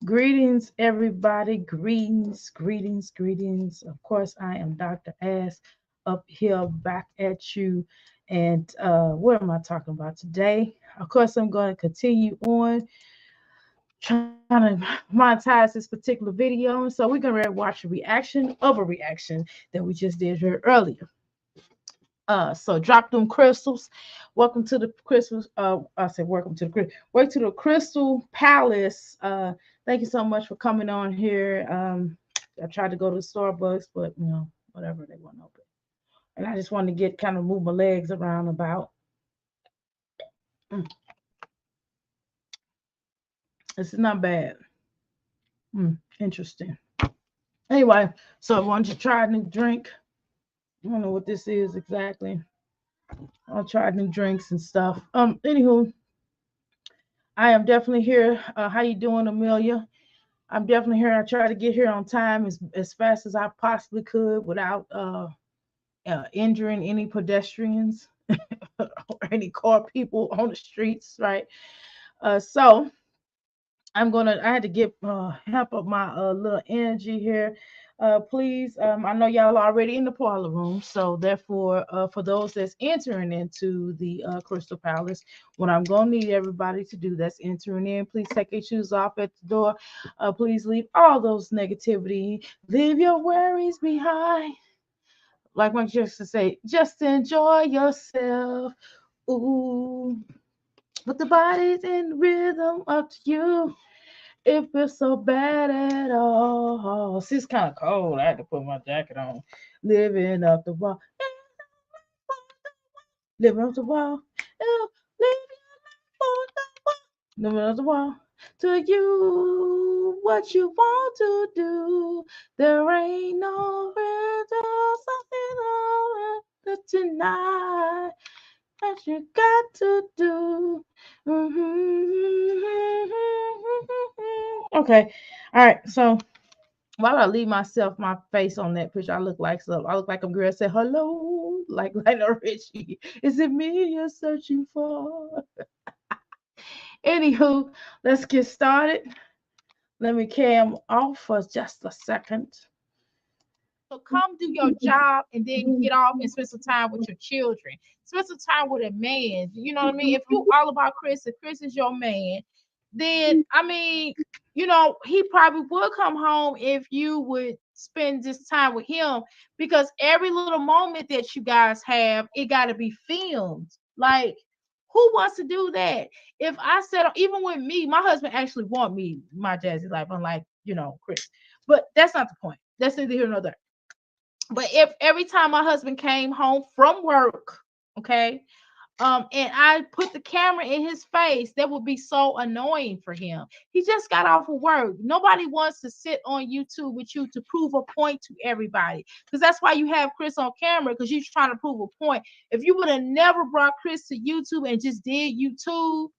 Greetings, everybody. Greetings, greetings, greetings. Of course, I am Dr. Ass up here back at you. And what am I talking about today? Of course, I'm going to continue on trying to monetize this particular video. And so we're going to watch a reaction of a reaction that we just did here earlier. So drop them crystals. Welcome to the crystals. I said welcome to the Crystal Palace. Thank you so much for coming on here. I tried to go to Starbucks, but whatever, they weren't open. And I just wanted to get kind of move my legs around about. Mm, this is not bad. Interesting. Anyway, so I wanted to try a new drink. I don't know what this is exactly. I'll try new drinks and stuff. Anywho, I am definitely here. How you doing, Amelia? I'm definitely here. I try to get here on time as fast as I possibly could without injuring any pedestrians or any car people on the streets, right? So I had to get help up my little energy here. Please, I know y'all are already in the parlor room, so therefore, for those that's entering into the Crystal Palace, what I'm gonna need everybody to do that's entering in, please take your shoes off at the door. Please leave all those negativity, leave your worries behind. Like my just to say, just enjoy yourself. Ooh, put the bodies in rhythm up to you. It feels so bad at all. See, it's kind of cold. I had to put my jacket on. Living up the wall. Living up the wall. Living up the wall. To you, what you want to do. There ain't no reason, something on it tonight that you got to do. Okay. All right. So while I leave my face on that picture, I look like some. I look like a girl said hello, like Lionel Richie. Is it me you're searching for? Anywho, let's get started. Let me cam off for just a second. So come do your job and then get off and spend some time with your children. Spend some time with a man. You know what I mean? If you all about Chris, if Chris is your man, then I mean, he probably would come home if you would spend this time with him because every little moment that you guys have, it gotta be filmed. Like, who wants to do that? If I said even with me, my husband actually want me my jazzy life, unlike Chris. But that's not the point. That's neither here nor there. But if every time my husband came home from work, okay, and I put the camera in his face, that would be so annoying for him. He just got off of work. Nobody wants to sit on YouTube with you to prove a point to everybody. Because that's why you have Chris on camera, because you're trying to prove a point. If you would have never brought Chris to YouTube and just did YouTube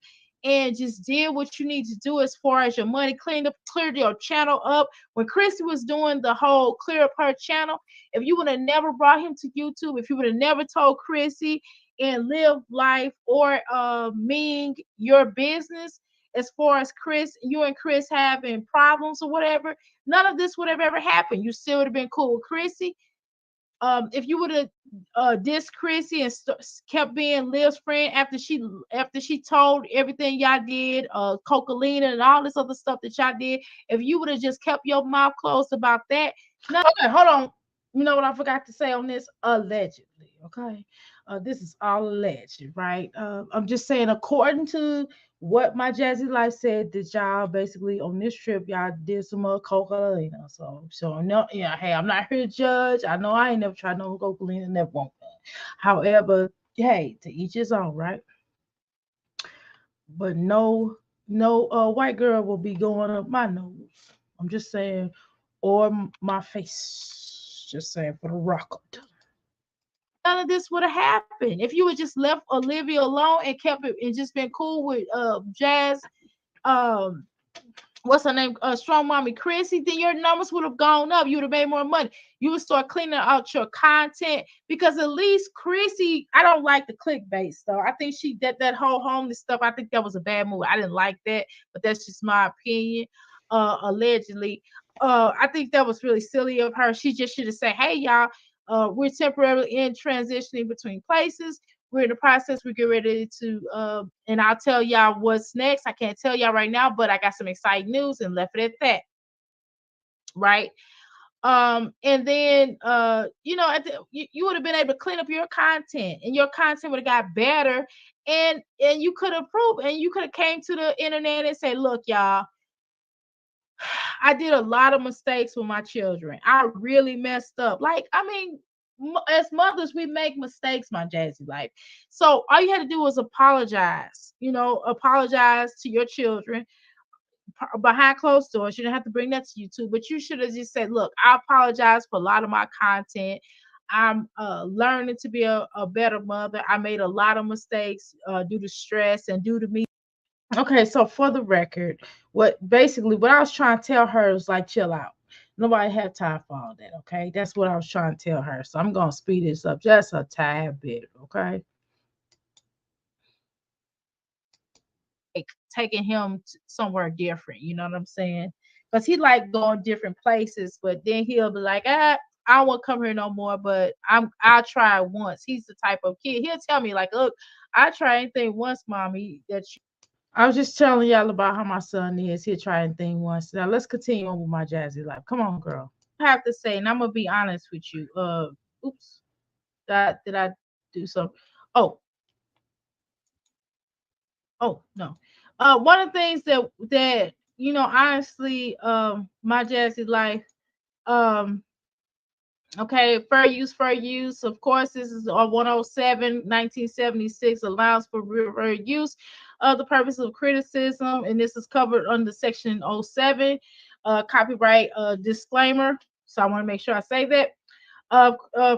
and just did what you need to do as far as your money, cleared your channel up. When Chrissy was doing the whole clear up her channel, if you would have never brought him to YouTube, if you would have never told Chrissy and live life or mean your business as far as you and Chris having problems or whatever, none of this would have ever happened. You still would have been cool with Chrissy. If you would have dissed Chrissy and kept being Liv's friend after she told everything y'all did, Cocolina and all this other stuff that y'all did, if you would have just kept your mouth closed about that. Okay, hold on. You know what I forgot to say on this? Allegedly, okay? This is all alleged, right? I'm just saying, according to what my Jazzy Life said, that y'all basically on this trip, y'all did some cocaine. So no, yeah, hey, I'm not here to judge. I know I ain't never tried no cocaine, never won't. However, hey, to each his own, right? But no white girl will be going up my nose. I'm just saying, or my face. Just saying for the record. None of this would have happened if you had just left Olivia alone and kept it and just been cool with Jazz. Um, what's her name? Strong Mommy Chrissy. Then your numbers would have gone up. You would have made more money. You would start cleaning out your content because at least Chrissy. I don't like the clickbait stuff. I think that whole homeless stuff. I think that was a bad move. I didn't like that, but that's just my opinion. allegedly. I think that was really silly of her. She just should have said, "Hey, y'all, we're temporarily in transitioning between places. We're in the process. We get ready to, and I'll tell y'all what's next. I can't tell y'all right now, but I got some exciting news," and left it at that. Right. And then you would have been able to clean up your content, and your content would have got better, and you could have proved, and you could have came to the internet and say, "Look, y'all, I did a lot of mistakes with my children. I really messed up." Like, I mean, as mothers, we make mistakes, my Jazzy life. So all you had to do was apologize. Apologize to your children behind closed doors. You didn't have to bring that to YouTube, but you should have just said, "Look, I apologize for a lot of my content. I'm learning to be a better mother. I made a lot of mistakes due to stress and due to me." Okay, so for the record, what I was trying to tell her was like, chill out. Nobody had time for all that. Okay, that's what I was trying to tell her. So I'm gonna speed this up just a tad bit. Okay. Taking him somewhere different. You know what I'm saying? Because he like going different places, but then he'll be like, I don't want to come here no more. But I'll try it once. He's the type of kid. He'll tell me like, look, I try anything once, mommy. I was just telling y'all about how my son is. He'll try anything once. Now let's continue on with my Jazzy life. Come on, girl. I have to say, and I'm gonna be honest with you. Oops, did I do some? Oh, Oh no. One of the things that honestly, my Jazzy life, um, okay, fair use. Of course, this is 107, 1976 allows for fair use of the purpose of criticism, and this is covered under section '07, copyright disclaimer. So I want to make sure I say that.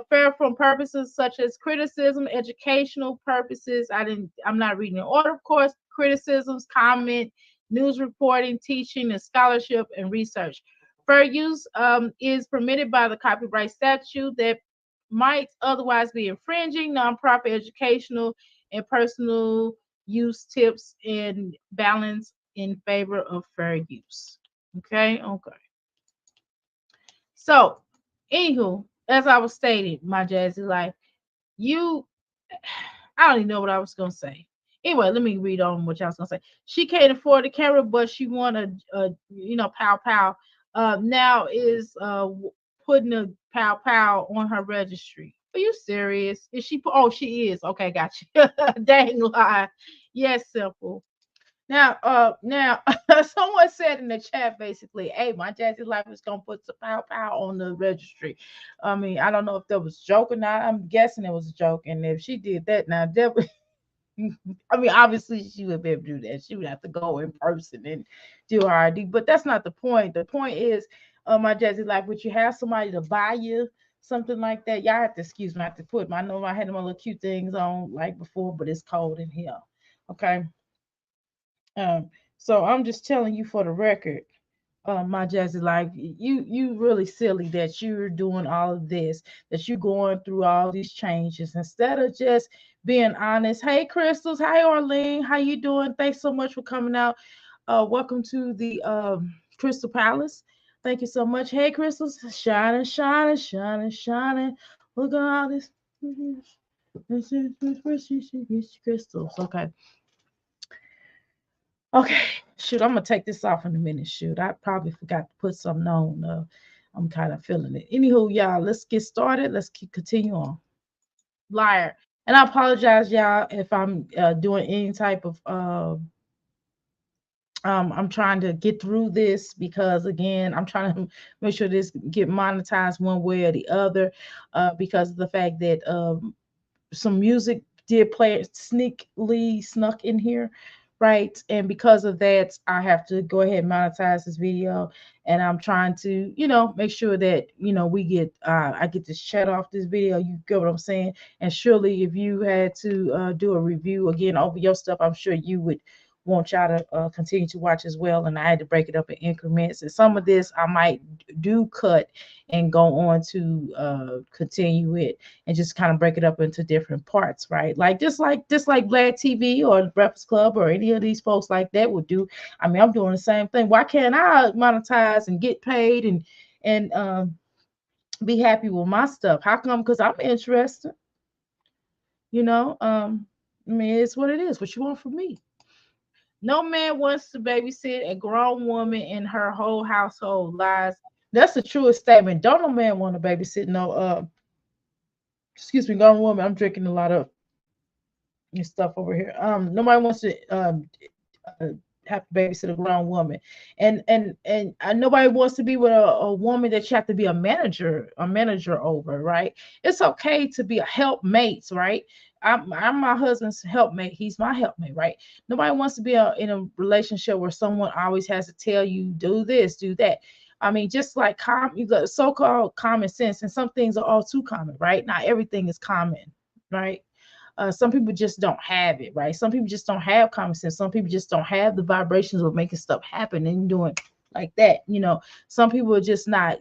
Fair from purposes such as criticism, educational purposes. I'm not reading in order, of course. Criticisms, comment, news reporting, teaching, and scholarship and research. Fair use is permitted by the copyright statute that might otherwise be infringing nonprofit educational and personal use tips and balance in favor of fair use. Okay. So, anywho, as I was stating, my Jazzy life, you, I don't even know what I was gonna say. Anyway, let me read on what y'all was gonna say. She can't afford the camera, but she want a pow pow. Now is putting a pow pow on her registry. Are you serious? Is she? Oh, she is. Okay, got you. Dang lie. Yes, simple. Now, someone said in the chat basically, "Hey, my Jazzy life is gonna put some pow pow on the registry." I mean, I don't know if that was a joke or not. I'm guessing it was a joke, and if she did that, now that would, I mean, obviously she would be able to do that. She would have to go in person and do her ID, but that's not the point. The point is, my Jazzy life, would you have somebody to buy you something like that? Y'all have to excuse me. I have to put my, I know I had my little cute things on like before, but it's cold in here. Okay. Um, so I'm just telling you for the record, my Jazzy life, you really silly that you're doing all of this, that you're going through all these changes instead of just being honest. Hey, Crystals. Hi, Arlene. How you doing? Thanks so much for coming out. Welcome to the Crystal Palace. Thank you so much. Hey, Crystals, shining, shining, shining, shining. Look at all this. This is crystals. Okay. Okay, shoot, I'm gonna take this off in a minute. Shoot, I probably forgot to put something on. I'm kind of feeling it. Anywho, y'all, let's get started. Let's continue on. Liar, and I apologize, y'all, if I'm doing any type of. I'm trying to get through this because again, I'm trying to make sure this get monetized one way or the other, because of the fact that some music did play sneakily snuck in here, right? And because of that, I have to go ahead and monetize this video. And I'm trying to, make sure that we get I get this chat off this video. You get what I'm saying? And surely, if you had to do a review again over your stuff, I'm sure you would want y'all to continue to watch as well. And I had to break it up in increments. And some of this I might do cut and go on to continue it and just kind of break it up into different parts, right? Like Black TV or Breakfast Club or any of these folks like that would do. I mean, I'm doing the same thing. Why can't I monetize and get paid and be happy with my stuff? How come? Because I'm interested, you know. I mean, it's what it is. What you want from me? No man wants to babysit a grown woman in her whole household. Lies. That's the truest statement. Don't no man want to babysit no excuse me, grown woman. I'm drinking a lot of stuff over here. Nobody wants to uh, have to babysit a grown woman, and nobody wants to be with a woman that you have to be a manager over, right? It's okay to be a helpmate, right? I'm my husband's helpmate. He's my helpmate, right? Nobody wants to be in a relationship where someone always has to tell you do this, do that. I mean, just like the so-called common sense, and some things are all too common, right? Not everything is common, right? Some people just don't have it, right? Some people just don't have common sense. Some people just don't have the vibrations of making stuff happen and doing like that. Some people are just not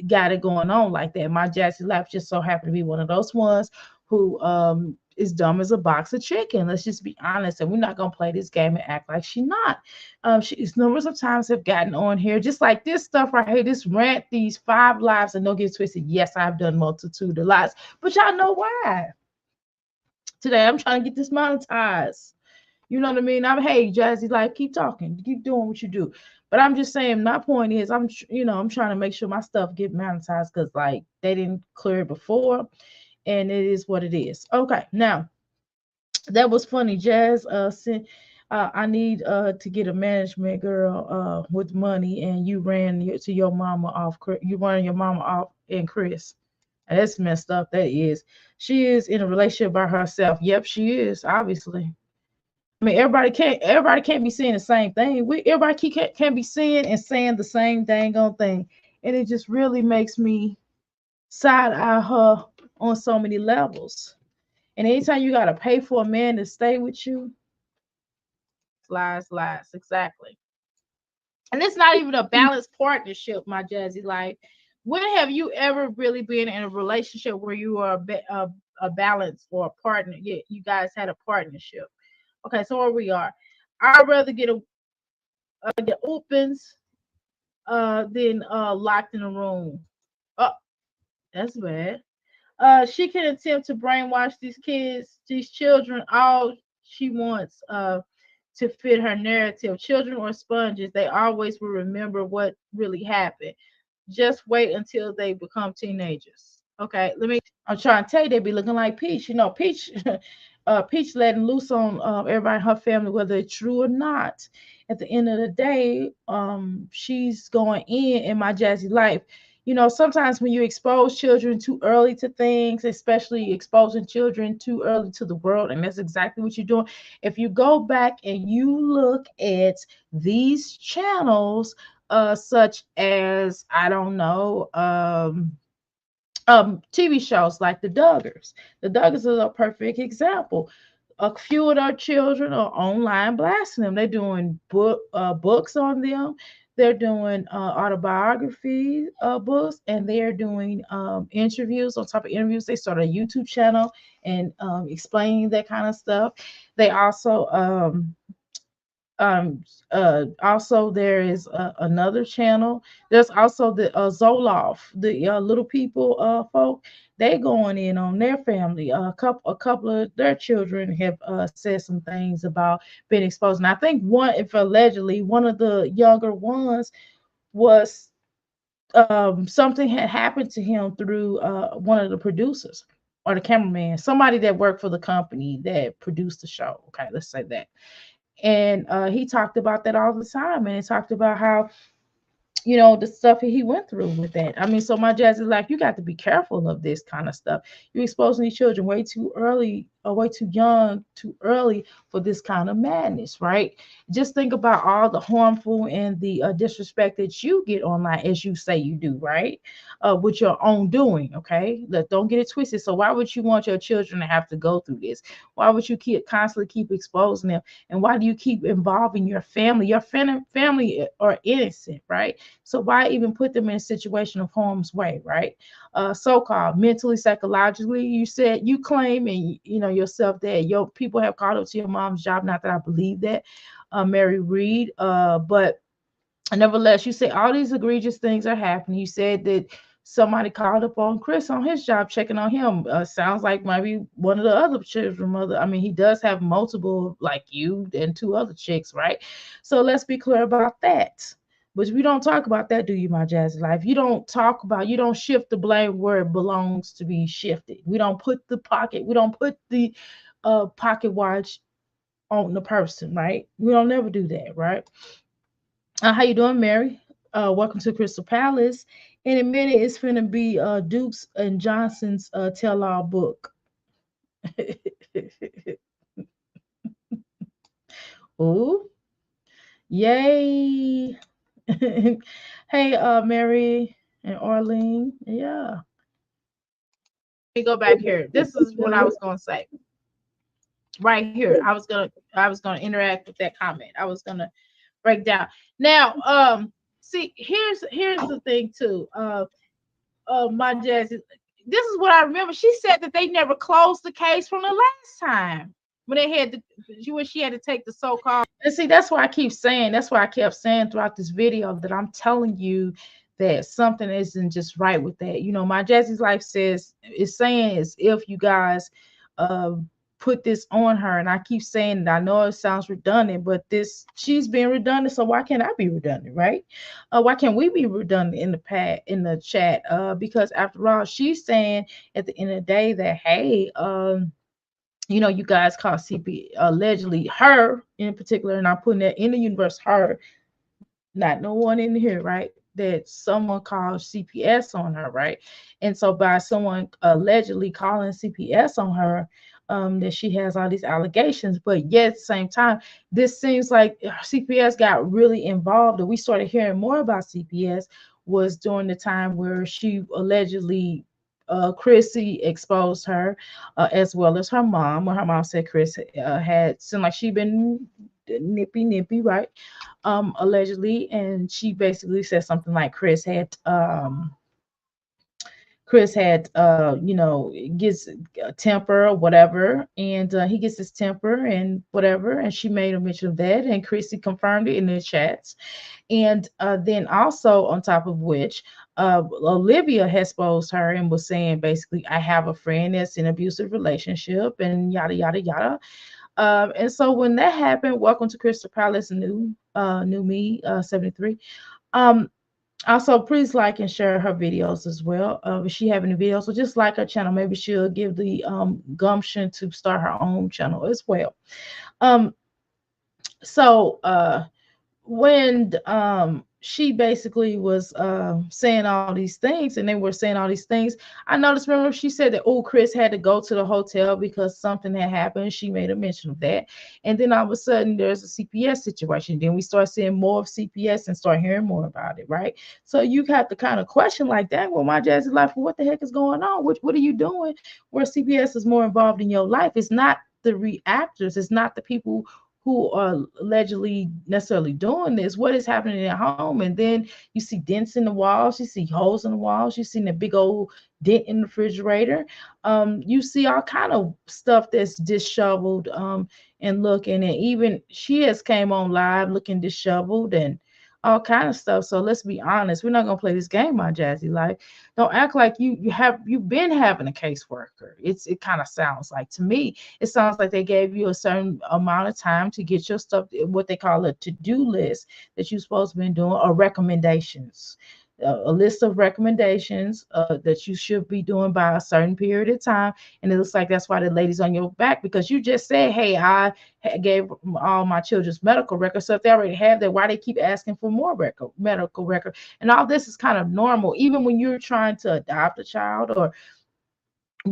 got it going on like that. My Jazzy life just so happened to be one of those ones who is dumb as a box of chicken. Let's just be honest, and we're not gonna play this game and act like she not. She's numerous of times have gotten on here, just like this stuff right here, this rant, these 5 lives, and don't get twisted. Yes, I've done multitude of lives, but y'all know why. Today I'm trying to get this monetized. You know what I mean? Hey, Jazzy life, keep talking, keep doing what you do. But I'm just saying, my point is, I'm trying to make sure my stuff get monetized because like they didn't clear it before, and it is what it is. Okay, now that was funny, Jazz. I need to get a management girl with money, and you ran to your mama off. You ran your mama off, and Chris. And that's messed up. That is. She is in a relationship by herself. Yep, she is. Obviously. I mean, everybody can't be saying the same thing. Everybody can't be saying and saying the same dang on thing, and it just really makes me side eye her on so many levels. And anytime you gotta pay for a man to stay with you, lies, exactly. And it's not even a balanced partnership, my Jazzy life. When have you ever really been in a relationship where you are a balance or a partner? Yeah, you guys had a partnership. Okay, so where we are, I'd rather get opens than locked in a room. Oh, that's bad. She can attempt to brainwash these children, all she wants to fit her narrative. Children or sponges, they always will remember what really happened. Just wait until they become teenagers. Okay, I'm trying to tell you, they be looking like Peach. Peach, Peach letting loose on everybody in her family, whether it's true or not. At the end of the day, she's going in my Jazzy life. Sometimes when you expose children too early to things, especially exposing children too early to the world, and that's exactly what you're doing. If you go back and you look at these channels, such as, I don't know, TV shows like The Duggars. The Duggars is a perfect example. A few of their children are online blasting them. They're doing books on them. They're doing autobiography books, and they're doing interviews on top of interviews. They start a YouTube channel and explaining that kind of stuff. They also there is another channel. There's also the Zoloft, the little people folk. They going in on their family. A couple of their children have said some things about being exposed. And I think if allegedly one of the younger ones was something had happened to him through one of the producers or the cameraman, somebody that worked for the company that produced the show. Okay, let's say that. And he talked about that all the time, and he talked about how the stuff he went through with that. I mean, so my Jazz is like, you got to be careful of this kind of stuff. You're exposing these children way too early way too young, too early for this kind of madness, right? Just think about all the harmful and the disrespect that you get online, as you say you do, right? With your own doing, okay? Don't get it twisted. So why would you want your children to have to go through this? Why would you constantly keep exposing them? And why do you keep involving your family? Your family are innocent, right? So why even put them in a situation of harm's way, right? So-called mentally, psychologically. You said you claim and you know yourself that your people have called up to your mom's job. Not that I believe that, Mary Reed. But nevertheless, you say all these egregious things are happening. You said that somebody called up on Chris on his job, checking on him. Sounds like maybe one of the other children mother. I mean, he does have multiple, like you and two other chicks, right? So let's be clear about that. But we don't talk about that, do you, my Jazzy Life? You don't talk about, you don't shift the blame where it belongs to be shifted. We don't put the pocket watch on the person, right? We don't never do that, right? How you doing, Mary? Welcome to Crystal Palace. In a minute, it's gonna be Dukes and Johnson's tell-all book. Ooh, yay! Hey, Mary and Arlene. Yeah. Let me go back here. This is what I was gonna say. Right here. I was gonna interact with that comment. I was gonna break down. Now, see, here's the thing too. My Jazz, this is what I remember. She said that they never closed the case from the last time when they had when she had to take the so-called. And see, that's why I keep saying, that's why I kept saying throughout this video that I'm telling you that something isn't just right with that. You know, my Jazzy's Life says is saying as if you guys uh put this on her, and I keep saying that. I know it sounds redundant, but this she's being redundant, so why can't I be redundant, right? Why can't we be redundant in the chat? Because after all, she's saying at the end of the day that hey, you know, you guys call CP allegedly her in particular, and I'm putting that in the universe, her, not no one in here, right? That someone called CPS on her, right? And so by someone allegedly calling CPS on her, that she has all these allegations, but yet at the same time, this seems like CPS got really involved, and we started hearing more about CPS was during the time where she allegedly Chrissy exposed her, as well as her mom. When her mom said Chris had seemed like she been nippy, right? Allegedly, and she basically said something like Chris had you know, gets a temper or whatever, and he gets his temper and whatever, and she made a mention of that, and Chrissy confirmed it in the chats. And then also on top of which, Olivia has exposed her and was saying basically, I have a friend that's in an abusive relationship and yada yada yada. And so when that happened, welcome to Crystal Palace, new me, 73. Um, Also, please like and share her videos as well. If she have any videos, so just like her channel. Maybe she'll give the gumption to start her own channel as well. Um, so when she basically was saying all these things, and they were saying all these things, I noticed, remember she said that, oh, Chris had to go to the hotel because something had happened. She made a mention of that, and then all of a sudden there's a CPS situation. Then we start seeing more of CPS and start hearing more about it, right? So you have to kind of question like that, well, my Jazzy Life, what the heck is going on? What are you doing where CPS is more involved in your life? It's not the reactors, it's not the people who are allegedly necessarily doing this. What is happening at home? And then you see dents in the walls, you see holes in the walls, you see the big old dent in the refrigerator. You see all kind of stuff that's disheveled, and looking, and even she has came on live looking disheveled and all kind of stuff. So let's be honest, we're not gonna play this game, my Jazzy Life. Don't act like you've been having a caseworker. It kind of sounds like to me, it sounds like they gave you a certain amount of time to get your stuff, what they call a to-do list that you're supposed to be doing, or recommendations. A list of recommendations that you should be doing by a certain period of time. And it looks like that's why the lady's on your back, because you just said, hey, I gave all my children's medical records. So if they already have that, why they keep asking for more medical record? And all this is kind of normal, even when you're trying to adopt a child or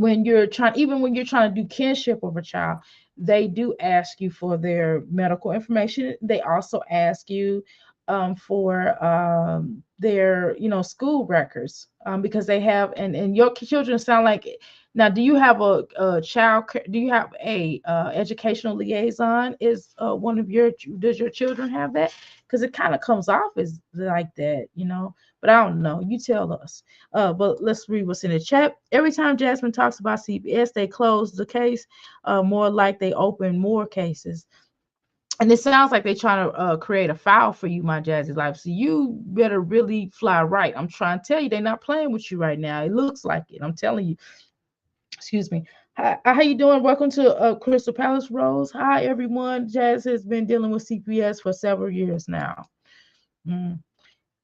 when you're trying, even when you're trying to do kinship of a child, they do ask you for their medical information. They also ask you for their, school records, because they have, and your children sound like. Now, do you have a do you have a educational liaison? Is one of your, does your children have that? Because it kind of comes off as like that. But I don't know. You tell us. But let's read what's in the chat. Every time Jasmine talks about CPS, they close the case, more like they open more cases. And it sounds like they're trying to create a file for you, my Jazzy Life. So you better really fly right. I'm trying to tell you, they're not playing with you right now. It looks like it. I'm telling you. Excuse me. Hi, how you doing? Welcome to Crystal Palace Rose. Hi, everyone. Jazz has been dealing with CPS for several years now. Mm.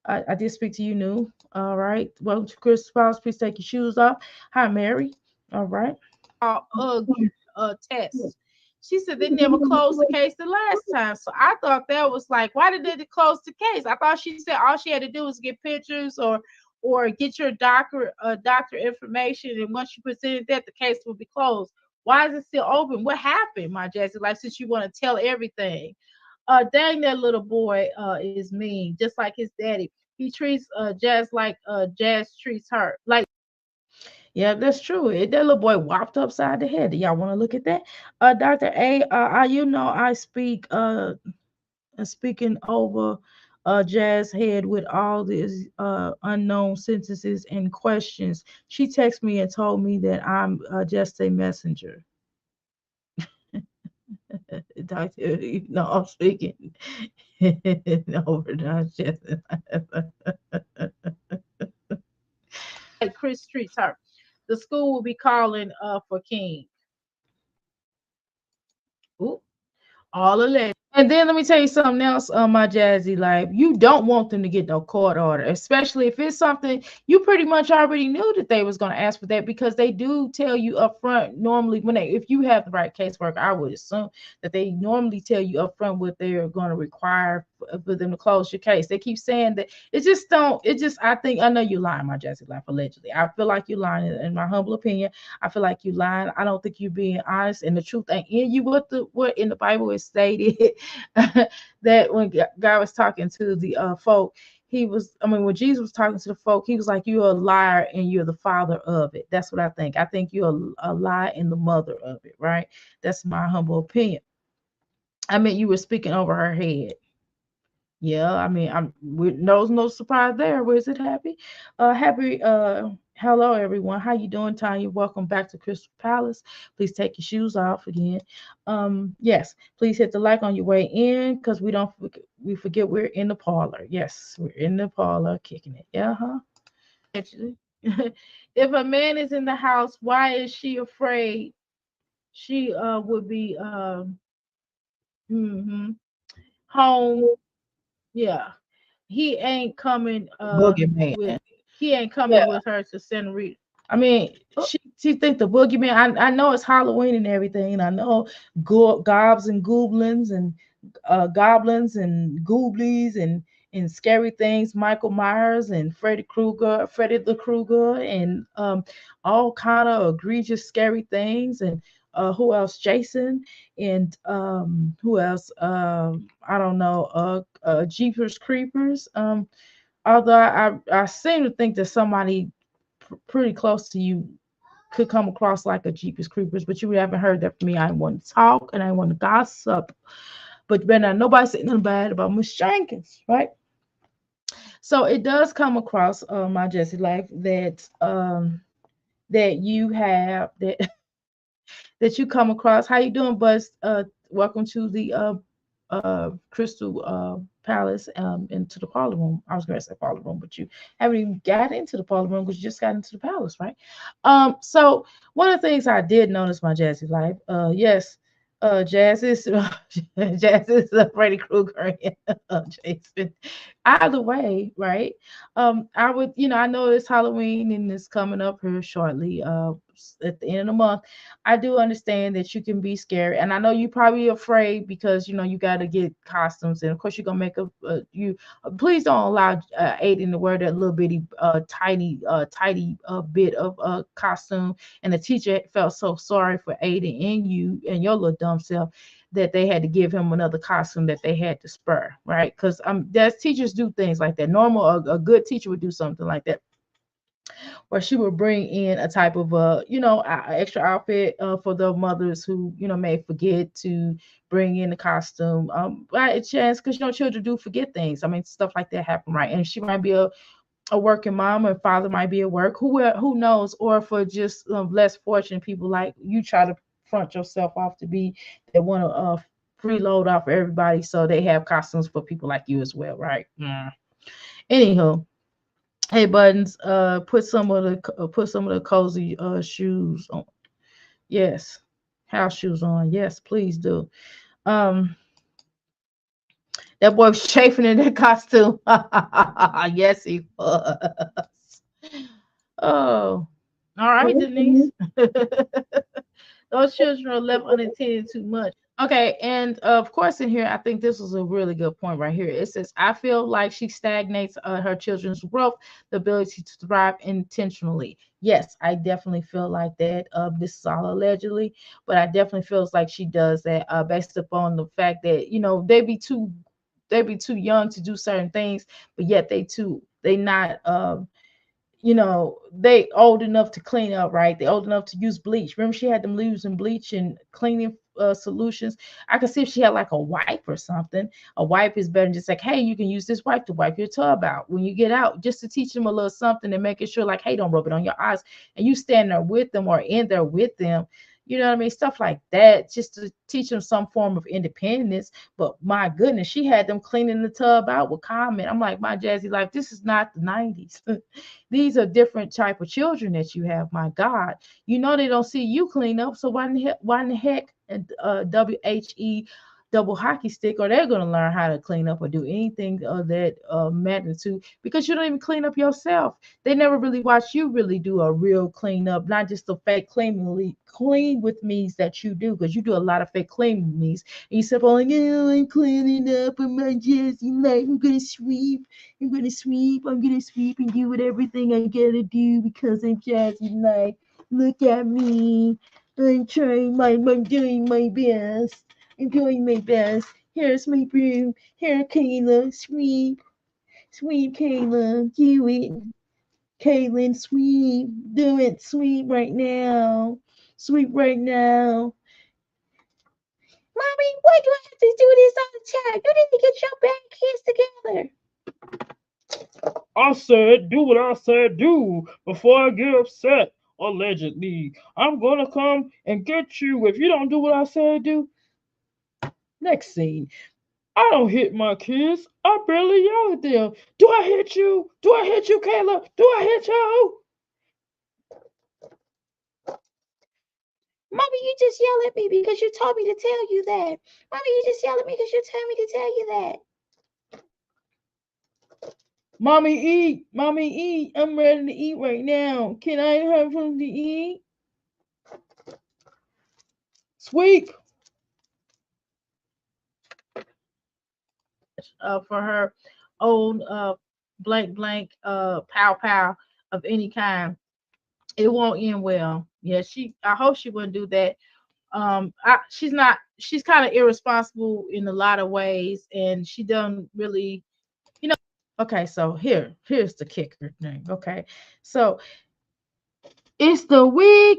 I did speak to you, New. All right. Welcome to Crystal Palace. Please take your shoes off. Hi, Mary. All right. Test. She said they never closed the case the last time. So I thought that was like, why did they close the case? I thought she said all she had to do was get pictures or get your doctor information, and once you presented that, the case will be closed. Why is it still open? What happened, my Jazzy? Like, since you want to tell everything. Dang, that little boy is mean, just like his daddy. He treats Jazz like Jazz treats her. Like, Yeah, that's true. That little boy whopped upside the head. Do y'all want to look at that? Dr. A, I speak speaking over Jazz head with all these unknown sentences and questions. She texted me and told me that I'm just a messenger. Doctor, I'm speaking over Jazz. like Chris treats her. The school will be calling for King. Ooh, all alleged. And then let me tell you something else on my Jazzy Life. You don't want them to get no court order, especially if it's something you pretty much already knew that they was going to ask for that, because they do tell you up front normally when if you have the right casework, I would assume that they normally tell you up front what they're going to require for them to close your case. They keep saying that I think, I know you're lying, my Jazzy Life, allegedly. I feel like you're lying in my humble opinion. I feel like you lying. I don't think you're being honest, and the truth ain't in you. What in the Bible is stated that when God was talking to the folk, when Jesus was talking to the folk, he was like, "You're a liar and you're the father of it." That's what I think. I think you're a lie and the mother of it, right? That's my humble opinion. I mean, you were speaking over her head. Yeah, I mean, no surprise there. Where is it happy? Hello everyone. How you doing, Tanya? Welcome back to Crystal Palace. Please take your shoes off again. Yes, please hit the like on your way in, because we forget we're in the parlor. Yes, we're in the parlor kicking it. Yeah, huh? Actually, if a man is in the house, why is she afraid? She would be mhm, home. Yeah, he ain't coming Boogeyman. with he ain't coming Yeah. with her to Santa Rita. I mean, she think the boogeyman. I know it's Halloween and everything, and I know gobs and goblins and goblins and gooblies and scary things. Michael Myers and Freddy the Krueger, and all kind of egregious scary things. And who else? Jason, and who else? I don't know. Jeepers Creepers. Although I seem to think that somebody pretty close to you could come across like a Jeepers Creepers, but you haven't heard that from me. I want to talk and I want to gossip, but better not nobody say nothing bad about Miss Jenkins, right? So it does come across my Jesse life that you have that that you come across. How you doing, Buzz? Welcome to the Crystal Palace, into the parlor room. I was going to say parlor room, but you haven't even got into the parlor room because you just got into the palace, right? So one of the things I did notice, my Jazzy life, yes, Jazz is Jazz is Freddy Krueger and Jason. either way, right? I would, I know it's Halloween and it's coming up here shortly, at the end of the month. I do understand that you can be scared, and I know you're probably afraid because you got to get costumes, and of course you're gonna make you. Please don't allow Aiden to wear that little bitty, tidy bit of costume. And the teacher felt so sorry for Aiden and you and your little dumb self that they had to give him another costume that they had to spur, right? Because there's teachers do things like that. Normal, a good teacher would do something like that, where she would bring in a type of extra outfit for the mothers who may forget to bring in the costume by a chance, because children do forget things. I mean, stuff like that happen, right? And she might be a working mom, or father might be at work, who knows, or for just less fortunate people like you, try to front yourself off to be that want to freeload off everybody, so they have costumes for people like you as well, right? Anywho, hey Buttons, put some of the cozy shoes on. Yes, house shoes on. Yes, please do. um that boy was chafing in that costume. Yes, he was. Oh, all right, Denise. Those children are left unattended too much. Okay, and of course, in here, I think this was a really good point right here. It says, I feel like she stagnates her children's growth, the ability to thrive intentionally. Yes, I definitely feel like that. This is all allegedly, but I definitely feels like she does that based upon the fact that, they be too young to do certain things, but yet they not they old enough to clean up, right? They old enough to use bleach. Remember, she had them using bleach and cleaning solutions. I could see if she had like a wipe or something. A wipe is better than just like, hey, you can use this wipe to wipe your tub out when you get out, just to teach them a little something and making sure, like, hey, don't rub it on your eyes. And you stand there with them or in there with them. You know what I mean? Stuff like that, just to teach them some form of independence. But my goodness, she had them cleaning the tub out with comment. I'm like, my Jazzy life, this is not the 90s. These are different type of children that you have. My God, they don't see you clean up. So why in the heck, WHE double hockey stick, or they're going to learn how to clean up or do anything of that magnitude, because you don't even clean up yourself. They never really watch you really do a real clean up, not just the fake clean with me's that you do, because you do a lot of fake clean with me's. And you said, "Oh, yeah, I'm cleaning up in my Jazzy life. I'm gonna sweep. I'm gonna sweep. I'm gonna sweep and do everything I gotta do because I'm Jazzy life. Look at me. I'm doing my best. I'm doing my best. Here's my broom. Here, Kayla. Sweep. Sweep, Kayla. Do it. Kaylin, sweep. Do it. Sweep right now. Sweep right now. Mommy, why do I have to do this all the time? You need to get your bad kids together. I said, do what I said do before I get upset. Allegedly, I'm gonna come and get you if you don't do what I said do. Next scene. I don't hit my kids. I barely yell at them. Do I hit you? Do I hit you, Kayla? Do I hit you? Mommy, you just yell at me because you told me to tell you that. Mommy, you just yell at me because you told me to tell you that. Mommy, eat. Mommy, eat. I'm ready to eat right now. Can I have something to eat? Sweep. For her own blank pow pow of any kind, it won't end well. Yeah, I hope she wouldn't do that. She's kind of irresponsible in a lot of ways, and she doesn't really, okay, so here's the kicker thing. Okay, so it's the weekend,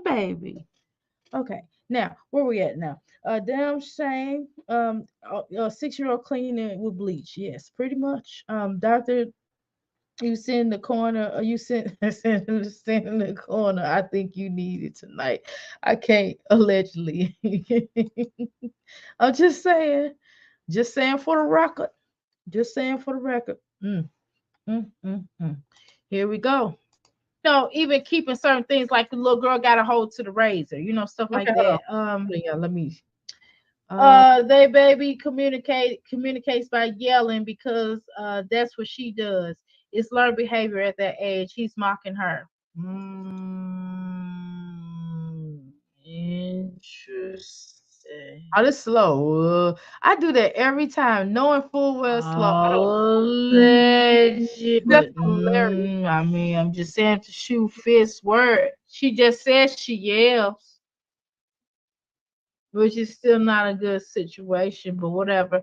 baby. Okay, now where we at now? Damn shame. A 6-year-old cleaning it with bleach. Yes, pretty much. Doctor, you sit in the corner, or you sit, sit in the corner. I think you need it tonight. I can't allegedly. I'm just saying for the record. Just saying for the record. Mm, mm. Here we go. Even keeping certain things like the little girl got a hold to the razor, stuff like Okay, hold that. on. Yeah, let me. They baby communicates by yelling because that's what she does. It's learned behavior at that age. He's mocking her. Interesting. Oh, this slow. I do that every time, knowing full well it's slow. I don't. Alleged, That's but hilarious. I mean, I'm just saying to shoot fist word, She just says she yells, which is still not a good situation, but whatever.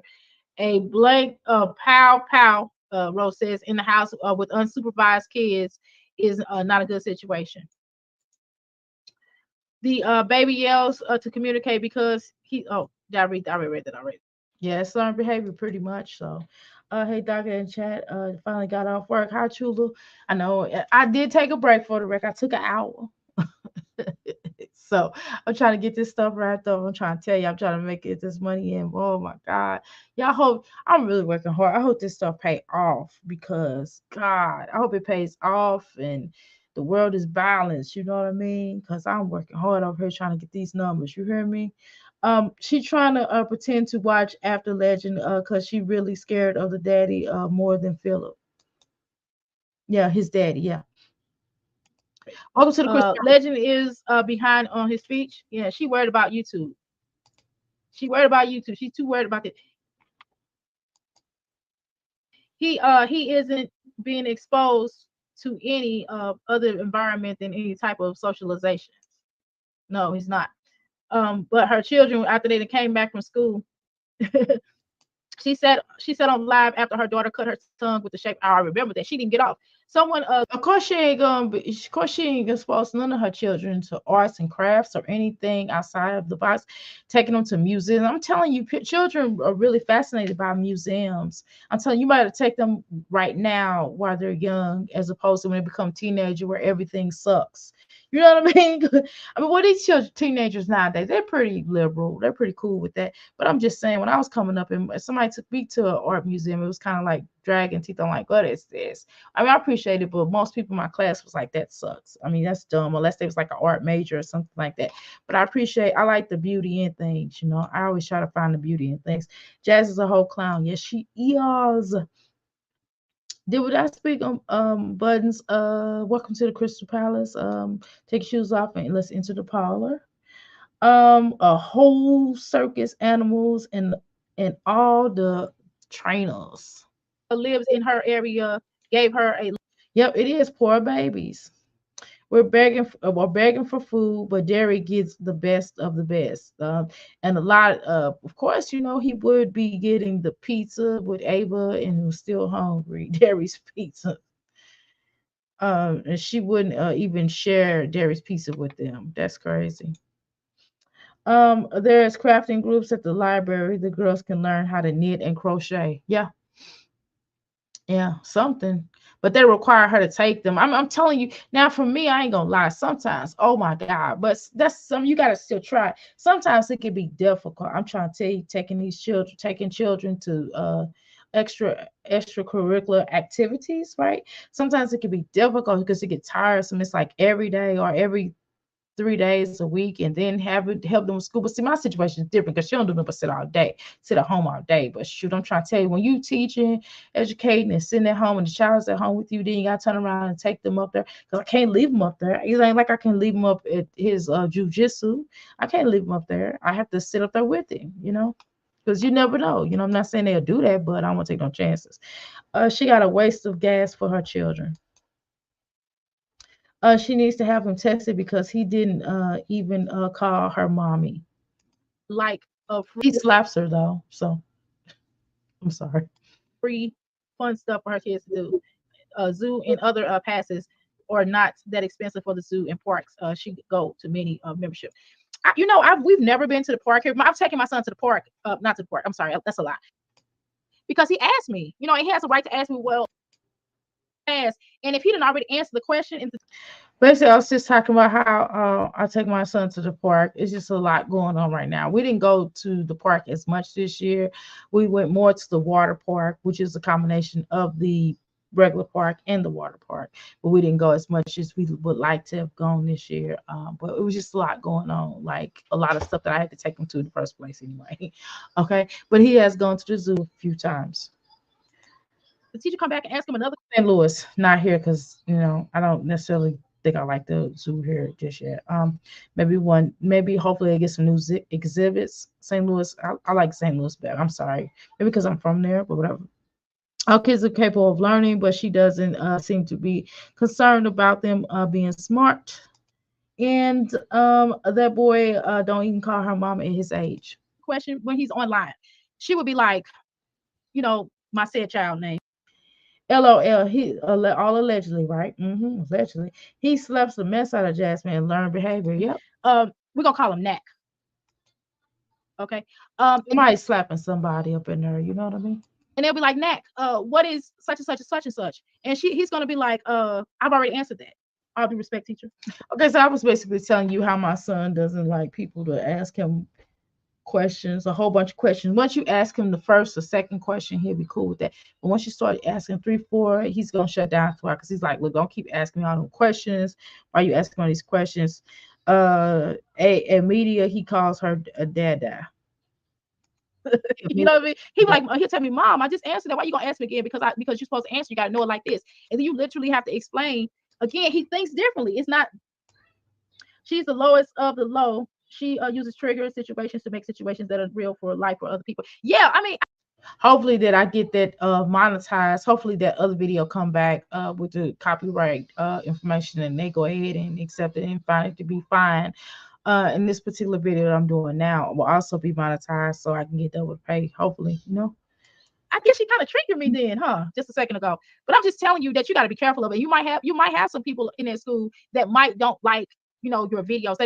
A blank pow pow, Rose says, in the house with unsupervised kids is not a good situation. The baby yells to communicate because he. Oh, did I read that? I already read that already. Yeah, it's learned behavior pretty much. So, hey, Doctor in chat. Finally got off work. Hi, Chula. I know I did take a break for the record. I took an hour. So I'm trying to get this stuff wrapped up. I'm trying to tell you, I'm trying to make it this money in. Oh my God. Y'all hope I'm really working hard. I hope this stuff pay off because God, I hope it pays off and the world is balanced. You know what I mean? Because I'm working hard over here trying to get these numbers. You hear me? She trying to pretend to watch After Legend because she really scared of the daddy more than Philip. Yeah, his daddy. Yeah. Welcome to the Legend is behind on his speech. Yeah, she worried about YouTube. She worried about YouTube. She's too worried about it. He isn't being exposed to any other environment than any type of socialization. No, he's not. But her children, after they came back from school, she said on live after her daughter cut her tongue with the shape. I remember that she didn't get off. Someone, of course, she ain't gonna be. Of course, she ain't gonna expose none of her children to arts and crafts or anything outside of the box. Taking them to museums. I'm telling you, children are really fascinated by museums. I'm telling you, you might take them right now while they're young, as opposed to when they become teenager, where everything sucks. You know what I mean? I mean, what these children, teenagers nowadays, they're pretty liberal. They're pretty cool with that. But I'm just saying, when I was coming up and somebody took me to an art museum, it was kind of like dragging teeth. I'm like, what is this? I mean, I appreciate it, but most people in my class was like, that sucks. I mean, that's dumb, unless they was like an art major or something like that. But I like the beauty in things, you know. I always try to find the beauty in things. Jazz is a whole clown. Yes, she is. Did I speak on buttons? Welcome to the Crystal Palace. Take your shoes off and let's enter the parlor. A whole circus animals and all the trainers lives in her area gave her a. Yep, it is poor babies. We're begging for food, but Derry gets the best of the best. And a lot of course, you know, he would be getting the pizza with Ava and he was still hungry. Derry's pizza. And she wouldn't even share Derry's pizza with them. That's crazy. There's crafting groups at the library. The girls can learn how to knit and crochet. Yeah, yeah, something. But they require her to take them. I'm telling you now. For me, I ain't gonna lie. Sometimes, oh my God, but that's some you gotta still try. Sometimes it can be difficult. I'm trying to tell you, taking children to extracurricular activities, right? Sometimes it can be difficult because it gets tiresome. It's like every day or every 3 days a week and then help them with school. But see, my situation is different because she don't do nothing but sit at home all day. But shoot, I'm trying to tell you, when you teaching, educating, and sitting at home and the child's at home with you, then you gotta turn around and take them up there. Because I can't leave them up there. It ain't like I can leave them up at his jujitsu. I can't leave them up there. I have to sit up there with him, you know. Because you never know. You know, I'm not saying they'll do that, but I won't take no chances. She got a waste of gas for her children. She needs to have him tested because he didn't even call her mommy. Like he slaps her though, so I'm sorry. Free fun stuff for her kids to do. Zoo and other passes are not that expensive for the zoo and parks. She could go to many membership. We've never been to the park here. I've taken my son to the park, not to the park. I'm sorry, that's a lie. Because he asked me. You know, he has a right to ask me. Well, and if he didn't already answer the question, basically, I was just talking about how I take my son to the park. It's just a lot going on right now. We didn't go to the park as much this year. We went more to the water park, which is a combination of the regular park and the water park, but we didn't go as much as we would like to have gone this year. But it was just a lot going on, like a lot of stuff that I had to take him to in the first place anyway. Okay, but he has gone to the zoo a few times. The teacher come back and ask him another. St. Louis, not here, because I don't necessarily think I like the zoo here just yet. Maybe hopefully they get some new exhibits. St. Louis, I like St. Louis better. I'm sorry, maybe because I'm from there, but whatever. Our kids are capable of learning, but she doesn't seem to be concerned about them being smart. And that boy don't even call her mama at his age. Question when he's online, she would be like, my said child name. LOL. He all allegedly, right? Allegedly, he slaps the mess out of Jasmine and learned behavior. Yep. We're gonna call him Knack. Okay. Somebody slapping somebody up in there. You know what I mean? And they'll be like, Knack, what is such and such and such and such? And he's gonna be like, I've already answered that. All due respect, teacher. Okay, so I was basically telling you how my son doesn't like people to ask him questions, a whole bunch of questions. Once you ask him the first or second question, he'll be cool with that. But once you start asking 3, 4, he's gonna shut down to it, because he's like, look, don't keep asking me all them questions. Why are you asking all these questions? A media, he calls her a dada. You know what I mean? He'll tell me, Mom, I just answered that. Why are you gonna ask me again? Because you're supposed to answer. You gotta know it like this. And then you literally have to explain again. He thinks differently. It's not. She's the lowest of the low. She uses trigger situations to make situations that are real for life for other people. Yeah, I mean, hopefully that I get that monetized. Hopefully that other video come back with the copyright information, and they go ahead and accept it and find it to be fine. In this particular video that I'm doing now will also be monetized, so I can get double pay. Hopefully, I guess she kind of triggered me then, huh? Just a second ago. But I'm just telling you that you got to be careful of it. You might have some people in that school that don't like your videos.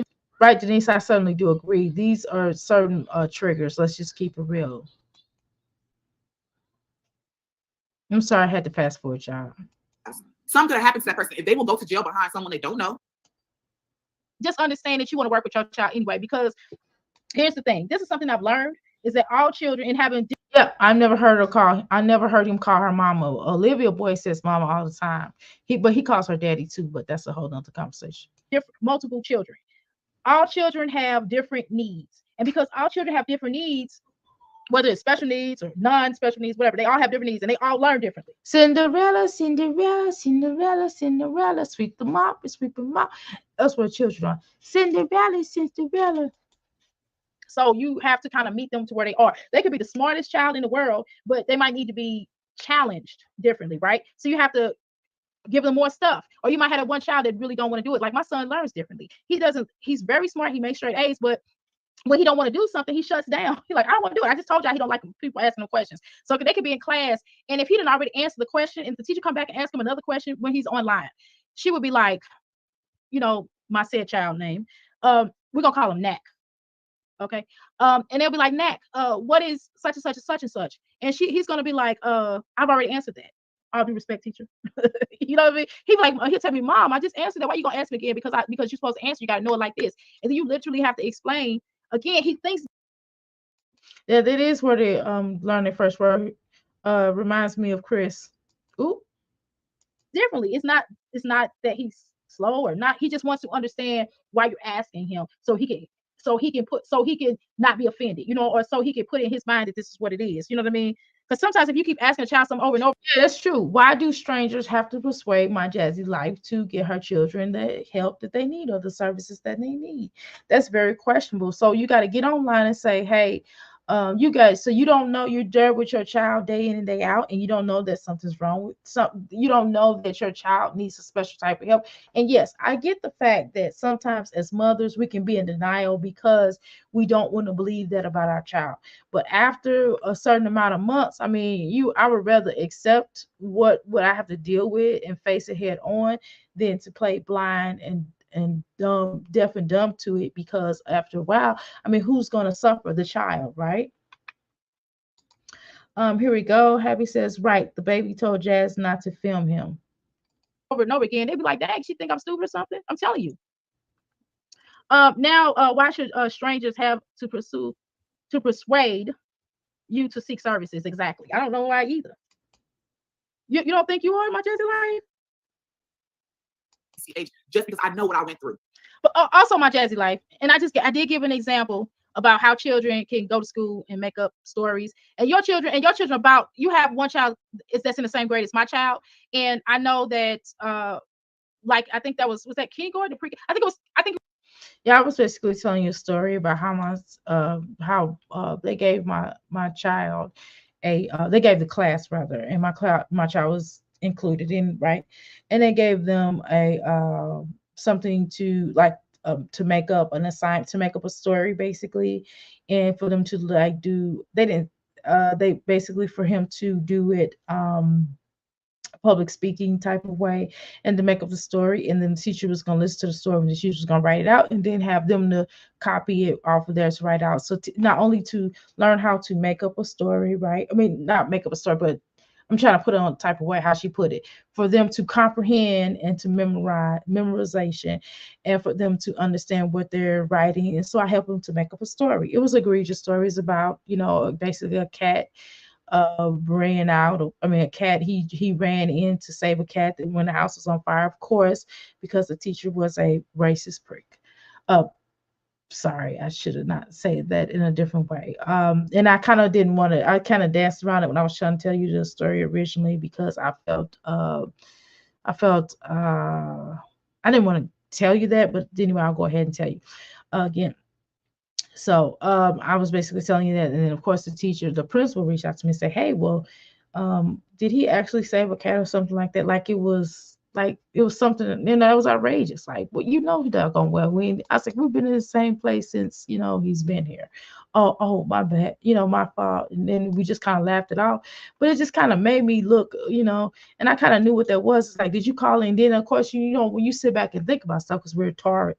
Right, Denise, I certainly do agree. These are certain triggers. Let's just keep it real. I'm sorry, I had to fast forward, y'all. Something that happens to that person, if they will go to jail behind someone they don't know. Just understand that you want to work with your child anyway, because here's the thing. This is something I've learned, is that all children Yeah, I never heard him call her mama. Olivia boy says mama all the time. But he calls her daddy too, but that's a whole nother conversation. Multiple children. All children have different needs. And because all children have different needs, whether it's special needs or non-special needs, whatever, they all have different needs and they all learn differently. Cinderella, Cinderella, Cinderella, Cinderella, sweep the mop, sweep the mop. That's what children are. Cinderella, Cinderella. So you have to kind of meet them to where they are. They could be the smartest child in the world, but they might need to be challenged differently, right? So you have to give them more stuff. Or you might have one child that really don't want to do it. Like my son learns differently. He's very smart. He makes straight A's, but when he don't want to do something, he shuts down. He's like, I don't want to do it. I just told y'all he don't like people asking him questions. So they could be in class, and if he didn't already answer the question, and the teacher come back and ask him another question when he's online, she would be like, my said child name. We're gonna call him Knack. Okay. And they'll be like, Knack, what is such and such and such and such? And he's gonna be like, I've already answered that. All due respect, teacher. You know what I mean? He'll tell me, Mom, I just answered that. Why are you gonna ask me again? Because you're supposed to answer. You gotta know it like this. And then you literally have to explain. Again, he thinks. Yeah, that is where they learn their first word. Reminds me of Chris. Ooh. Differently. It's not that he's slow or not. He just wants to understand why you're asking him, so he can not be offended, or so he can put in his mind that this is what it is. You know what I mean? Because sometimes if you keep asking a child something over and over. Yeah, that's true. Why do strangers have to persuade my Jazzy life to get her children the help that they need or the services that they need? That's very questionable. So you got to get online and say, hey, you guys, so you don't know, you're there with your child day in and day out, and you don't know that something's wrong with something. You don't know that your child needs a special type of help. And yes, I get the fact that sometimes as mothers, we can be in denial because we don't want to believe that about our child. But after a certain amount of months, I would rather accept what I have to deal with and face it head on than to play blind and dumb, deaf and dumb to it, because after a while, who's going to suffer? The child, right? Here we go. Happy says, right, the baby told Jazz not to film him. Over and over again. They'd be like, dang, she think I'm stupid or something? I'm telling you. Now, why should strangers have to persuade you to seek services? Exactly. I don't know why either. You don't think you are, my Jazzy Life? Just because I know what I went through. But also, my Jazzy Life, and I did give an example about how children can go to school and make up stories. And your children about, you have one child that's in the same grade as my child, and I know that like I think that was that kindergarten, pre? I think. Yeah, I was basically telling you a story about how they gave my child they gave the class rather, and my child was included in, right, and they gave them a something to like to make up an assignment, to make up a story basically, and for them to like do, they didn't they basically for him to do it public speaking type of way, and to make up the story, and then the teacher was going to listen to the story and the teacher was going to write it out and then have them to copy it off of theirs to write out. So not only to learn how to make up a story, right, I mean not make up a story, but I'm trying to put it on the type of way how she put it, for them to comprehend and to memorization, and for them to understand what they're writing. And so I helped them to make up a story. It was egregious stories about, basically a cat ran out. I mean, a cat. He ran in to save a cat when the house was on fire. Of course, because the teacher was a racist prick. Uh, Sorry, I should have not said that in a different way. And I kind of didn't want to. I kind of danced around it when I was trying to tell you the story originally, because I didn't want to tell you that, but anyway, I'll go ahead and tell you again. So I was basically telling you that, and then of course the principal reached out to me and said, "Hey, well, did he actually save a cat or something like that? Like it was something, that was outrageous. Like, well, he doggone well. I was like, we've been in the same place since he's been here. Oh, my bad, my fault." And then we just kind of laughed it off, but it just kind of made me look, and I kind of knew what that was. It's like, did you call in? Then of course, when you sit back and think about stuff, because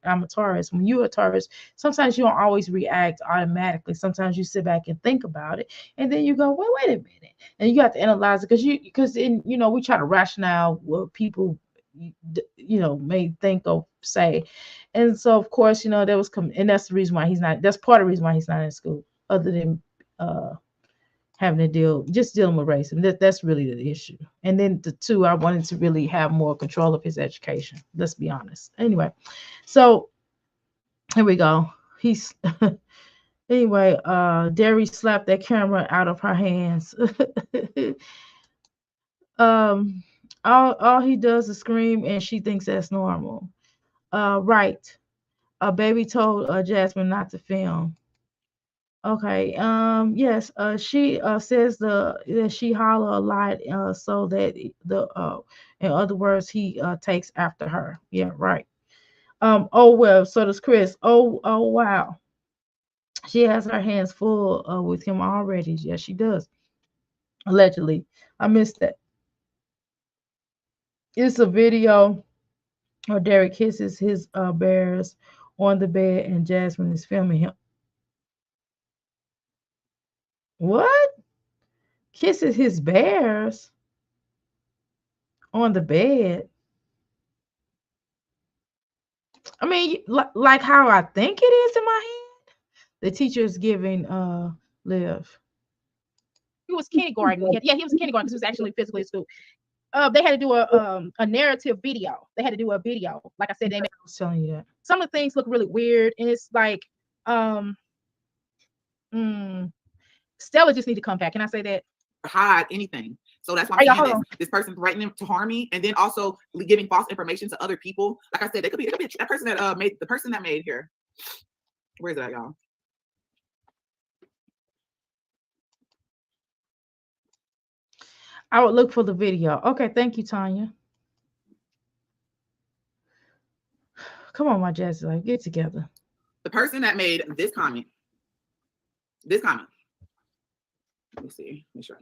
I'm a Taurus. When you're a Taurus, sometimes you don't always react automatically. Sometimes you sit back and think about it, and then you go, wait a minute, and you have to analyze it, because we try to rationale what people may think or say. And so of course, there was and that's the reason why that's part of the reason why he's not in school, other than having to dealing with race. And that's really the issue. And then the two, I wanted to really have more control of his education, let's be honest. Anyway, so here we go. He's anyway, Derry slapped that camera out of her hands. All he does is scream, and she thinks that's normal. Right. A baby told Jasmine not to film. Okay. Yes. She says that she holler a lot, so that in other words, he takes after her. Yeah. Right. Oh well. So does Chris. Oh wow. She has her hands full with him already. Yes, she does. Allegedly. I missed that. It's a video where Derek kisses his bears on the bed, and Jasmine is filming him. What? Kisses his bears on the bed? I mean, like how I think it is in my head. The teacher is giving Liv. He was kindergarten. Yeah, he was kindergarten because he was actually physically at school. They had to do a narrative video. They had to do a video. Like I said, I was telling you that some of the things look really weird, and it's like, Stella just need to come back. Can I say that? Hide anything. So that's why I'm saying this person's threatening to harm me, and then also giving false information to other people. Like I said, it could be that person that made the person that made here. Where's that, y'all? I would look for the video. Okay, thank you, Tanya. Come on, my Jazzy, like, get together. The person that made this comment. Let me see. Make sure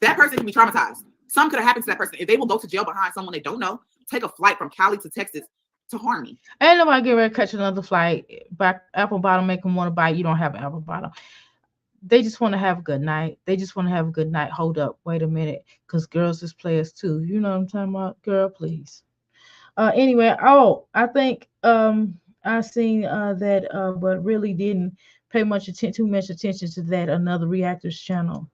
that person can be traumatized. Something could have happened to that person. If they will go to jail behind someone they don't know, take a flight from Cali to Texas to harm me. Ain't nobody get ready to catch another flight. Back apple bottom, make them want to buy. You don't have an apple bottom. They just want to have a good night. Hold up. Wait a minute. Because girls is players too. You know what I'm talking about? Girl, please. Anyway, I think I seen that but really didn't pay too much attention to that another reactors channel.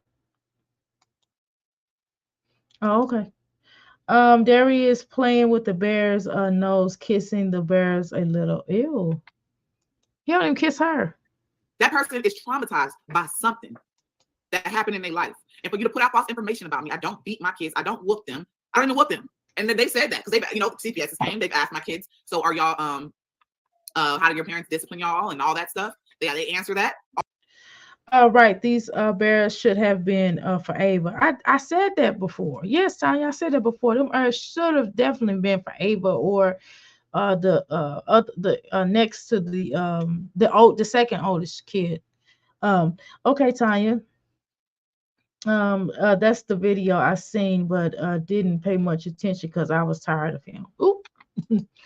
Oh, okay. There he is playing with the bear's nose, kissing the bears a little. Ew. He don't even kiss her. That person is traumatized by something that happened in their life. And for you to put out false information about me, I don't beat my kids. I don't whoop them. I don't even whoop them. And then they said that because they, CPS came. They've asked my kids, so are y'all how do your parents discipline y'all and all that stuff? They answer that. Right. These bears should have been for Ava. I said that before. Yes, Tanya, I said that before. Them should have definitely been for Ava or the next to the second oldest kid. Okay, Tanya. That's the video I seen, but didn't pay much attention because I was tired of him. Ooh.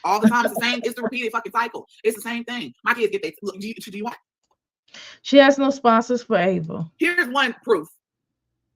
All the time, it's the same. It's the repeated fucking cycle. It's the same thing. My kids get they look. Do you want? She has no sponsors for Ava. Here's one proof.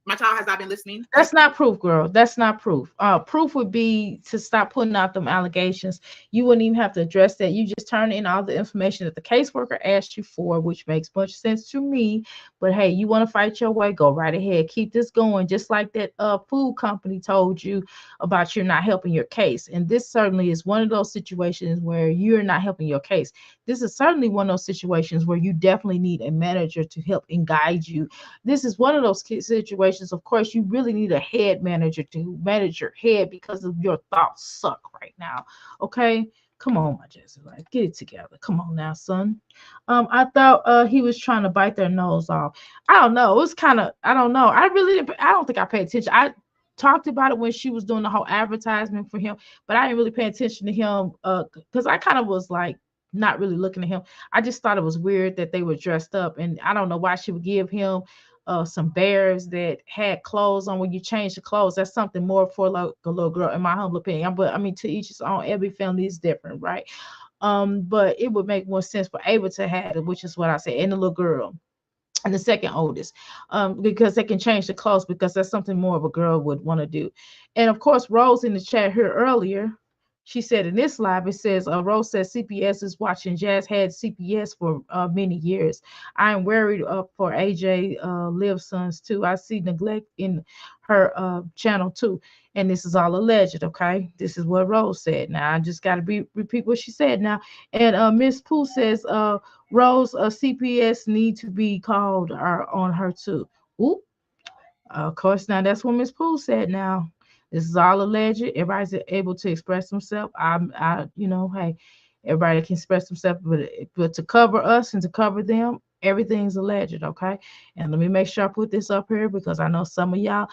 My child has not been listening. That's not proof, girl. That's not proof. Proof would be to stop putting out them allegations. You wouldn't even have to address that. You just turn in all the information that the caseworker asked you for, which makes much sense to me. But hey, you want to fight your way, go right ahead. Keep this going, just like that food company told you about you're not helping your case. And this certainly is one of those situations where you're not helping your case. This is certainly one of those situations where you definitely need a manager to help and guide you. This is one of those situations, of course, you really need a head manager to manage your head because of your thoughts suck right now. Okay. Come on, my Jazzy, like, get it together. Come on now, son. I thought he was trying to bite their nose off. I don't know. It was kind of, I don't know. I don't think I paid attention. I talked about it when she was doing the whole advertisement for him, but I didn't really pay attention to him because I kind of was like not really looking at him. I just thought it was weird that they were dressed up, and I don't know why she would give him some bears that had clothes on. When you change the clothes, that's something more for like a little girl, in my humble opinion. But I mean, to each his own. Every family is different, right? But it would make more sense for Ava to have it, which is what I said, and the little girl and the second oldest, because they can change the clothes, because that's something more of a girl would want to do. And of course, Rose in the chat here earlier, she said in this live, it says, Rose says CPS is watching. Jazz had CPS for many years. I am worried for AJ Liv sons too. I see neglect in her channel too. And this is all alleged, okay? This is what Rose said. Now, I just got to repeat what she said now. And Miss Pooh says, Rose, CPS need to be called on her too. Ooh, of course, now that's what Miss Pooh said. Now, this is all alleged. Everybody's able to express themselves. Hey, everybody can express themselves, but to cover us and to cover them, everything's alleged, okay? And let me make sure I put this up here, because I know some of y'all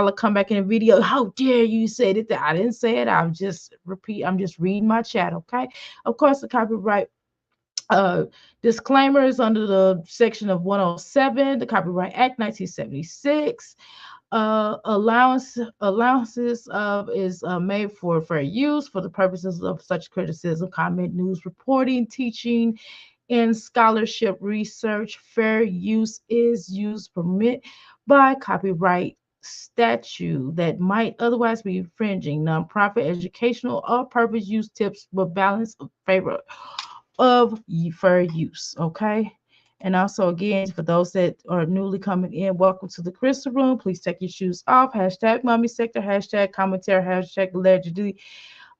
will come back in the video. How dare you say that? I didn't say it. I'm just reading my chat, okay? Of course, the copyright disclaimer is under the section of 107, the Copyright Act 1976. Allowances of is made for fair use for the purposes of such criticism, comment, news reporting, teaching, and scholarship research. Fair use is used permit by copyright statute that might otherwise be infringing. Nonprofit, educational, or purpose use tips with balance of favor of fair use. Okay. And also, again, for those that are newly coming in, welcome to the Crystal Room. Please take your shoes off. Hashtag Mommy Sector, hashtag commentary, hashtag allegedly.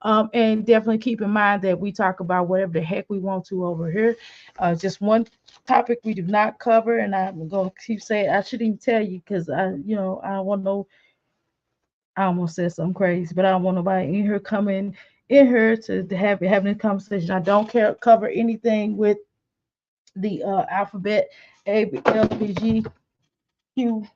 And definitely keep in mind that we talk about whatever the heck we want to over here. Just one topic we do not cover, and I'm going to keep saying, I shouldn't even tell you, because I don't want no, I almost said something crazy, but I don't want nobody in here coming in here to having a conversation. I don't care cover anything with the alphabet A, B, L, P, G, Q,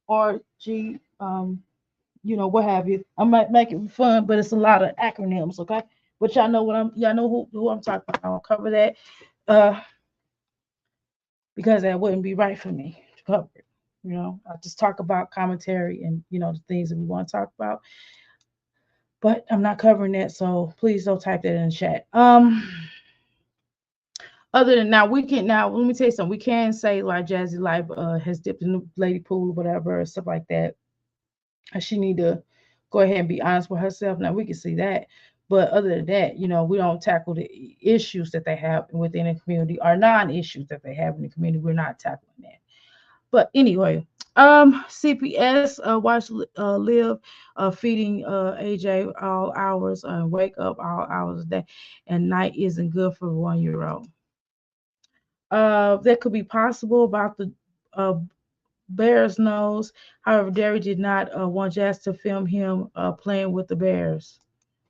R, G, what have you. I might make it fun, but it's a lot of acronyms, okay? But y'all know y'all know who I'm talking about. I'll cover that because that wouldn't be right for me to cover it. I just talk about commentary and the things that we want to talk about. But I'm not covering that, so please don't type that in the chat. Other than now, let me tell you something. We can say like Jazzy Life has dipped in the lady pool, whatever, stuff like that. She need to go ahead and be honest with herself. Now we can see that. But other than that, we don't tackle the issues that they have within the community or non-issues that they have in the community. We're not tackling that. But anyway, CPS, watch Live feeding AJ all hours and wake up all hours a day and night isn't good for a 1-year-old. That could be possible about the uh, bear's nose. However, Derry did not want Jazz to film him playing with the bears.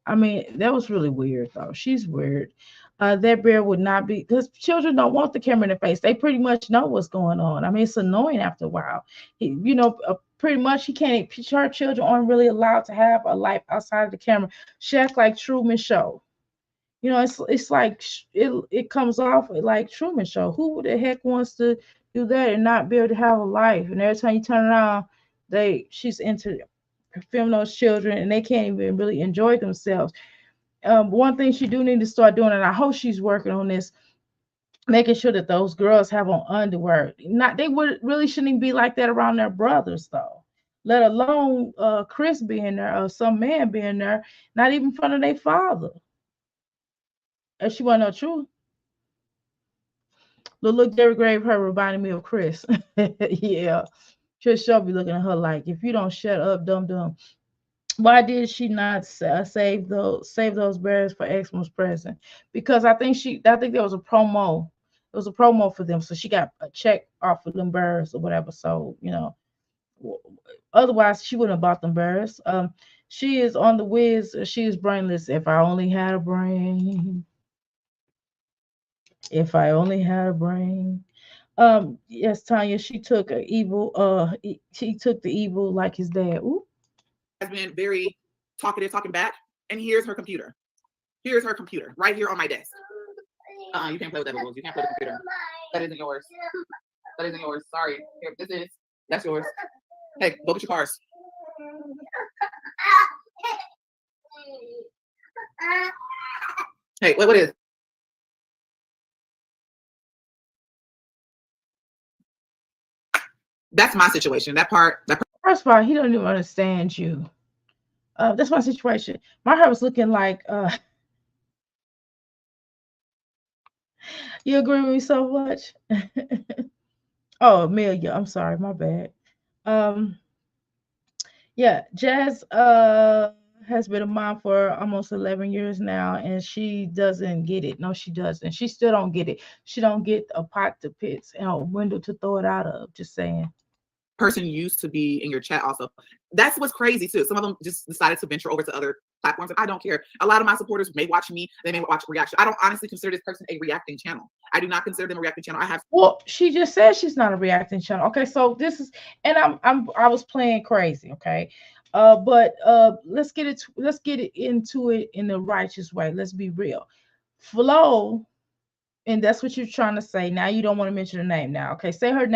I mean, that was really weird, though. She's weird. That bear would not be, because children don't want the camera in their face. They pretty much know what's going on. I mean, it's annoying after a while. Pretty much he can't. Her children aren't really allowed to have a life outside of the camera. She acts like Truman Show. It's like it comes off like Truman Show. Who the heck wants to do that and not be able to have a life? And every time you turn around, she's into film those children and they can't even really enjoy themselves. One thing she do need to start doing, and I hope she's working on this, making sure that those girls have on underwear. Not they would really shouldn't even be like that around their brothers though. Let alone Chris being there or some man being there, not even in front of their father. If she want to know the truth. Look, Jerry Grave, her reminding me of Chris. Yeah. She'll be looking at her like, if you don't shut up, dumb. Why did she not save those bears for Xmas present? Because I think there was a promo. It was a promo for them, so she got a check off of them bears or whatever. So otherwise she wouldn't have bought them bears. She is on the whiz. She is brainless. If I only had a brain. If I only had a brain. Yes, Tanya, she took she took the evil like his dad. Ooh. Has been very talkative, talking back, and here's her computer. Here's her computer right here on my desk. You can't play with that, Bubbles. You can't play with the computer. That isn't yours. That isn't yours. Sorry. Here, that's yours. Hey, go get your cars. Hey, what is? That's my situation. That part. First of all, he don't even understand you. That's my situation. My hair was looking like you agree with me so much. Oh, Amelia, I'm sorry, my bad. Yeah, Jazz has been a mom for almost 11 years now, and she doesn't get it. No, she doesn't. She still don't get it. She don't get a pot to piss and a window to throw it out of. Just saying. Person used to be in your chat also. That's what's crazy too. Some of them just decided to venture over to other platforms, and I don't care. A lot of my supporters may watch me, they may watch reaction. I don't honestly consider this person a reacting channel. I do not consider them a reacting channel. Well, she just said she's not a reacting channel. Okay, so this is, and I was playing crazy, okay. But let's get it into it in the righteous way. Let's be real. Flo, and that's what you're trying to say. Now you don't want to mention her name now. Okay, say her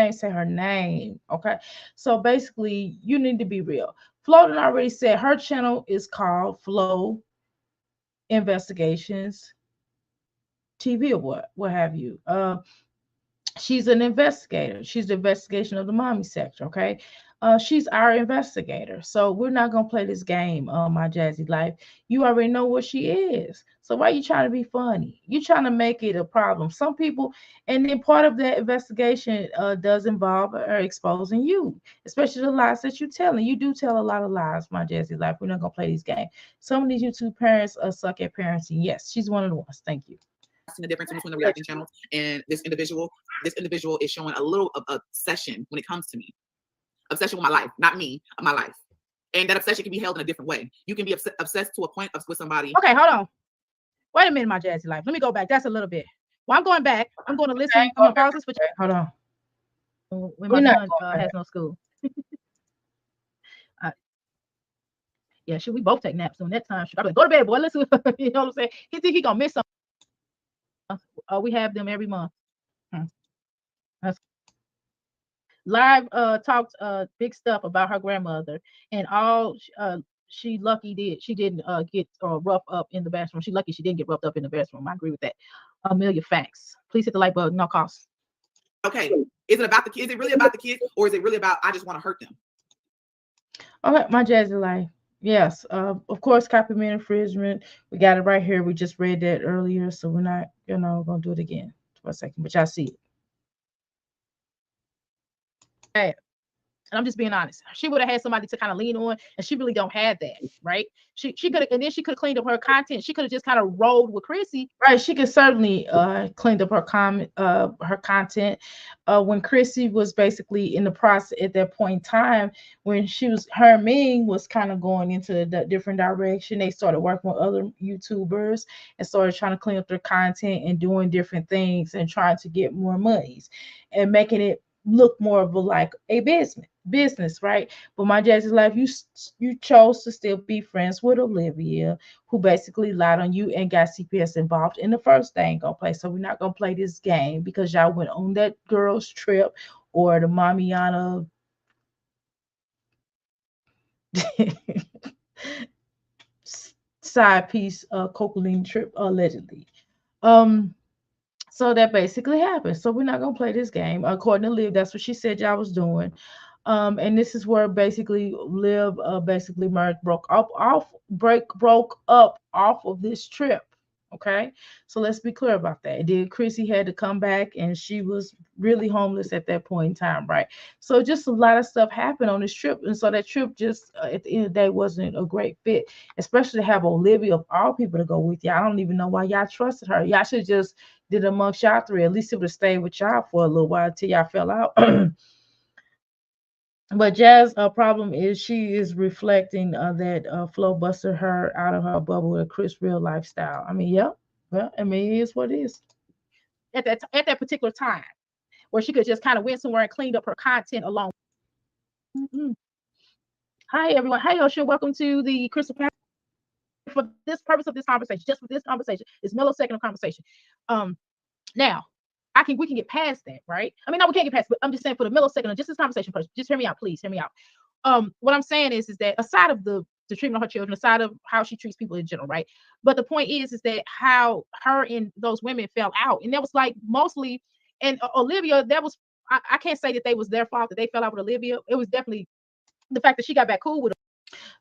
name. Okay. So basically, you need to be real. Flo already said her channel is called Flo Investigations TV or what have you. She's an investigator. She's the investigation of the mommy sector. Okay. She's our investigator. So we're not gonna play this game, my Jazzy life. You already know what she is. So why are you trying to be funny? You're trying to make it a problem. Some people, and then part of that investigation does involve exposing you, especially the lies that you're telling. You do tell a lot of lies, my Jazzy life. We're not gonna play this game. Some of these YouTube parents suck at parenting. Yes, she's one of the ones. Thank you. The difference between the reacting channel and this individual. This individual is showing a little of obsession when it comes to me. Obsession with my life, not me, my life. And that obsession can be held in a different way. You can be obsessed to a point with somebody. Okay, hold on. Wait a minute, my Jazzy life. Let me go back. That's a little bit. Well, I'm going back. I'm going to listen. I'm going to pause this for you. Hold on. When my son has no school. Yeah, should we both take naps on that time? Should I go to bed, boy? Listen, you know what I'm saying? He think he gonna miss something. We have them every month. Live talked big stuff about her grandmother and all she didn't get roughed up in the bathroom. She lucky she didn't get roughed up in the bathroom. I agree with that. Amelia facts. Please hit the like button, no cost. Okay. Is it about the kids? Is it really about the kids, or is it really about I just want to hurt them? All right, my Jazzy life. Yes, of course, copyright infringement. We got it right here. We just read that earlier, so we're not, gonna do it again for a second, but y'all see it. Hey, And I'm just being honest. She would have had somebody to kind of lean on, and she really don't have that, right? She could have, and then she could have cleaned up her content. She could have just kind of rolled with Chrissy. Right, she could certainly cleaned up her content when Chrissy was basically in the process at that point in time when her and Ming was kind of going into the different direction. They started working with other YouTubers and started trying to clean up their content and doing different things and trying to get more monies and making it look more of a like a business, right? But my Jazzy life, you chose to still be friends with Olivia, who basically lied on you and got CPS involved in the first thing gonna play. So we're not gonna play this game because y'all went on that girl's trip or the Mamiana side piece cocaine trip allegedly. Um so that basically happened. So we're not gonna play this game. According to Liv, that's what she said y'all was doing. And this is where basically Liv basically broke up off of this trip. Okay, so let's be clear about that. Then Chrissy had to come back, and she was really homeless at that point in time, right? So just a lot of stuff happened on this trip, and so that trip just at the end of the day wasn't a great fit, especially to have Olivia of all people to go with you. I don't even know why y'all trusted her. Y'all should just did amongst y'all three. At least it would have stayed with y'all for a little while until y'all fell out. But Jazz, problem is she is reflecting that Flo busted her out of her bubble with a Chris real lifestyle. I mean, yeah, well, I mean, it is what it is. At that particular time, where she could just kind of went somewhere and cleaned up her content alone. Mm-hmm. Hi everyone. Hi Ocean. Welcome to the Crystal Palace. For this purpose of this conversation, just for this conversation, it's millisecond of conversation. Now we can get past that, right? I mean, no, we can't get past, but I'm just saying for the millisecond of just this conversation first. Just hear me out, please. Hear me out. What I'm saying is that aside of the treatment of her children, aside of how she treats people in general, right? But the point is that how her and those women fell out, and that was like mostly, and Olivia, that was I can't say that they was their fault that they fell out with Olivia. It was definitely the fact that she got back cool with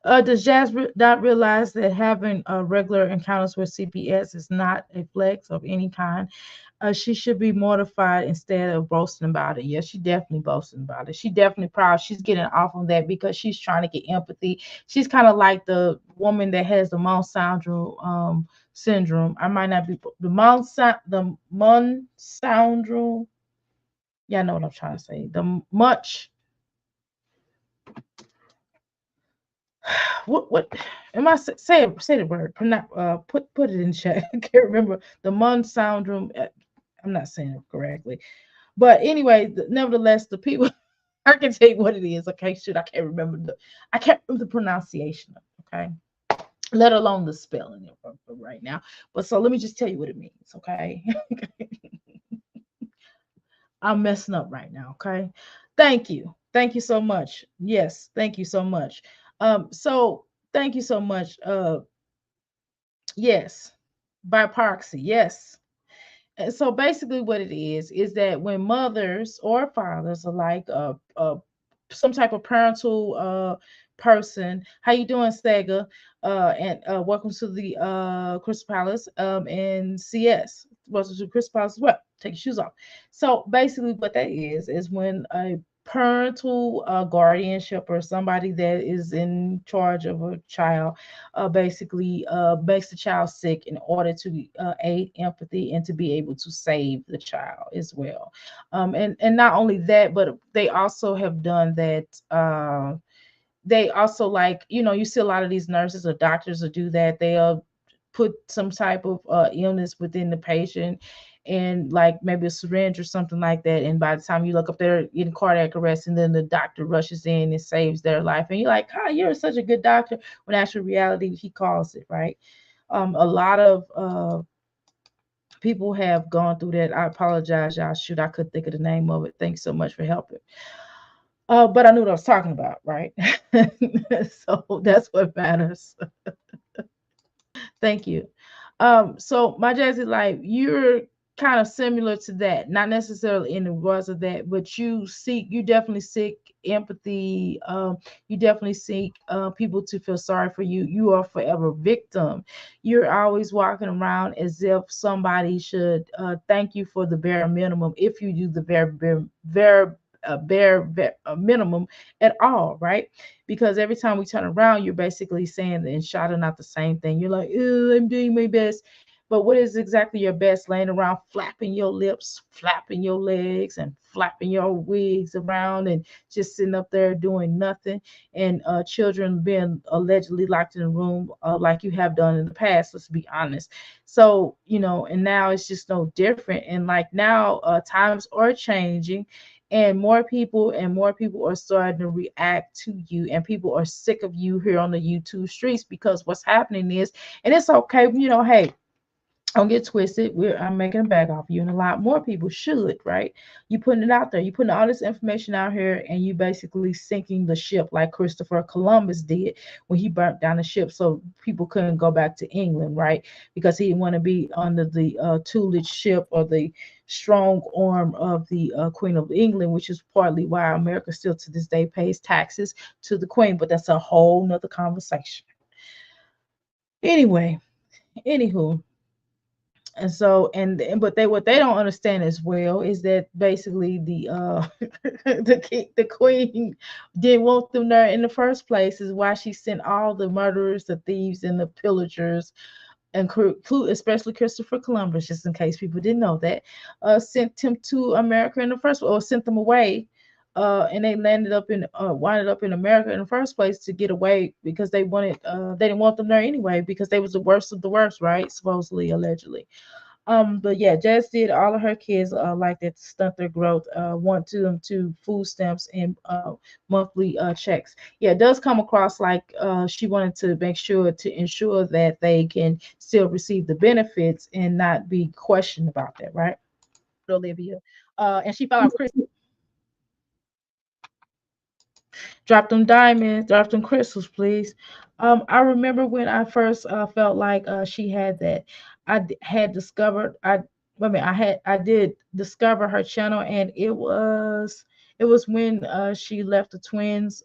her. Does Jazz not realize that having regular encounters with CPS is not a flex of any kind? She should be mortified instead of boasting about it. Yes, she definitely boasting about it. She definitely proud. She's getting off on that because she's trying to get empathy. She's kind of like the woman that has the Mount syndrome. I might not be the Mount syndrome. Yeah, I know what I'm trying to say. The much. What am I say the word? Put it in chat. I can't remember the Mun syndrome. I'm not saying it correctly, but anyway, nevertheless, the people. I can tell you what it is. Okay, shoot, I can't remember the pronunciation. Okay, let alone the spelling right now. But so let me just tell you what it means. Okay, I'm messing up right now. Okay, thank you so much. Yes, thank you so much. So thank you so much. Yes, by proxy, yes. And so basically, what it is that when mothers or fathers are like some type of parental person, how you doing, Stega? And welcome to the Crystal Palace and CS. Welcome to Crystal Palace as well. Take your shoes off. So basically, what that is when a parental guardianship or somebody that is in charge of a child basically makes the child sick in order to aid empathy and to be able to save the child as well. And not only that, but they also have done that. They also like, you see a lot of these nurses or doctors will do that. They'll put some type of illness within the patient and like maybe a syringe or something like that. And by the time you look up there in cardiac arrest, and then the doctor rushes in and saves their life. And you're like, you're such a good doctor. When actual reality, he calls it, right? A lot of people have gone through that. I apologize, y'all. Shoot, I couldn't think of the name of it. Thanks so much for helping. But I knew what I was talking about, right? So that's what matters. Thank you. So my Jazzy life, you're kind of similar to that, not necessarily in the regards of that, but you definitely seek empathy. You definitely seek people to feel sorry for you. You are forever victim. You're always walking around as if somebody should thank you for the bare minimum if you do the very a minimum at all, right? Because every time we turn around, you're basically saying and shouting out the same thing. You're like, oh, I'm doing my best. But what is exactly your best? Laying around flapping your lips, flapping your legs, and flapping your wigs around, and just sitting up there doing nothing. And children being allegedly locked in a room, like you have done in the past. Let's be honest. So, and now it's just no different. And like now, times are changing, and more people are starting to react to you, and people are sick of you here on the YouTube streets, because what's happening is, and it's okay, hey, don't get twisted. I'm making a bag off you, and a lot more people should, right? You putting it out there. You putting all this information out here, and you basically sinking the ship like Christopher Columbus did when he burnt down the ship, so people couldn't go back to England, right? Because he didn't want to be under the tutelage ship or the strong arm of the Queen of England, which is partly why America still to this day pays taxes to the Queen. But that's a whole nother conversation. Anyway, anywho. And so, but what they don't understand as well is that basically the queen didn't want them there in the first place, is why she sent all the murderers, the thieves, and the pillagers, and especially Christopher Columbus, just in case people didn't know that, sent him to America in the first, or sent them away, and they winded up in America in the first place to get away, because they didn't want them there anyway, because they was the worst of the worst, right? Supposedly, allegedly. But yeah, Jazz did all of her kids like that to stunt their growth, want to them to food stamps and monthly checks. Yeah, it does come across like she wanted to make sure to ensure that they can still receive the benefits and not be questioned about that, right? Olivia. And she fell off Chris. Drop them diamonds, drop them crystals, please. I remember when I first felt like she had that. Had discovered I did discover her channel, and it was when she left the twins.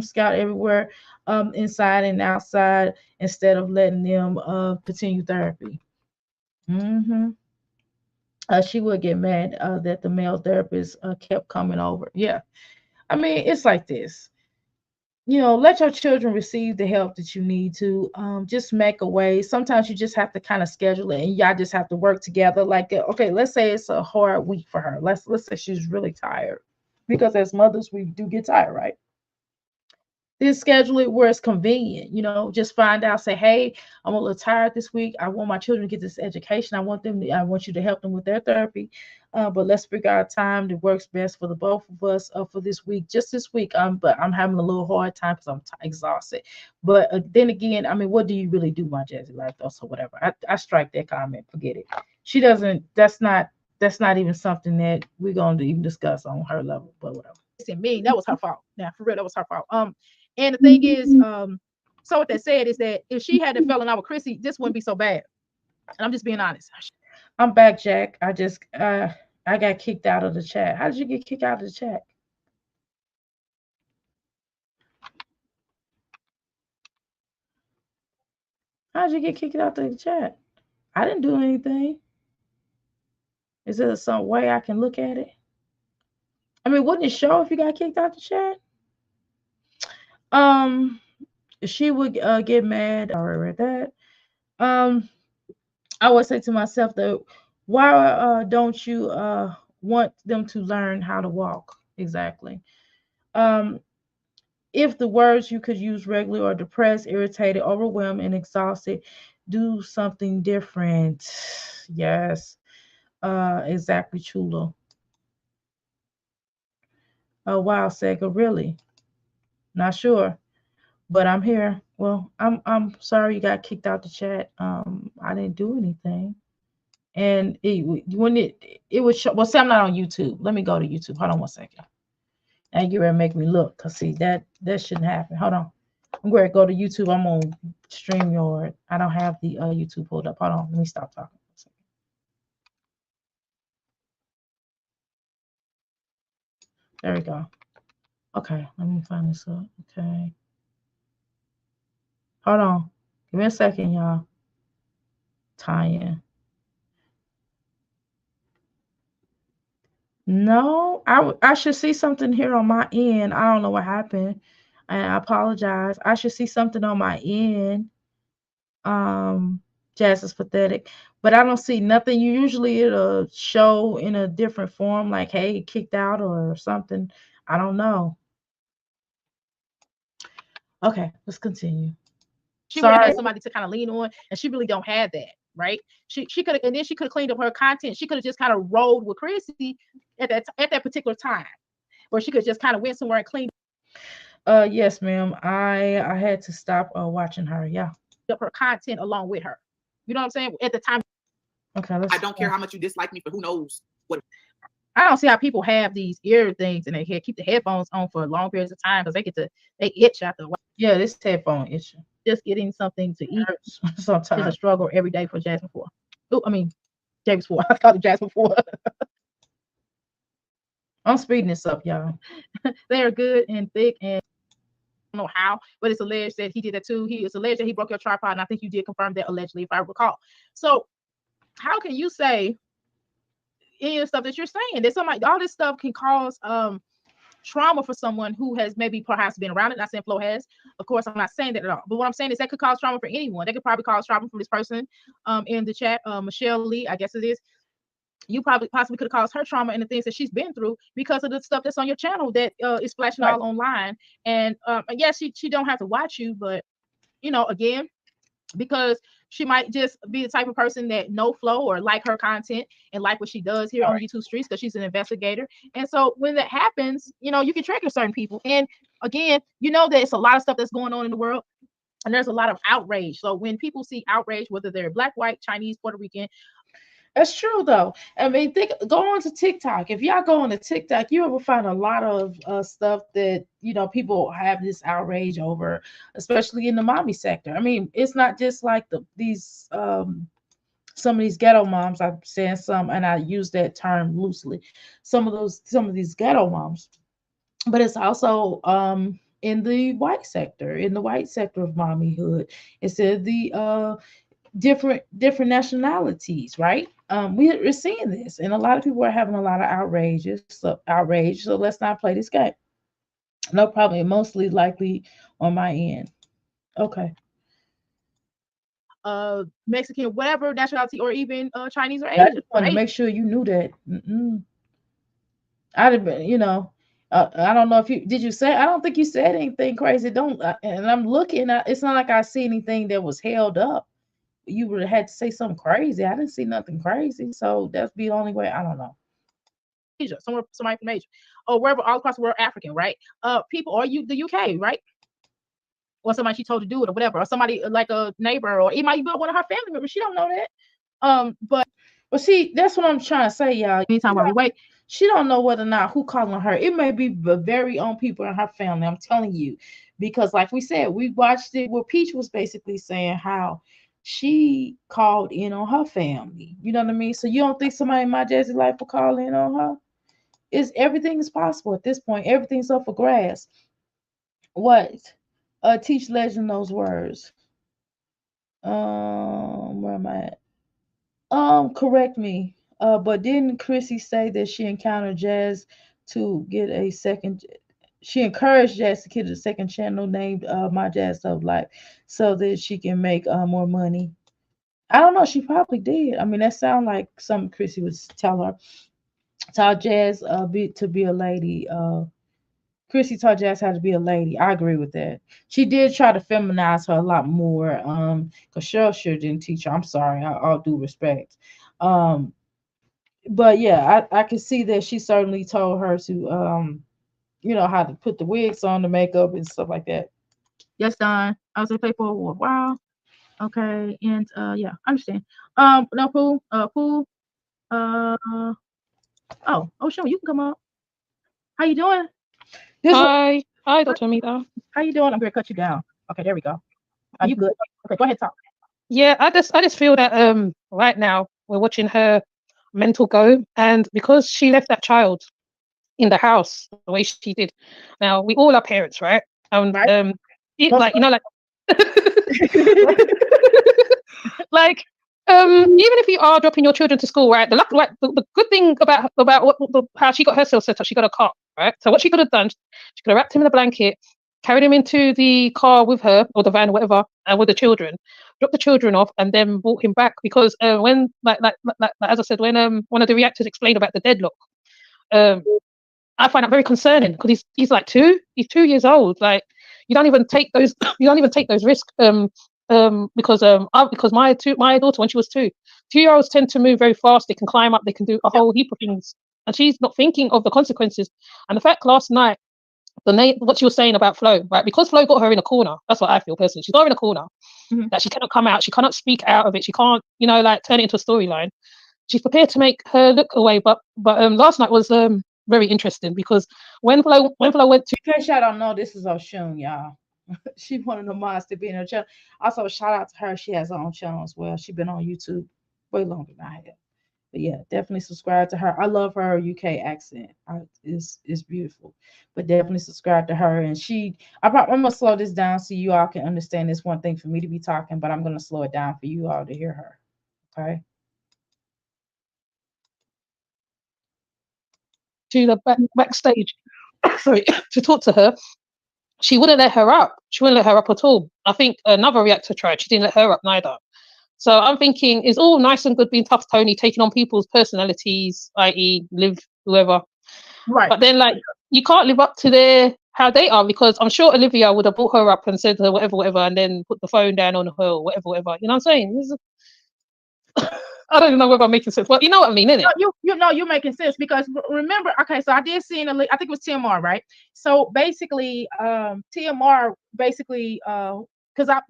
Scout everywhere, inside and outside, instead of letting them continue therapy. She would get mad that the male therapist kept coming over. Yeah. I mean, it's like this. Let your children receive the help that you need to. Just make a way. Sometimes you just have to kind of schedule it, and y'all just have to work together. Like, okay, let's say it's a hard week for her. Let's say she's really tired, because as mothers, we do get tired, right? Then schedule it where it's convenient. Just find out, say, hey, I'm a little tired this week. I want my children to get this education. I want you to help them with their therapy. But let's figure out a time that works best for the both of us for this week, just this week. But I'm having a little hard time because I'm exhausted. But then again, I mean, what do you really do, my Jazzy? Like, also, whatever. I strike that comment. Forget it. She doesn't. That's not even something that we're going to even discuss on her level. But whatever. Listen, me, that was her fault. Now, for real, that was her fault. And the thing is, so what that said is that if she hadn't fallen out with Chrissy, this wouldn't be so bad. And I'm just being honest. I'm back, Jack. I got kicked out of the chat. How did you get kicked out of the chat? How did you get kicked out of the chat? I didn't do anything. Is there some way I can look at it? I mean, wouldn't it show if you got kicked out the chat? She would get mad. I already read that. I would say to myself that, why don't you want them to learn how to walk? Exactly. If the words you could use regularly are depressed, irritated, overwhelmed, and exhausted, do something different. Yes. Exactly, Chulo. Wow, Sega, really? Not sure. But I'm here. Well, I'm sorry you got kicked out the chat. I didn't do anything. And it would show. Well, see, I'm not on YouTube. Let me go to YouTube. Hold on one second. Now you're gonna make me look, cause see that shouldn't happen. Hold on. I'm going to go to YouTube. I'm on StreamYard. I don't have the YouTube pulled up. Hold on. Let me stop talking. There we go. Okay, let me find this up. Okay. Hold on. Give me a second, y'all. Tie in. No, I should see something here on my end. I don't know what happened. And I apologize. I should see something on my end. Jazz is pathetic, but I don't see nothing. Usually it'll show in a different form, like, hey, kicked out or something. I don't know. Okay, let's continue. She would have Sorry. had somebody to kind of lean on, and she really don't have that, right? She could have, and then she could have cleaned up her content. She could have just kind of rolled with Chrissy at that particular time, or she could just kind of went somewhere and cleaned Yes, ma'am. I had to stop watching her. Yeah. up her content along with her. You know what I'm saying? At the time, Okay, I don't care how much you dislike me for who knows what. I don't see how people have these ear things in their head, keep the headphones on for long periods of time because they itch after a while. Yeah, this headphone itching. Just getting something to eat Hurts is a sometimes. struggle every day for Jasmine 4. Oh, I mean, James 4. I called it Jasmine 4. I'm speeding this up, y'all. They are good and thick, and I don't know how, but it's alleged that he did that too. It's alleged that he broke your tripod, and I think you did confirm that allegedly, if I recall. So, how can you say any of the stuff that you're saying? That somebody, all this stuff can cause trauma for someone who has maybe perhaps been around it. Not saying Flo has. Of course, I'm not saying that at all. But what I'm saying is that could cause trauma for anyone. That could probably cause trauma for this person in the chat, Michelle Lee, I guess it is. You probably possibly could have caused her trauma and the things that she's been through because of the stuff that's on your channel that is flashing all online. And yes, she don't have to watch you, but you know, again, because she might just be the type of person that know Flo or like her content and like what she does here on YouTube streets because she's an investigator. And so when that happens, you know, you can trigger certain people. And again, you know that it's a lot of stuff that's going on in the world. And there's a lot of outrage. So when people see outrage, whether they're black, white, Chinese, Puerto Rican, that's true though. I mean, go on to TikTok. If y'all go on to TikTok, you will find a lot of stuff that people have this outrage over, especially in the mommy sector. I mean, it's not just like these some of these ghetto moms. I'm saying some, and I use that term loosely. Some of these ghetto moms, but it's also in the white sector, of mommyhood. It's in the different nationalities, right? We're seeing this, and a lot of people are having a lot of outrage. So let's not play this game. No problem. Mostly likely on my end. Okay. Mexican, whatever nationality, or even Chinese or I Asian. just want to make sure you knew that. I'd have been, I don't know if did you say, I don't think you said anything crazy. Don't, and I'm looking, it's not like I see anything that was held up. You would have had to say something crazy. I didn't see nothing crazy. So that's the only way. I don't know. Asia, somebody from Asia, or wherever, all across the world, African, right? People, or the UK, right? Or somebody she told to do it or whatever, or somebody like a neighbor, or it might be one of her family members. She don't know that. But see, that's what I'm trying to say, y'all. Anytime while we wait, she don't know whether or not who calling her. It may be the very own people in her family. I'm telling you, because like we said, we watched it where Peach was basically saying how she called in on her family. You know what I mean? So you don't think somebody in my Jazzy life will call in on her? Everything is possible at this point. Everything's up for grabs. What? Teach Legend those words. Where am I at? Correct me. But didn't Chrissy say that she encountered Jazz to get a second? She encouraged Jazz to get a second channel named My Jazz of Life so that she can make more money. I don't know. She probably did. I mean, that sounds like something Chrissy would tell her. Taught Jazz to be a lady. Chrissy taught Jazz how to be a lady. I agree with that. She did try to feminize her a lot more. Because Cheryl sure didn't teach her. I'm sorry. All due respect. But yeah, I can see that she certainly told her to how to put the wigs on, the makeup and stuff like that. Yes, Don. I was in play for a while. Okay, and yeah, I understand. No, Pooh. Sure, you can come up. How you doing? Hi, Dr. Amita. How you doing? I'm gonna cut you down. Okay, there we go. Are you good? Okay, go ahead, talk. Yeah, I just feel that right now we're watching her mental go, and because she left that child in the house the way she did. Now we all are parents, right? Right. Like like even if you are dropping your children to school, right? The good thing about how she got herself set up, she got a car, right? So what she could have done, she could have wrapped him in a blanket, carried him into the car with her or the van or whatever, and with the children, dropped the children off, and then brought him back. Because when as I said, when one of the reactors explained about the deadlock, I find that very concerning because he's like he's 2 years old. Like you don't even take those risks. Because my daughter, when she was 2 year olds tend to move very fast. They can climb up. They can do a whole heap of things, and she's not thinking of the consequences. And the fact last night, what she was saying about Flo, right? Because Flo got her in a corner. That's what I feel personally. She's got her in a corner that she cannot come out. She cannot speak out of it. She can't, like turn it into a storyline. She's prepared to make her look away. But last night was very interesting because when Flo went to. In case y'all don't know, this is Oshun, y'all. She one of the mods to be in her channel. Also, shout out to her. She has her own channel as well. She's been on YouTube way longer than I have. But yeah, definitely subscribe to her. I love her UK accent. It's beautiful. But definitely subscribe to her. And I'm gonna slow this down so you all can understand. This one thing for me to be talking, but I'm gonna slow it down for you all to hear her. Okay. To the backstage, sorry, to talk to her. She wouldn't let her up. She wouldn't let her up at all. I think another reactor tried. She didn't let her up neither. So I'm thinking it's all nice and good being tough Tony, taking on people's personalities, i.e. Liv, whoever. Right. But then you can't live up to how they are, because I'm sure Olivia would have brought her up and said to her whatever, and then put the phone down on her or whatever. You know what I'm saying? I don't know whether I'm making sense. Well, you know what I mean, innit? You're making sense because remember, okay, so I did see I think it was TMR, right? So basically, TMR basically, because I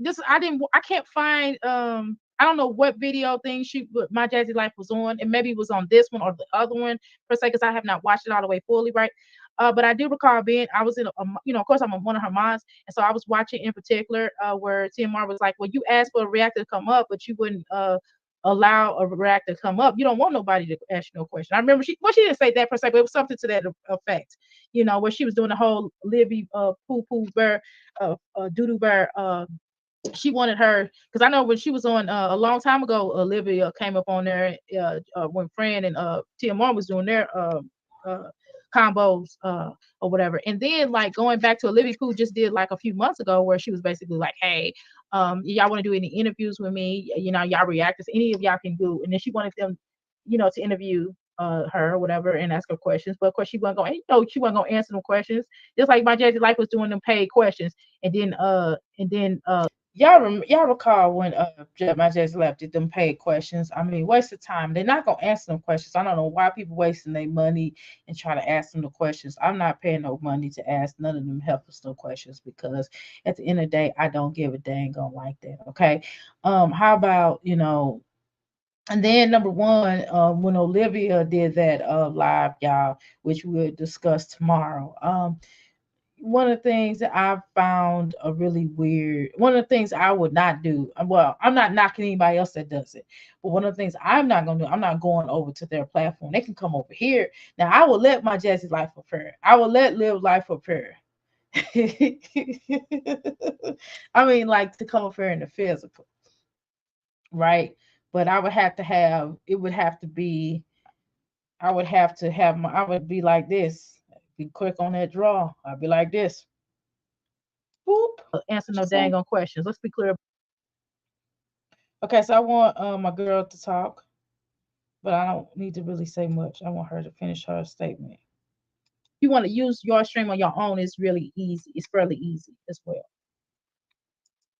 can't find, I don't know what video thing My Jazzy Life was on, and maybe it was on this one or the other one per se, because I have not watched it all the way fully, right? But I do recall I was in of course I'm one of her moms, and so I was watching in particular where TMR was like, well, you asked for a reactor to come up, but you wouldn't allow a reactor to come up. You don't want nobody to ask you no question. I remember she didn't say that per se, but it was something to that effect, where she was doing the whole Libby poo poo bear doo doo bear. She wanted her, because I know when she was on a long time ago, Olivia came up on there when Fran and TMR was doing their combos or whatever. And then like going back to Olivia Pooh just did like a few months ago, where she was basically like, hey, y'all want to do any interviews with me? Y'all reactors, any of y'all can do. And then she wanted them, to interview her or whatever and ask her questions. But of course she wasn't gonna answer them questions. Just like my Jazzy Life was doing them paid questions. And then y'all recall when my Jazzy Life did them paid questions. I mean, waste of time. They're not gonna answer them questions. I don't know why people wasting their money and try to ask them the questions. I'm not paying no money to ask none of them helpless no questions, because at the end of the day, I don't give a dang on like that. Okay. How about, and then number one, when Olivia did that live, y'all, which we'll discuss tomorrow. One of the things that I found a really weird, one of the things I would not do. Well, I'm not knocking anybody else that does it, but one of the things I'm not gonna do, I'm not going over to their platform. They can come over here. Now I will let my Jazzy Life up here. I will Live Life up here. I mean, like to come up here in the physical, right? But I would have to have, it would have to be, I would have to have I would be like this. Be quick on that draw. I'd be like this. Boop. Answer no dang on questions. Let's be clear. Okay, so I want my girl to talk, but I don't need to really say much. I want her to finish her statement. You want to use your stream on your own, it's really easy. It's fairly easy as well.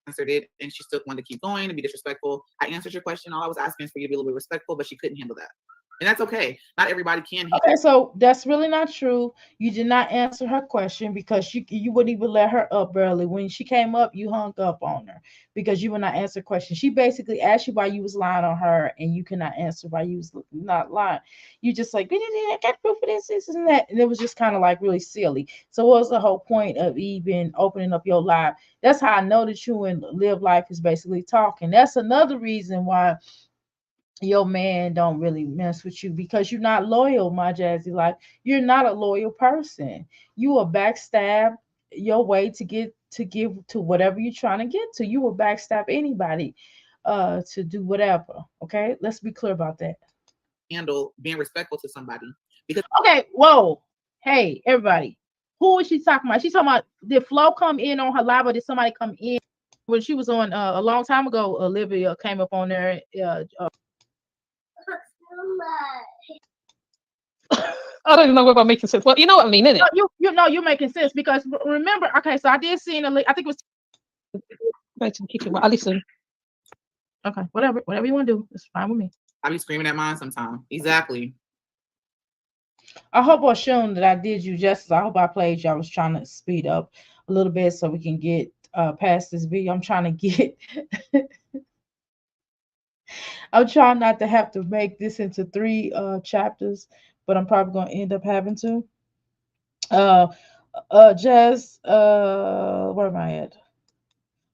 Answered it, and she still wanted to keep going and be disrespectful. I answered your question. All I was asking is for you to be a little bit respectful, but she couldn't handle that. And that's okay. Not everybody can handle. Okay, so that's really not true. You did not answer her question because you wouldn't even let her up early. When she came up, you hung up on her because you would not answer questions. She basically asked you why you was lying on her, and you cannot answer why you was not lying. You just like, I got proof of this and that. And it was just kind of like really silly. So what was the whole point of even opening up your live? That's how I know that you and Live Life is basically talking. That's another reason why your man don't really mess with you, because you're not loyal, my Jazzy Life. You're not a loyal person. You will backstab your way to give to whatever you're trying to get to. You will backstab anybody. to do whatever. Okay, let's be clear about that. Handle being respectful to somebody because Okay, whoa, hey everybody, who is she talking about? She's talking about, did Flo come in on her live, or did somebody come in when she was on a long time ago? Olivia came up on there. I don't know whether I'm making sense. Well, you know what I mean, innit? You know you're making sense, because remember, okay, so I did see in the, I think it was Right to the kitchen. Well, I listen. okay, whatever you want to do, it's fine with me. I be screaming at mine sometimes. Exactly. I hope I shown that I did you justice. I hope I played you. I was trying to speed up a little bit so we can get past this video. I'm trying to get I'm trying not to have to make this into 3 chapters, but I'm probably gonna end up having to. Jazz, where am I at?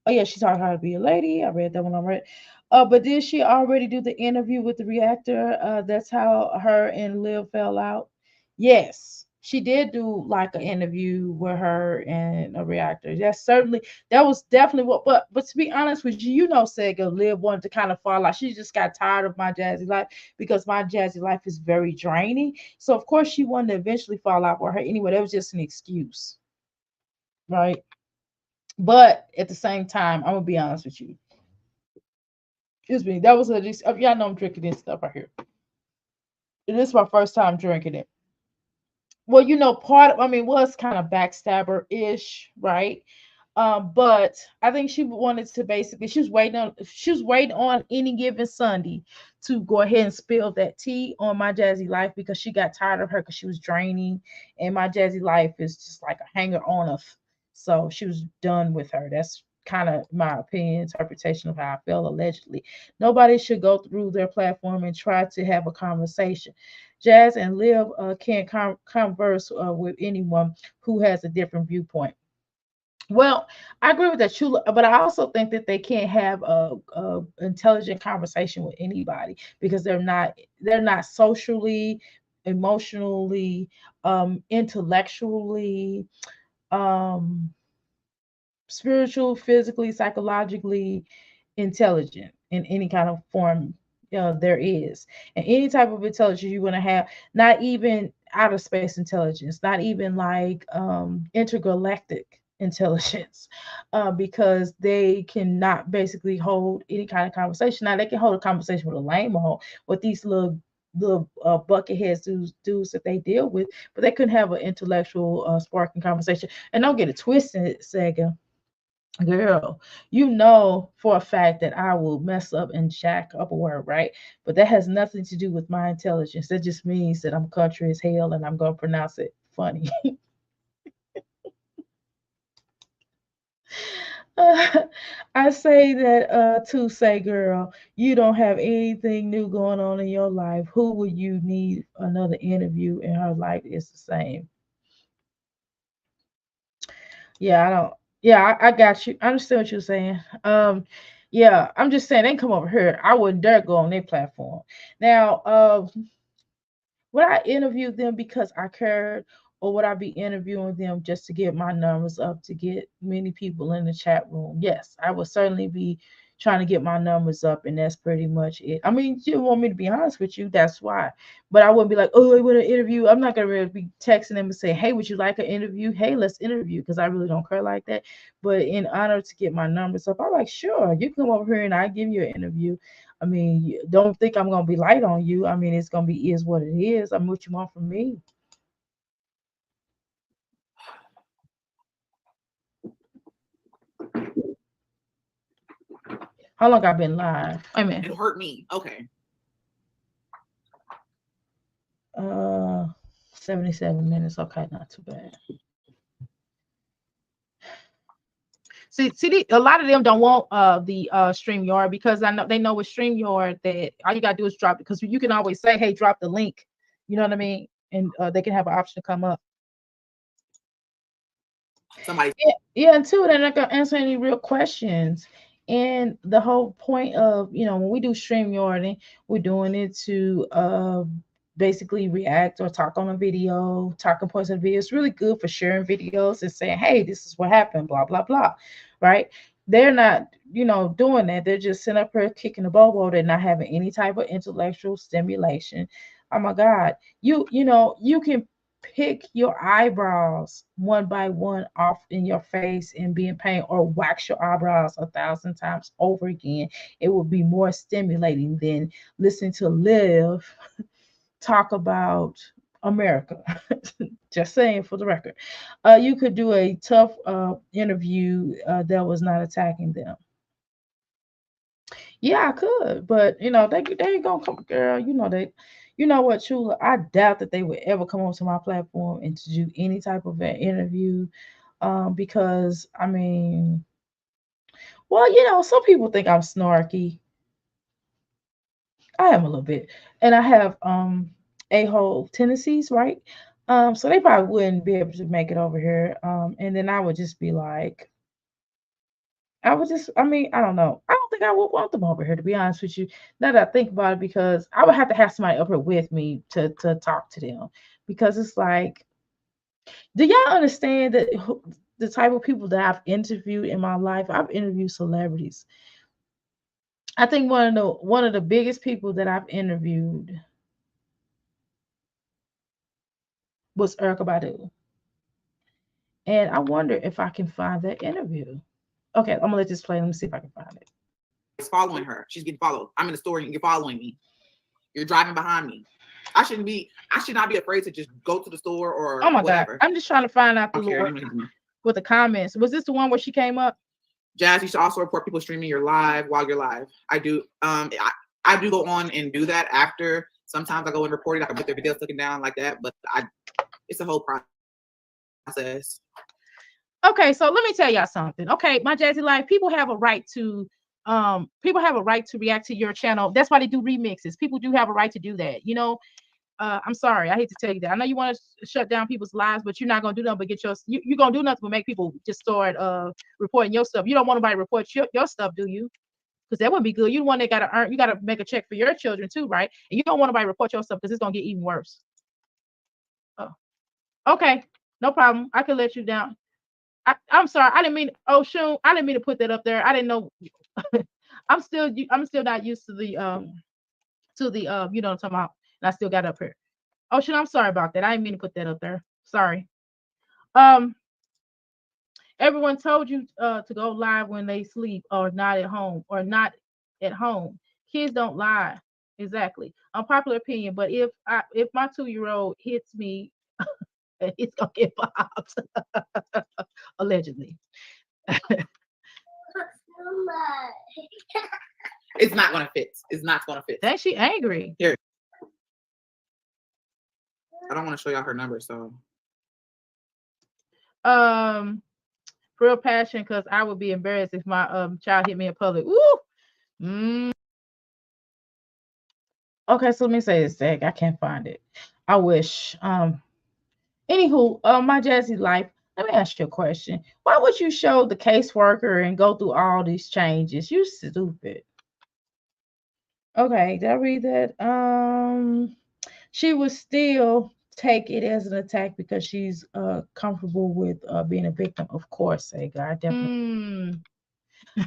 Oh yeah, she taught how to be a lady. I read that one already. But did she already do the interview with the reactor? That's how her and Liv fell out. Yes, she did do like an interview with her and a reactor. That was definitely what. But to be honest with you, you know, Sega Liv wanted to kind of fall out. She just got tired of my Jazzy life, because my Jazzy life is very draining. So of course she wanted to eventually fall out with her anyway. That was just an excuse, right? But at the same time, I'm gonna be honest with you. Excuse me. That was y'all know I'm drinking this stuff right here. And this is my first time drinking it. Well, you know, was kind of backstabber-ish, right? But I think she wanted to basically, she was waiting on any given Sunday to go ahead and spill that tea on my Jazzy life, because she got tired of her, because she was draining, and my Jazzy life is just like a hanger on of. So she was done with her. That's kind of my opinion, interpretation of how I feel allegedly. Nobody should go through their platform and try to have a conversation. Jazz and Liv can't converse with anyone who has a different viewpoint. Well, I agree with that, Chula, but I also think that they can't have a intelligent conversation with anybody, because they're not socially, emotionally, intellectually, um, spiritual, physically, psychologically intelligent in any kind of form there is. And any type of intelligence you want to have, not even outer space intelligence, not even like intergalactic intelligence, because they cannot basically hold any kind of conversation. Now they can hold a conversation with a lame hole, with these little bucketheads dudes that they deal with, but they couldn't have an intellectual sparking conversation. And don't get it twisted, Sega. Girl, you know for a fact that I will mess up and jack up a word, right? But that has nothing to do with my intelligence. That just means that I'm country as hell and I'm gonna pronounce it funny. I say that to say, girl, you don't have anything new going on in your life. Who would you need another interview in her life is the same? Yeah, I don't. Yeah, I got you. I understand what you're saying. Yeah, I'm just saying they come over here. I wouldn't dare go on their platform. Now, would I interview them because I cared, or would I be interviewing them just to get my numbers up, to get many people in the chat room? Yes, I would certainly be trying to get my numbers up, and that's pretty much it. I mean, you want me to be honest with you, that's why. But I wouldn't be like, oh, I want to interview. I'm not gonna really be texting them and say, hey, would you like an interview? Hey, let's interview, because I really don't care like that. But in honor to get my numbers up, I'm like, sure, you come over here and I give you an interview. I mean, don't think I'm gonna be light on you. I mean, it's gonna be is what it is. I'm what you want from me. How long I've been live? Wait a minute. It hurt me. Okay. 77 minutes. Okay, not too bad. See, a lot of them don't want the StreamYard, because I know they know with StreamYard that all you gotta do is drop it, because you can always say, hey, drop the link. You know what I mean? And they can have an option to come up. Somebody. Yeah, and two, they're not gonna answer any real questions. And the whole point of, when we do StreamYarding, we're doing it to basically react or talk on a video, talking points of the video. It's really good for sharing videos and saying, hey, this is what happened, blah, blah, blah. Right? they're not, doing that. They're just sitting up here kicking the bobo. They're not having any type of intellectual stimulation. Oh my God. You can pick your eyebrows one by one off in your face and be in pain, or wax your eyebrows 1,000 times over again. It will be more stimulating than listening to Liv talk about America. Just saying for the record. You could do a tough interview that was not attacking them. Yeah, I could, but they ain't gonna come, girl. You know what, Chula? I doubt that they would ever come onto my platform and to do any type of an interview, because I mean, well, some people think I'm snarky. I am a little bit, and I have a-hole tendencies, right? So they probably wouldn't be able to make it over here. And then I would just be like, I mean, I don't know. I don't think I would want them over here, to be honest with you. Now that I think about it, because I would have to have somebody up here with me to talk to them, because it's like, do y'all understand that the type of people that I've interviewed in my life? I've interviewed celebrities. I think one of the biggest people that I've interviewed was Erica Badu. And I wonder if I can find that interview. Okay, I'm gonna let this play. Let me see if I can find it. It's following her. She's getting followed. I'm in the store and you're following me. You're driving behind me. I should not be afraid to just go to the store or Oh my whatever. God. I'm just trying to find out Okay, with the comments. Was this the one where she came up? Jazz, you should also report people streaming your live while you're live. I do. I do go on and do that after. Sometimes I go and report it. I can put their videos taken down like that, but it's a whole process. Okay, so let me tell y'all something. Okay, my Jazzy life, people have a right to react to your channel. That's why they do remixes. People do have a right to do that. I'm sorry, I hate to tell you that. I know you want to shut down people's lives, but you're not gonna do nothing but you're gonna do nothing but make people just start reporting your stuff. You don't want nobody to report your stuff, do you? Because that wouldn't be good. You're the one that gotta earn, you gotta make a check for your children too, right? And you don't want nobody to report your stuff because it's gonna get even worse. Oh, okay, no problem. I can let you down. I'm sorry. I didn't mean. Oh, shoot. I didn't mean to put that up there. I didn't know. I'm still not used to the you know what I'm talking about. And I still got it up here. Oh, shoot. I'm sorry about that. I didn't mean to put that up there. Sorry. Everyone told you to go live when they sleep or not at home. Kids don't lie. Exactly. Unpopular opinion. But if my 2-year-old hits me, it's gonna get bobbed. Allegedly. It's not gonna fit. It's not gonna fit. Ain't she angry? Here. I don't want to show y'all her number, so. Real passion, because I would be embarrassed if my child hit me in public. Woo! Okay, so let me say this, Zach. I can't find it. I wish. Anywho, my Jazzy life. Let me ask you a question. Why would you show the caseworker and go through all these changes? You stupid. Okay, did I read that? She would still take it as an attack because she's comfortable with being a victim. Of course, Sega. I definitely.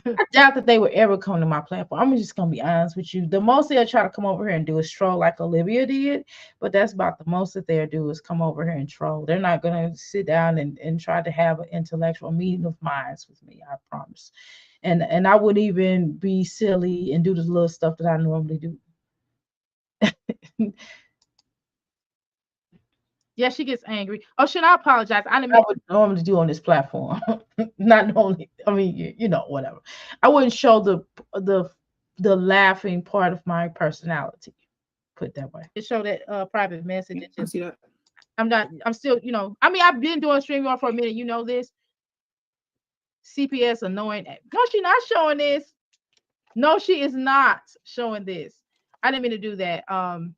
I doubt that they would ever come to my platform. I'm just gonna be honest with you. The most they'll try to come over here and do is troll like Olivia did, but that's about the most that they'll do is come over here and troll. They're not gonna sit down and try to have an intellectual meeting of minds with me, I promise. And I wouldn't even be silly and do the little stuff that I normally do. Yeah, she gets angry. Oh, should I apologize? I would normally do on this platform. Not only, I mean, whatever. I wouldn't show the laughing part of my personality. Put it that way. To show that private message. I'm still, I mean, I've been doing streaming for a minute. You know this. CPS annoying. No, she's not showing this. No, she is not showing this. I didn't mean to do that. I'm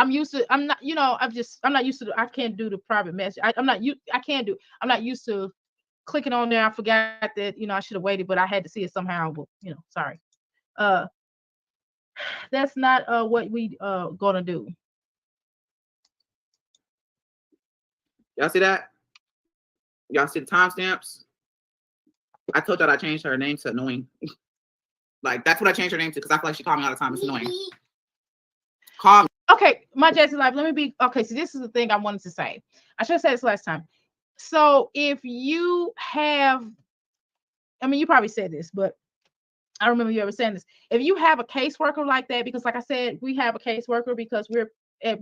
not used to, I can't do the private message. I'm not used to clicking on there. I forgot that, I should have waited, but I had to see it somehow. Well, sorry. That's not what we gonna do. Y'all see that? Y'all see the timestamps? I told y'all I changed her name to Annoying. Like, that's what I changed her name to because I feel like she called me all the time. It's annoying. Call me. Okay, my Jazzy life. Let me be okay. So this is the thing I wanted to say. I should have said this last time. So if you have, I mean, you probably said this, but I remember you ever saying this. If you have a caseworker like that, because like I said, we have a caseworker because we're at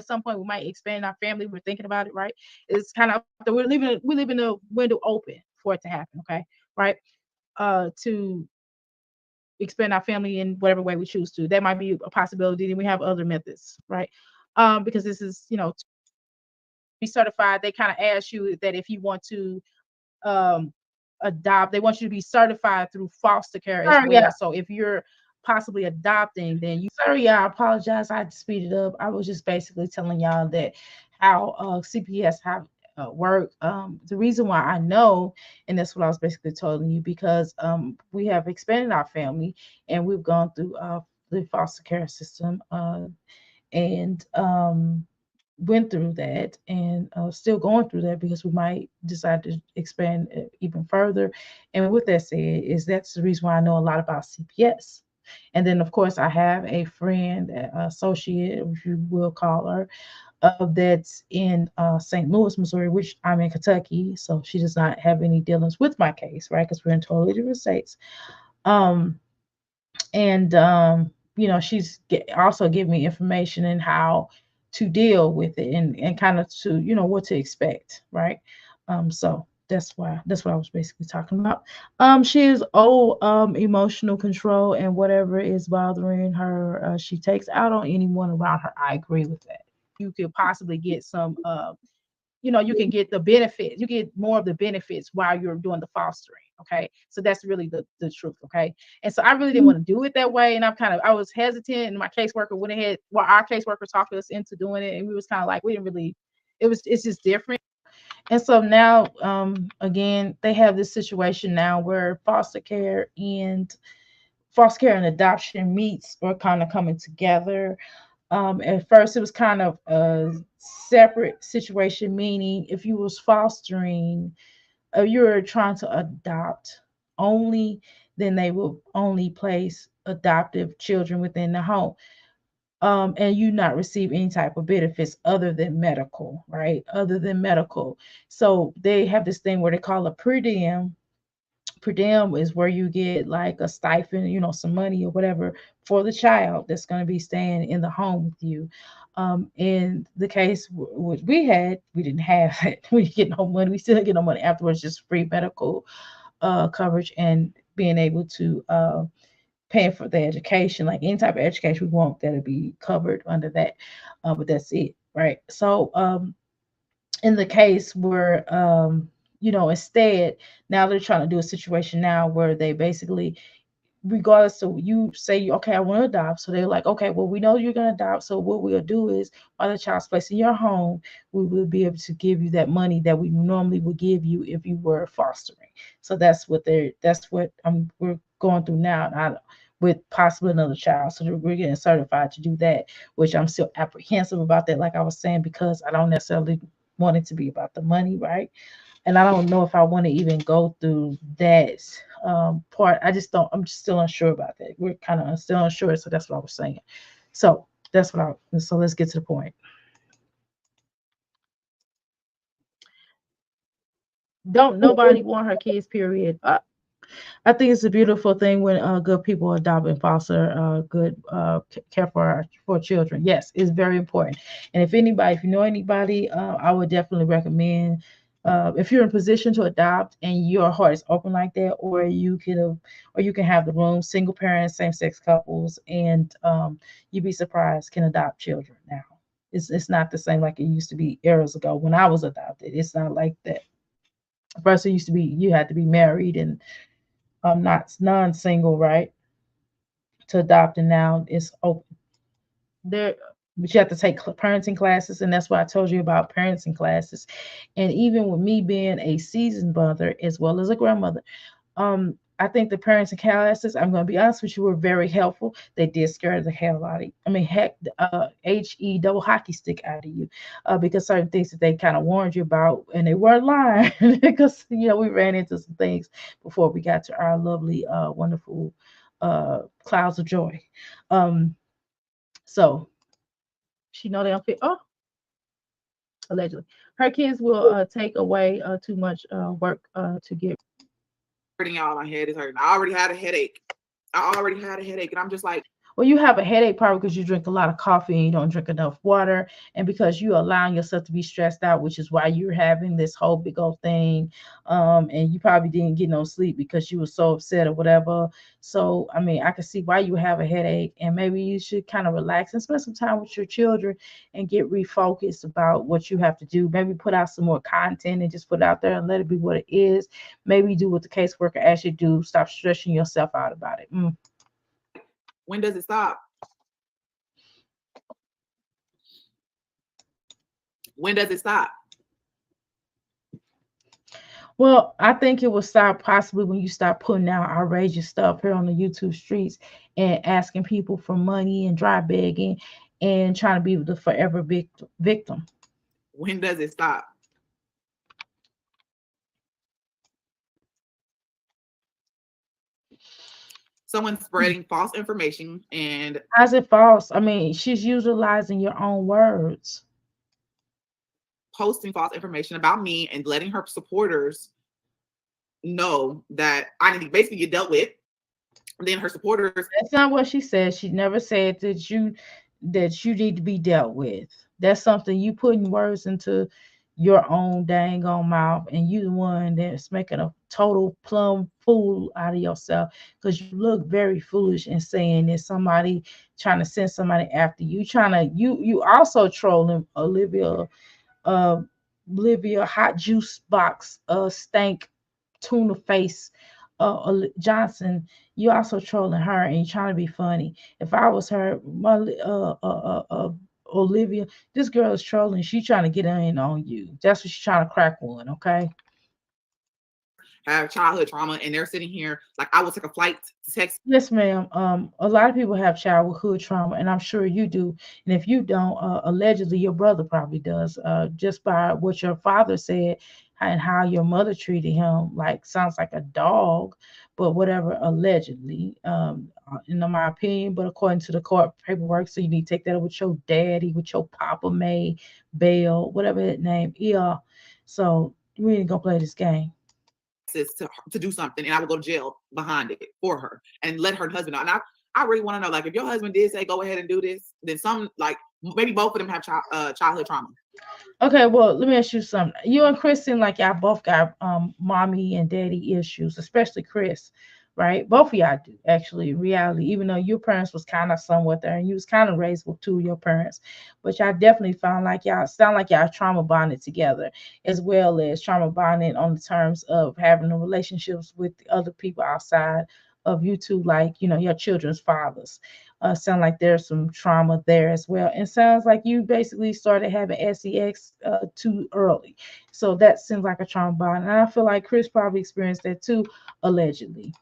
some point, we might expand our family. We're thinking about it, right? It's kind of we're leaving the window open for it to happen. Okay, right? To expand our family in whatever way we choose to. That might be a possibility. Then we have other methods, right? Because this is, to be certified, they kind of ask you that if you want to adopt, they want you to be certified through foster care as well. Yeah. So if you're possibly adopting, then you Sorry, y'all. I apologize. I had to speed it up. I was just basically telling y'all that how CPS have work. The reason why I know, and that's what I was basically telling you, because we have expanded our family and we've gone through the foster care system and went through that and still going through that because we might decide to expand even further. And with that said, that's the reason why I know a lot about CPS. And then, of course, I have a friend, associate, if you will call her, that's in St. Louis, Missouri, which I'm in Kentucky. So she does not have any dealings with my case, right? Because we're in totally different states. And she's also giving me information in how to deal with it and kind of to what to expect, right? So that's what I was basically talking about. She is emotional control, and whatever is bothering her, she takes out on anyone around her. I agree with that. you could possibly get some you can get the benefits, you get more of the benefits while you're doing the fostering. Okay, so that's really the truth. Okay, and so I really didn't want to do it that way, and I was hesitant, and my caseworker went ahead, well, our caseworker talked us into doing it, and we was kind of like, we didn't really, it's just different. And so now again, they have this situation now where foster care and adoption meets or kind of coming together. At first, it was kind of a separate situation, meaning if you was fostering, you were trying to adopt only, then they will only place adoptive children within the home. And you not receive any type of benefits other than medical, right? Other than medical. So they have this thing where they call a per diem. Per diem is where you get like a stipend, some money or whatever for the child that's going to be staying in the home with you. In the case which we had, we didn't have it. We get no money. We still get no money afterwards, just free medical coverage and being able to paying for the education, like any type of education we want that'll be covered under that. But that's it, right? So in the case where instead now they're trying to do a situation now where they basically, regardless of you say, okay, I want to adopt. So they're like, okay, well, we know you're going to adopt. So what we'll do is while the child's placed in your home, we will be able to give you that money that we normally would give you if you were fostering. So that's what we're going through now. With possibly another child. So we're getting certified to do that, which I'm still apprehensive about that, like I was saying, because I don't necessarily want it to be about the money, right? And I don't know if I want to even go through that part. I'm just still unsure about that. We're kind of still unsure. So that's what I was saying. So so let's get to the point. Don't nobody want her kids, period. I think it's a beautiful thing when good people adopt and foster good care for children. Yes, it's very important. And if you know anybody, I would definitely recommend. If you're in a position to adopt and your heart is open like that, or you can have the room, single parents, same-sex couples, and you'd be surprised can adopt children now. It's not the same like it used to be eras ago when I was adopted. It's not like that. First, it used to be you had to be married and not non-single, right, to adopt, and now it's open there. But you have to take parenting classes, and that's why I told you about parenting classes. And even with me being a seasoned mother as well as a grandmother, I think the parents and classes, I'm going to be honest with you, were very helpful. They did scare the hell out of you. I mean, heck, HE double hockey stick out of you, because certain things that they kind of warned you about, and they weren't lying, because we ran into some things before we got to our lovely, wonderful clouds of joy. Um, so she know they don't fit. Oh, allegedly, her kids will take away too much work to get. Hurting y'all, my head is hurting. I already had a headache. And I'm just like, Well, you have a headache probably because you drink a lot of coffee and you don't drink enough water, and because you're allowing yourself to be stressed out, which is why you're having this whole big old thing. And you probably didn't get no sleep because you were so upset or whatever. So, I mean, I can see why you have a headache, and maybe you should kind of relax and spend some time with your children and get refocused about what you have to do. Maybe put out some more content and just put it out there and let it be what it is. Maybe do what the caseworker asks you to do. Stop stressing yourself out about it. when does it stop? When does it stop? Well, I think it will stop possibly when you start putting out outrageous stuff here on the YouTube streets and asking people for money and dry begging and trying to be the forever victim. When does it stop? Someone's spreading false information and How's it false? I mean, she's utilizing your own words. posting false information about me and letting her supporters know that I need to basically get dealt with. And then her supporters. That's not what she said. She never said that you need to be dealt with. That's something you putting words into your own dang on mouth, and you the one that's making a total plumb fool out of yourself, because you look very foolish in saying that somebody trying to send somebody after you. Trying to you also trolling uh Olivia hot juice box stank tuna face Johnson. You also trolling her and you trying to be funny. If I was her, my Olivia, this girl is trolling. She trying to get in on you. That's what she's trying to crack one. Okay. Have childhood trauma and they're sitting here like I will take a flight to text. Yes, ma'am. A lot of people have childhood trauma, and I'm sure you do. And if you don't, allegedly your brother probably does. Just by what your father said and how your mother treated him, like sounds like a dog, but whatever. Allegedly, in my opinion, but according to the court paperwork, so you need to take that up with your daddy, with your papa May, Bell, whatever that name. Yeah. So we ain't gonna play this game. To do something, and I would go to jail behind it for her and let her husband know. And I really want to know, like, if your husband did say go ahead and do this, then some, like, maybe both of them have childhood trauma. Okay, well, let me ask you something. You and Chris seem like y'all both got mommy and daddy issues, especially Chris, right? Both of y'all do, actually, in reality, even though your parents was kind of somewhat there and you was kind of raised with two of your parents. But y'all definitely found like y'all sound like y'all trauma bonded together, as well as trauma bonding on the terms of having the relationships with the other people outside of you two, like, your children's fathers. Sound like there's some trauma there as well. And sounds like you basically started having sex too early. So that seems like a trauma bond. And I feel like Chris probably experienced that too, allegedly.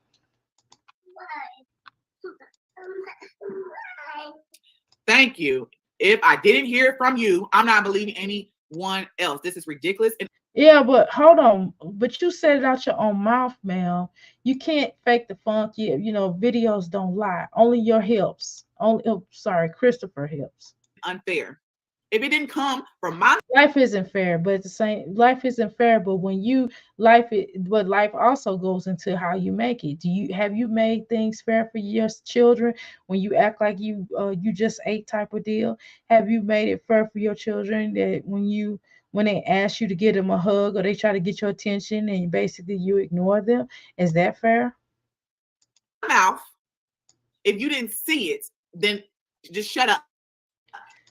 Thank you. If I didn't hear it from you, I'm not believing anyone else. This is ridiculous. Yeah, but hold on. But you said it out your own mouth, Mel. You can't fake the funk. Videos don't lie. Only your hips. Sorry, Christopher hips. Unfair. If it didn't come from my life isn't fair, but it's the same. Life isn't fair, but but life also goes into how you make it. Have you made things fair for your children when you act like you just ate type of deal? Have you made it fair for your children that when they ask you to give them a hug or they try to get your attention and basically you ignore them? Is that fair? mouth, if you didn't see it, then just shut up.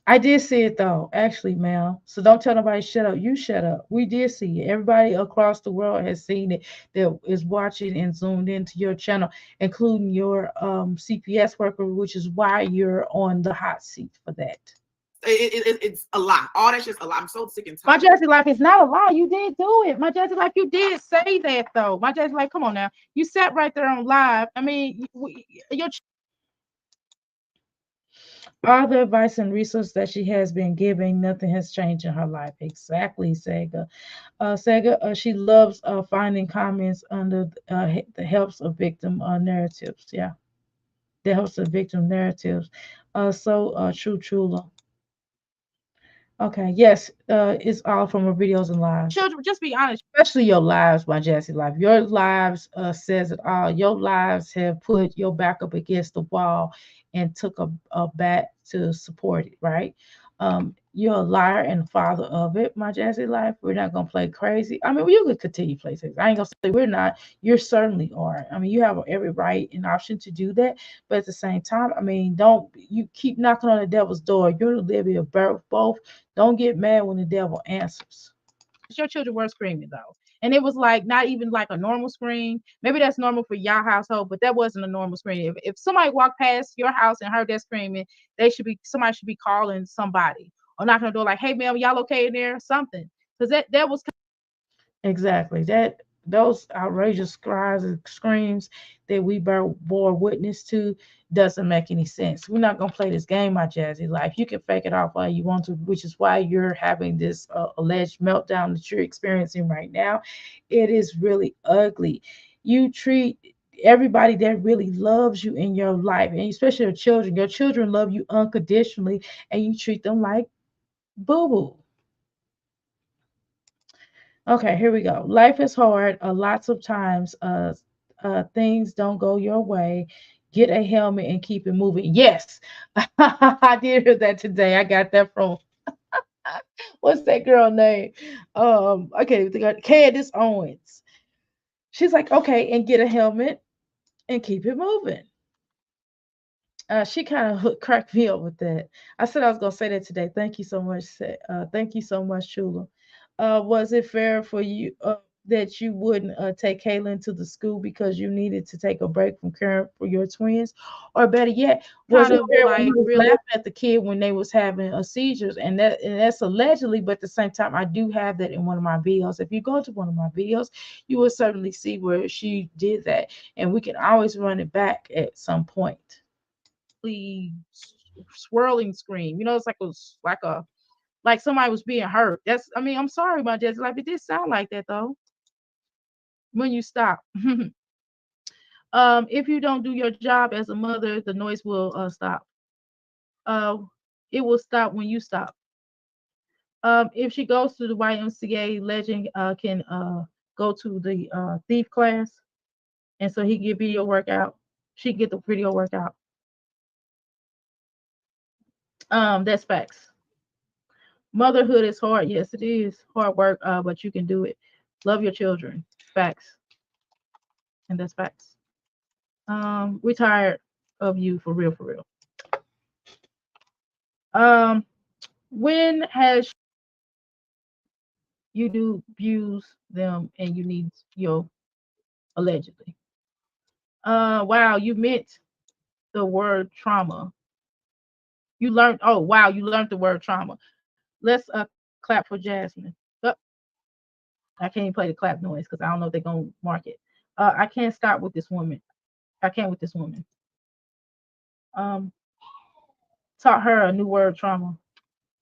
I did see it though, actually, Mel. So don't tell nobody shut up. You shut up. We did see it. Everybody across the world has seen it that is watching and zoomed into your channel, including your CPS worker, which is why you're on the hot seat for that. It's a lie. All that shit's a lie. I'm so sick and My tired. Jazzy life is not a lie. You did do it. My Jazzy life, you did say that though. My Jazzy life, come on now. You sat right there on live. I mean, your All the advice and resources that she has been giving, nothing has changed in her life. Exactly, Sega. Sega, she loves finding comments under the helps of victim narratives. Yeah, the helps of victim narratives. True, Chula. Okay, yes, it's all from her videos and lives. children, just be honest. Especially your lives, my Jazzy life. Your lives says it all. Your lives have put your back up against the wall and took a bat to support it, right? You're a liar and the father of it, my Jazzy life. We're not gonna play crazy. I mean, you could continue to play crazy. I ain't gonna say we're not. You certainly are. I mean, you have every right and option to do that, but at the same time, I mean, don't you keep knocking on the devil's door. You're the living of both. Don't get mad when the devil answers. Your children were screaming though. And it was like not even like a normal scream. Maybe that's normal for y'all household, but that wasn't a normal scream. If somebody walked past your house and heard that screaming, somebody should be calling somebody or knocking on the door like, hey ma'am, y'all okay in there? Something. Because that was Exactly. Those outrageous cries and screams that we bore witness to doesn't make any sense. We're not gonna play this game, my Jazzy life. You can fake it off all you want to, which is why you're having this alleged meltdown that you're experiencing right now. It is really ugly. You treat everybody that really loves you in your life, and especially your children. Your children love you unconditionally, and you treat them like boo boo. Okay, here we go. Life is hard. Lots of times, things don't go your way. Get a helmet and keep it moving. Yes, I did hear that today. I got that from what's that girl name? Okay, Candace Owens. She's like, okay, and get a helmet and keep it moving. She kind of cracked me up with that. I said I was gonna say that today. Thank you so much. Thank you so much, Chula. Was it fair for you that you wouldn't take Kaylin to the school because you needed to take a break from caring for your twins, or better yet, was kind it of fair when like you was really laughing at the kid when they was having seizures, and that's allegedly, but at the same time, I do have that in one of my videos. If you go to one of my videos, you will certainly see where she did that, and we can always run it back at some point. swirling scream. You know, it's like somebody was being hurt. That's I mean, I'm sorry about that. Like it did sound like that though. When you stop. If you don't do your job as a mother, the noise will stop. Uh, it will stop when you stop. If she goes to the YMCA, Legend can go to the thief class, and so he can get video workout. She can get the video workout. That's facts. Motherhood is hard. Yes, it is hard work, but you can do it. Love your children. Facts, and that's facts. We're tired of you for real, for real. Um, when has you do abuse them and you need your allegedly? Wow, you meant the word trauma. You learned. Oh, wow, you learned the word trauma. Let's clap for Jasmine. Oh, I can't even play the clap noise because I don't know if they're gonna mark it. I can't stop with this woman. I can't with this woman. Um, taught her a new word, trauma.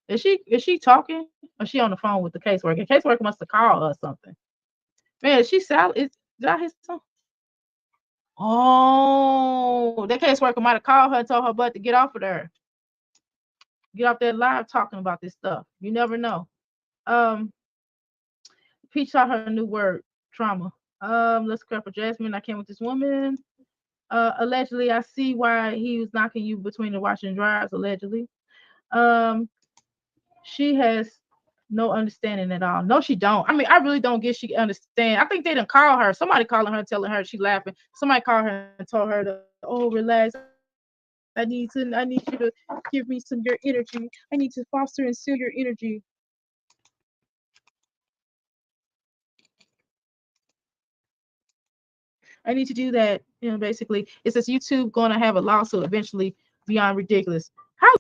Is she talking? Or is she on the phone with the caseworker? The caseworker must have called her or something. Man, is she Sally? Did I hear something? Oh, that caseworker might have called her and told her butt to get off of there. Get off that live talking about this stuff. You never know. Um, Peach taught her a new word, trauma. Let's clap for Jasmine. I came with this woman. Allegedly, I see why he was knocking you between the washer and dryers, allegedly. Um, she has no understanding at all. No, she don't. I mean, I really don't get she understand. I think they didn't call her. Somebody calling her, telling her she laughing. Somebody called her and told her to, oh, relax. I need you to give me some your energy. I need to foster and seal your energy. I need to do that. You know, basically, it says YouTube going to have a lawsuit eventually beyond ridiculous. How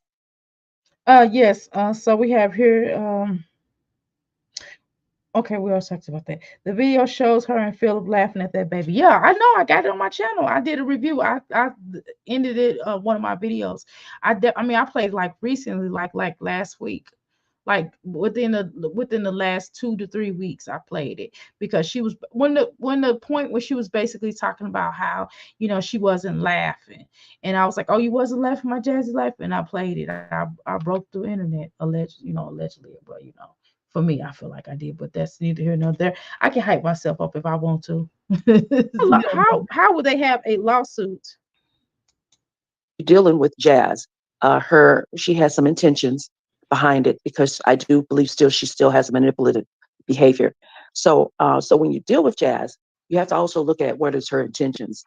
Yes. So we have here. Okay, we already talked about that. The video shows her and Philip laughing at that baby. Yeah, I know. I got it on my channel. I did a review. I ended it one of my videos. I mean I played like recently, like last week, like within the last 2 to 3 weeks. I played it because she was when the point where she was basically talking about how she wasn't laughing, and I was like, oh, you wasn't laughing, my Jazzy life, and I played it. I broke the internet allegedly, but for me, I feel like I did, but that's neither here nor there. I can hype myself up if I want to. How would they have a lawsuit? Dealing with Jazz, she has some intentions behind it because I do believe she still has manipulative behavior. So when you deal with Jazz, you have to also look at what is her intentions.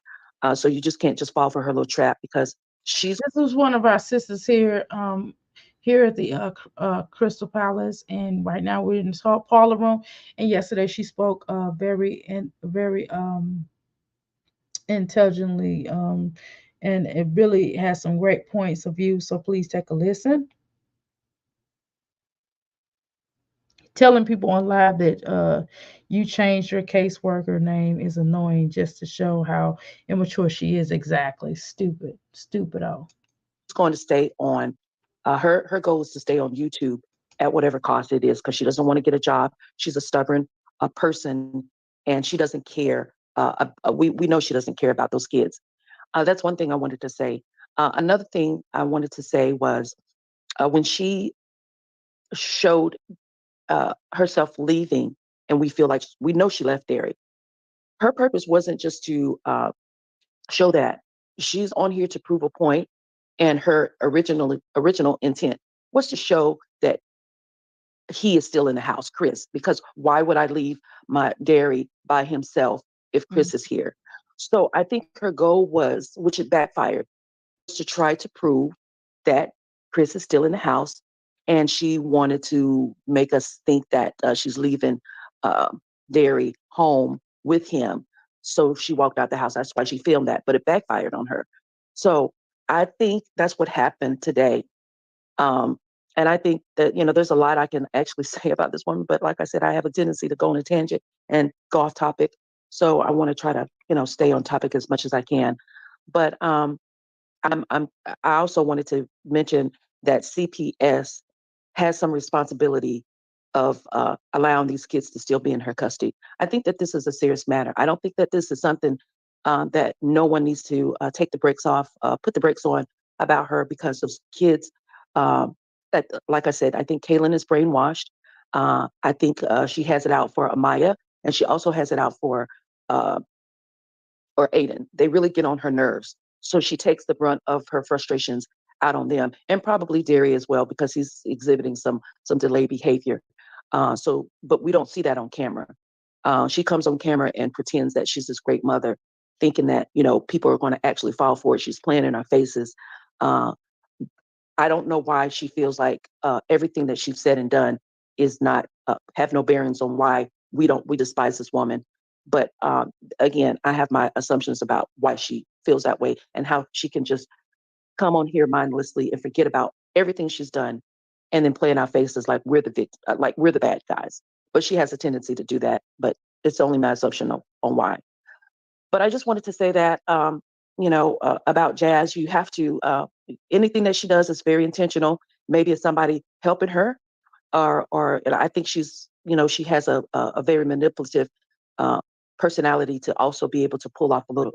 So you just can't just fall for her little trap because she's. This was one of our sisters here, here at the Crystal Palace, and right now we're in the parlor room. And yesterday she spoke very intelligently, and it really has some great points of view. So please take a listen. Telling people on live that you changed your caseworker name is annoying just to show how immature she is. Exactly. Stupido. Going to stay on. Her goal is to stay on YouTube at whatever cost it is because she doesn't want to get a job. She's a stubborn person, and she doesn't care. We know she doesn't care about those kids. That's one thing I wanted to say. Another thing I wanted to say was when she showed herself leaving, and we know she left Derry. Her purpose wasn't just to show that she's on here to prove a point, and her original intent was to show that he is still in the house, Chris, because why would I leave my Derry by himself if Chris is here? So I think her goal was, which it backfired, was to try to prove that Chris is still in the house, and she wanted to make us think that she's leaving uh, Derry home with him. So she walked out the house. That's why she filmed that, but it backfired on her. So I think that's what happened today. Um, and I think that, there's a lot I can actually say about this woman, but like I said, I have a tendency to go on a tangent and go off topic. So I want to try to, stay on topic as much as I can. But I also wanted to mention that CPS has some responsibility of allowing these kids to still be in her custody. I think that this is a serious matter. I don't think that this is something that no one needs to take the brakes off, put the brakes on about her because of kids. That, like I said, I think Kaylin is brainwashed. I think she has it out for Amaya, and she also has it out for uh, or Aiden. They really get on her nerves. So she takes the brunt of her frustrations out on them, and probably Derry as well because he's exhibiting some delayed behavior. But we don't see that on camera. She comes on camera and pretends that she's this great mother, thinking that people are going to actually fall for it. She's playing in our faces. Uh, I don't know why she feels like everything that she's said and done is not have no bearings on why we despise this woman. But again, I have my assumptions about why she feels that way and how she can just come on here mindlessly and forget about everything she's done, and then play in our faces like like we're the bad guys. But she has a tendency to do that. But it's only my assumption on why. But I just wanted to say that, about Jazz, you have to, anything that she does is very intentional. Maybe it's somebody helping her, or and I think she has a very manipulative uh, personality to also be able to pull off a little,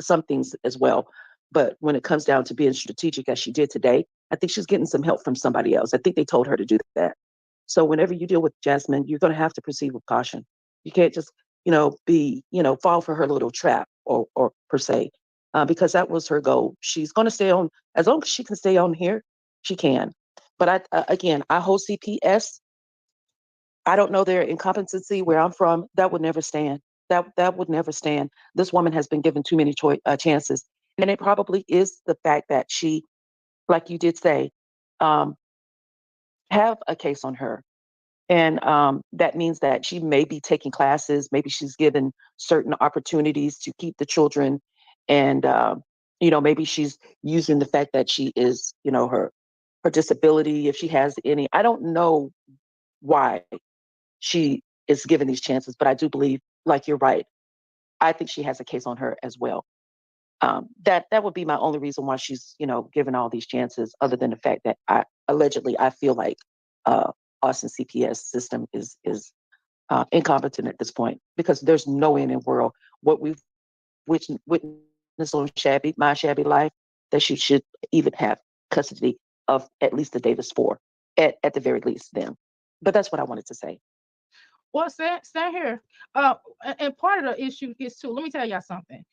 some things as well. But when it comes down to being strategic, as she did today, I think she's getting some help from somebody else. I think they told her to do that. So whenever you deal with Jasmine, you're going to have to proceed with caution. You can't just, fall for her little trap or per se, because that was her goal. She's going to stay on as long as she can stay on here. She can. But again, I hold CPS. I don't know their incompetency where I'm from. That would never stand. That would never stand. This woman has been given too many chances, and it probably is the fact that she, like you did say, um, have a case on her. And that means that she may be taking classes, maybe she's given certain opportunities to keep the children. And, maybe she's using the fact that she is, her her disability, if she has any. I don't know why she is given these chances, but I do believe, like you're right, I think she has a case on her as well. That would be my only reason why she's, given all these chances, other than the fact that I feel like Austin CPS system is incompetent at this point, because there's no way in the world what we've witnessed on my shabby life, that she should even have custody of at least the Davis four, at the very least them. But that's what I wanted to say. Well, stand here. And part of the issue is too. Let me tell y'all something.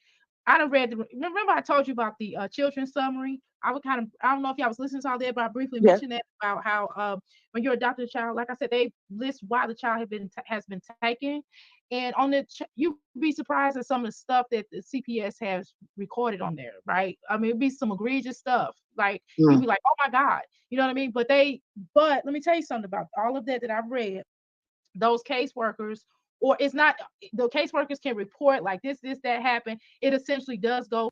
I done read. Remember, I told you about the children's summary. I don't know if y'all was listening to all that, but I briefly mentioned that about how when you're adopted a child, like I said, they list why the child has been taken, and on the you'd be surprised at some of the stuff that the CPS has recorded on there, right? I mean, it'd be some egregious stuff. Like you'd be like, oh my God, you know what I mean? But let me tell you something about all of that I've read. Those caseworkers, or it's not, the caseworkers can report like this, that happened. It essentially does go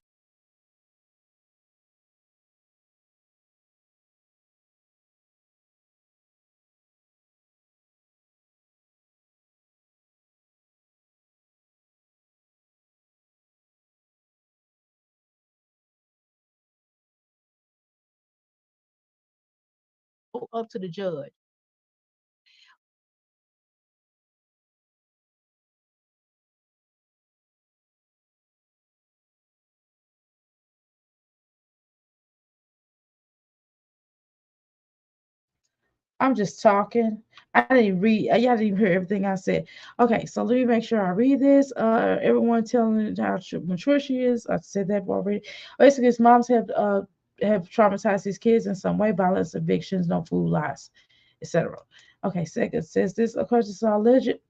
up to the judge. I'm just talking. I didn't read. Y'all didn't even hear everything I said. Okay, so let me make sure I read this. Everyone telling how mature she is. I said that already. Basically, his moms have traumatized these kids in some way: violence, evictions, no food, lies, etc. Okay, second says this. Of course, it's all legit.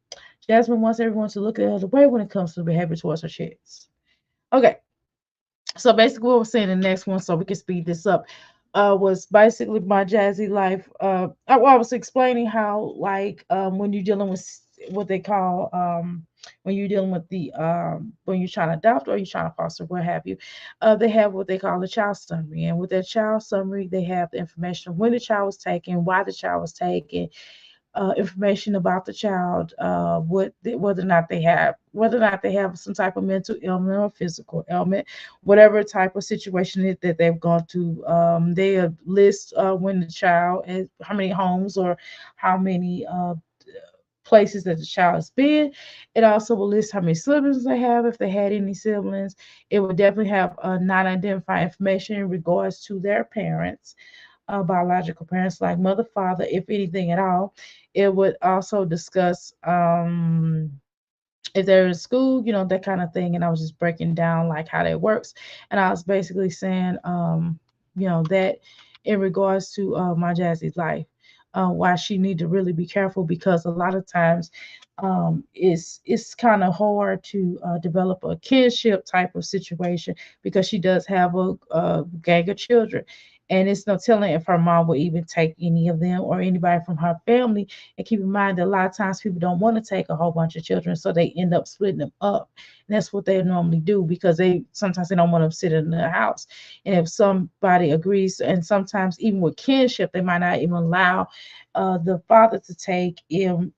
Jasmine wants everyone to look at her the way when it comes to behavior towards her kids. Okay, so basically what we're saying in the next one, so we can speed this up, was basically my Jazzy life. I was explaining how, like, when you're dealing with what they call, when you're dealing with when you're trying to adopt or you're trying to foster, what have you, they have what they call a child summary. And with that child summary, they have the information of when the child was taken, why the child was taken, information about the child, whether or not they have some type of mental ailment or physical ailment, whatever type of situation that they've gone to. They list when the child has, how many homes or how many places that the child has been. It also will list how many siblings they have, if they had any siblings. It would definitely have non-identified information in regards to their parents, biological parents, like mother, father, if anything at all. It would also discuss if they're in school, that kind of thing. And I was just breaking down like how that works. And I was basically saying, that in regards to my Jazzy's life, why she need to really be careful, because a lot of times it's kind of hard to develop a kinship type of situation, because she does have a gang of children. And it's no telling if her mom will even take any of them or anybody from her family. And keep in mind that a lot of times people don't want to take a whole bunch of children, so they end up splitting them up. And that's what they normally do, because sometimes they don't want them sitting in the house. And if somebody agrees, and sometimes even with kinship, they might not even allow the father to take them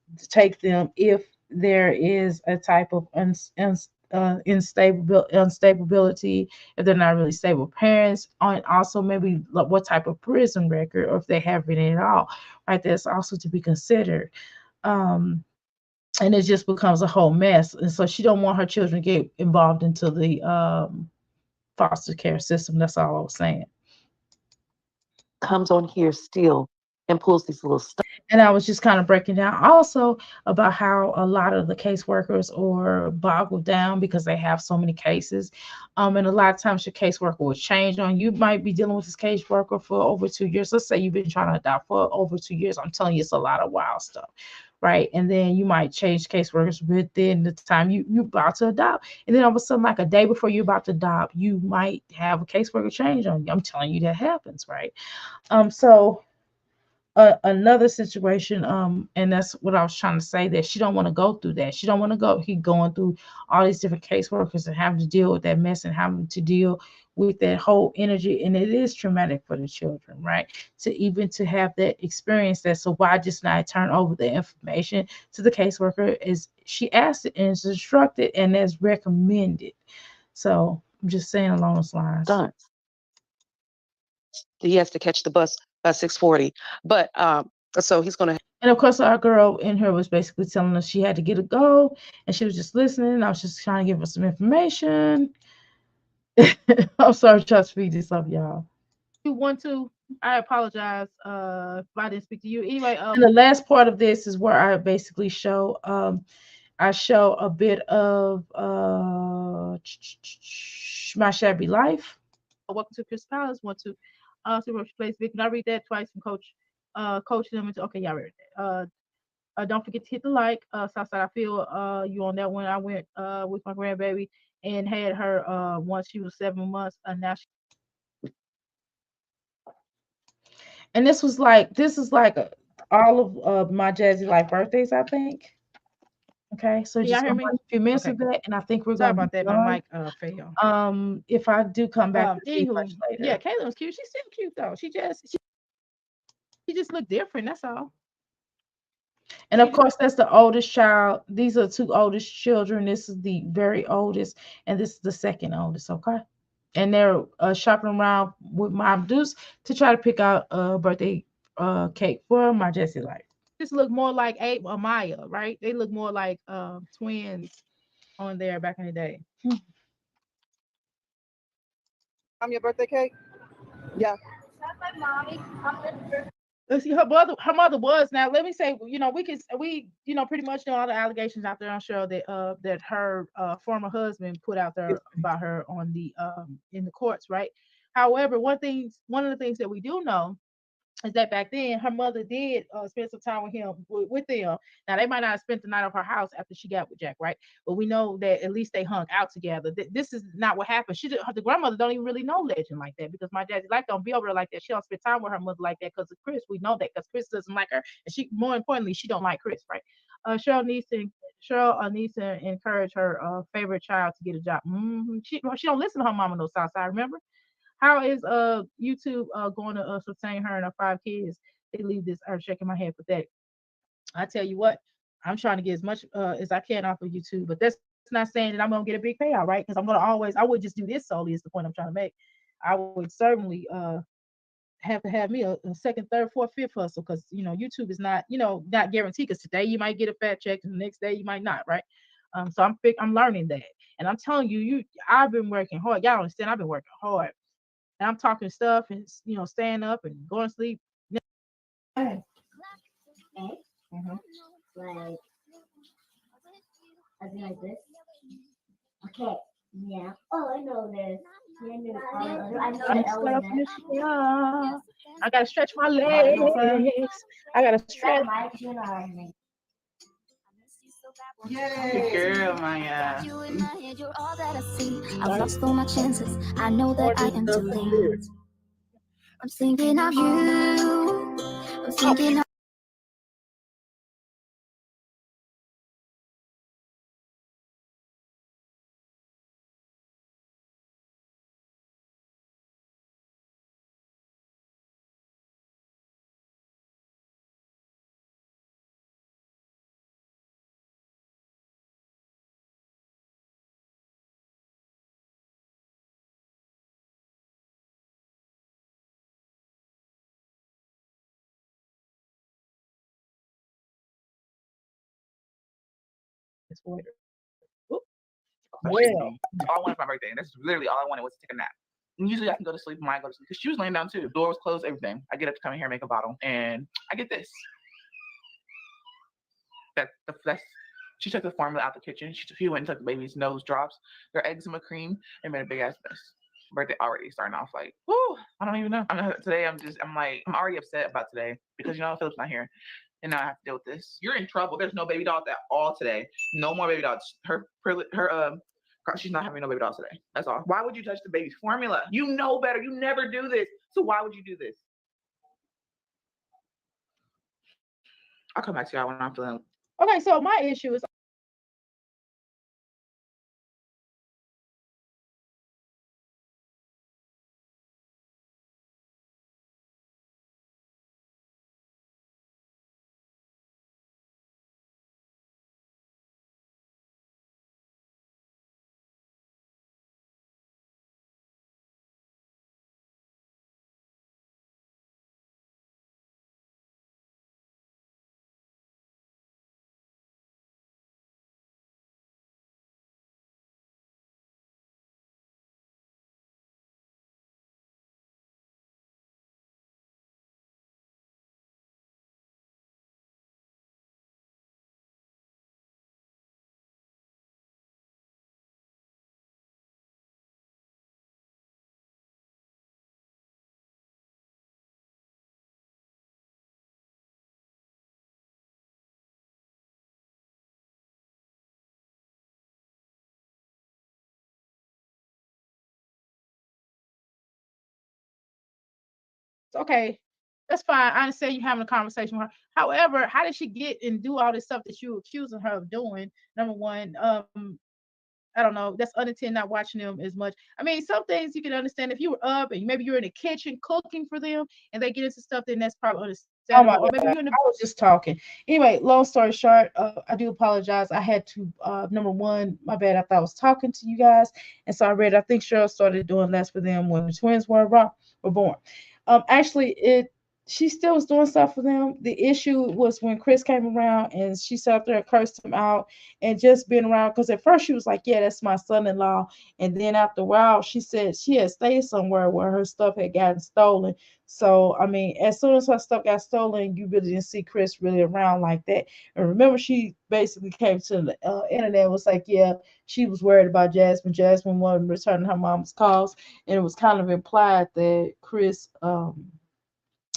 if there is a type of instability, if they're not really stable parents, and also maybe what type of prison record, or if they have any at all, right? That's also to be considered. And it just becomes a whole mess. And so she don't want her children to get involved into the foster care system. That's all I was saying. Comes on here still and pulls these little stuff. And I was just kind of breaking down also about how a lot of the caseworkers are boggled down because they have so many cases. And a lot of times your caseworker will change on you. Might be dealing with this caseworker for over 2 years. Let's say you've been trying to adopt for over 2 years. I'm telling you, it's a lot of wild stuff. Right. And then you might change caseworkers within the time you about to adopt. And then all of a sudden, like a day before you're about to adopt, you might have a caseworker change on you. I'm telling you, that happens, right? So another situation, and that's what I was trying to say, that she don't want to go through that. She don't want to keep going through all these different caseworkers and having to deal with that mess and having to deal with that whole energy. And it is traumatic for the children, right? To have that experience. That, so why just not turn over the information to the caseworker as she asked it and is instructed and as recommended. So I'm just saying along those lines. Done. He has to catch the bus by 6:40. But so he's gonna. And of course, our girl in here was basically telling us she had to get a go, and she was just listening. I was just trying to give her some information. I'm sorry, trying to speed this up, y'all. You want to? I apologize if I didn't speak to you. Anyway, And the last part of this is where I basically show I show a bit of my shabby life. Welcome to Chris Palace. Want to see where she plays Vic. And I read that twice from Coach them into, okay, y'all read that. Don't forget to hit the like. Southside, I feel you on that one. I went with my grandbaby and had her once she was 7 months, and now she. And this is like all of my Jazzy Life birthdays, I think. Okay, so just hear me? a few minutes Okay. of that, and I think we're Sorry gonna about that. done. My mic failed. If I do come back to see Anywho, much later. yeah, Caitlin was cute. She's still cute though. She just looked different. That's all. And of course, that's the oldest child. These are the two oldest children. This is the very oldest, and this is the second oldest. Okay, and they're shopping around with Mom Deuce to try to pick out a birthday cake for my Jazzy Life. Just look more like Abe or Maya, right? They look more like twins on there back in the day. I'm your birthday cake? Yeah. Let's see, her mother was. Now let me say, we pretty much know all the allegations out there on show that her former husband put out there about her on the in the courts, right? However, one of the things that we do know is that back then her mother did spend some time with him with them. Now they might not have spent the night of her house after she got with Jack, right? But we know that at least they hung out together. This is not what happened. The grandmother don't even really know Legend like that, because my dad's life don't be over there like that. She don't spend time with her mother like that because of Chris. We know that because Chris doesn't like her, and she, more importantly, she don't like Chris, right? Cheryl needs to encourage her favorite child to get a job. She don't listen to her mama no Southside. Remember? How is YouTube going to sustain her and her 5 kids? They leave this earth, shaking my head pathetic. I tell you what, I'm trying to get as much as I can off of YouTube, but that's not saying that I'm gonna get a big payout, right? Because I would just do this solely, is the point I'm trying to make. I would certainly have to have me a second, third, fourth, fifth hustle, because YouTube is not not guaranteed, because today you might get a fat check and the next day you might not, right? So I'm learning that, and I'm telling you, I've been working hard. Y'all understand? I've been working hard. And I'm talking stuff and staying up and going to sleep. Okay. Like, I think like this. Okay. Yeah. Oh, I know this. I know the element. I gotta stretch my legs. I gotta stretch. Good girl, Maya. I've lost all my chances. I know that I am too late. I'm thinking of you. I'm thinking of Well, all I wanted for my birthday, and that's literally all I wanted, was to take a nap. And usually I can go to sleep, Maya go to sleep, because she was laying down too. Door was closed, everything. I get up to come in here and make a bottle, and I get this. She took the formula out the kitchen. She went and took the baby's nose drops, their eczema cream, and made a big ass mess. Birthday already starting off like, whoo, I don't even know. I'm already upset about today because Philip's not here. And now I have to deal with this. You're in trouble. There's no baby dolls at all today. No more baby dolls. She's not having no baby dolls today. That's all. Why would you touch the baby's formula? You know better. You never do this. So why would you do this? I'll come back to y'all when I'm feeling. Okay, so my issue is okay. That's fine. I understand you having a conversation with her. However, how did she get and do all this stuff that you accusing her of doing? Number one, I don't know. That's unintended not watching them as much. I mean, some things you can understand if you were up and maybe you're in the kitchen cooking for them and they get into stuff, then that's probably Oh my understandable. Or maybe God. you're in the I was just talking. Anyway, long story short, I do apologize. I had to, number one, my bad. I thought I was talking to you guys. And so I read, I think Cheryl started doing less for them when the twins were born. Actually, she still was doing stuff for them. The issue was when Chris came around and she sat up there and cursed him out and just being around. Because at first she was like, yeah, that's my son-in-law. And then after a while, she said she had stayed somewhere where her stuff had gotten stolen. So, I mean, as soon as her stuff got stolen, you really didn't see Chris really around like that. And remember, she basically came to the internet and was like, yeah, she was worried about Jasmine. Jasmine wasn't returning her mom's calls. And it was kind of implied that Chris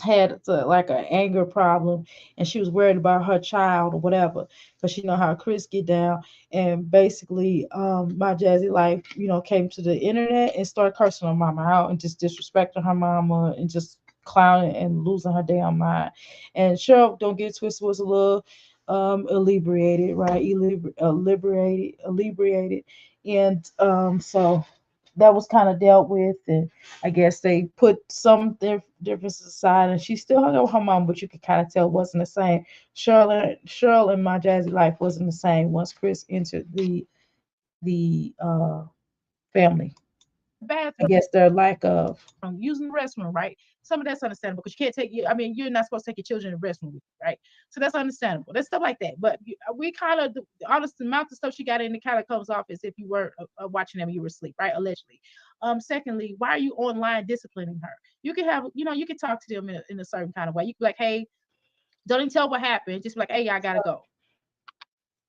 had like an anger problem and she was worried about her child or whatever because you know how Chris get down. And basically my Jazzy life, came to the internet and started cursing her mama out and just disrespecting her mama and just clowning and losing her damn mind. And Cheryl, don't get it twisted, was a little inebriated, right? Inebriated. And so that was kind of dealt with, and I guess they put some differences aside, and she still hung out with her mom, but you could kind of tell it wasn't the same. Cheryl and my Jazzy life wasn't the same once Chris entered the family. I bathroom, guess their lack of. using the restroom, right? Some of that's understandable because you can't take you. I mean, you're not supposed to take your children to the restroom, right? So that's understandable. There's stuff like that. But we kind of the honest amount of stuff she got in, it kind of comes off as if you were watching them and you were asleep, right? Allegedly. Secondly, why are you online disciplining her? You can have, you can talk to them in a certain kind of way. You can be like, hey, don't even tell what happened. Just be like, hey, I gotta go.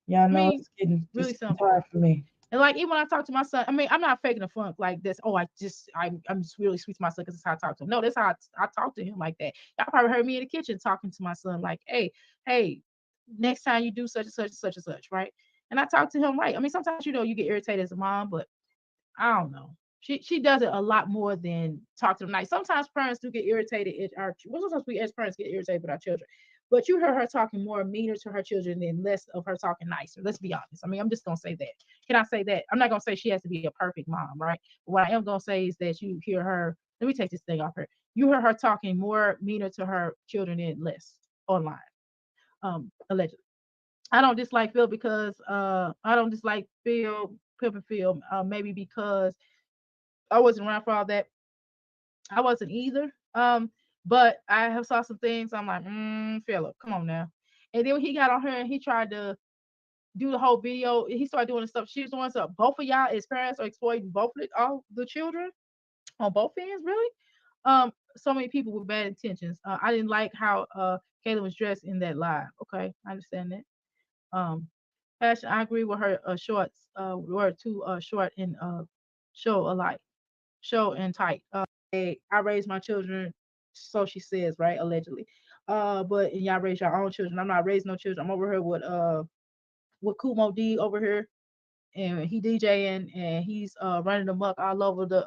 Y'all I know mean, it's getting really just getting simple. hard for me. And like even when I talk to my son, I mean, I'm not faking a funk like this. Oh, I'm just really sweet to my son because that's how I talk to him. No, that's how I talk to him like that. Y'all probably heard me in the kitchen talking to my son like, hey, next time you do such and such and such and such, right? And I talk to him right. I mean, sometimes you get irritated as a mom, but I don't know. She does it a lot more than talk to them nice. Sometimes parents do get irritated at well, sometimes we as parents get irritated with our children. But you heard her talking more meaner to her children than less of her talking nicer. Let's be honest. I mean, I'm just gonna say that. Can I say that? I'm not gonna say she has to be a perfect mom, right? But what I am gonna say is that you hear her. Let me take this thing off her. You hear her talking more meaner to her children than less online. Allegedly. I don't dislike Phil because I don't dislike Phil, Pimp and Phil, maybe because I wasn't around for all that. I wasn't either. But I have saw some things. I'm like, Philip, come on now. And then when he got on her and he tried to do the whole video, he started doing the stuff she was doing. So both of y'all as parents are exploiting all the children on both ends, really. So many people with bad intentions. I didn't like how Kayla was dressed in that live. Okay, I understand that. Um, Fashion, I agree with her. Shorts were too short and show alike, show and tight. I raised my children, so she says, right? Allegedly. But and y'all raise your own children. I'm not raising no children. I'm over here with Kumo D over here, and he DJing and he's running amok all over the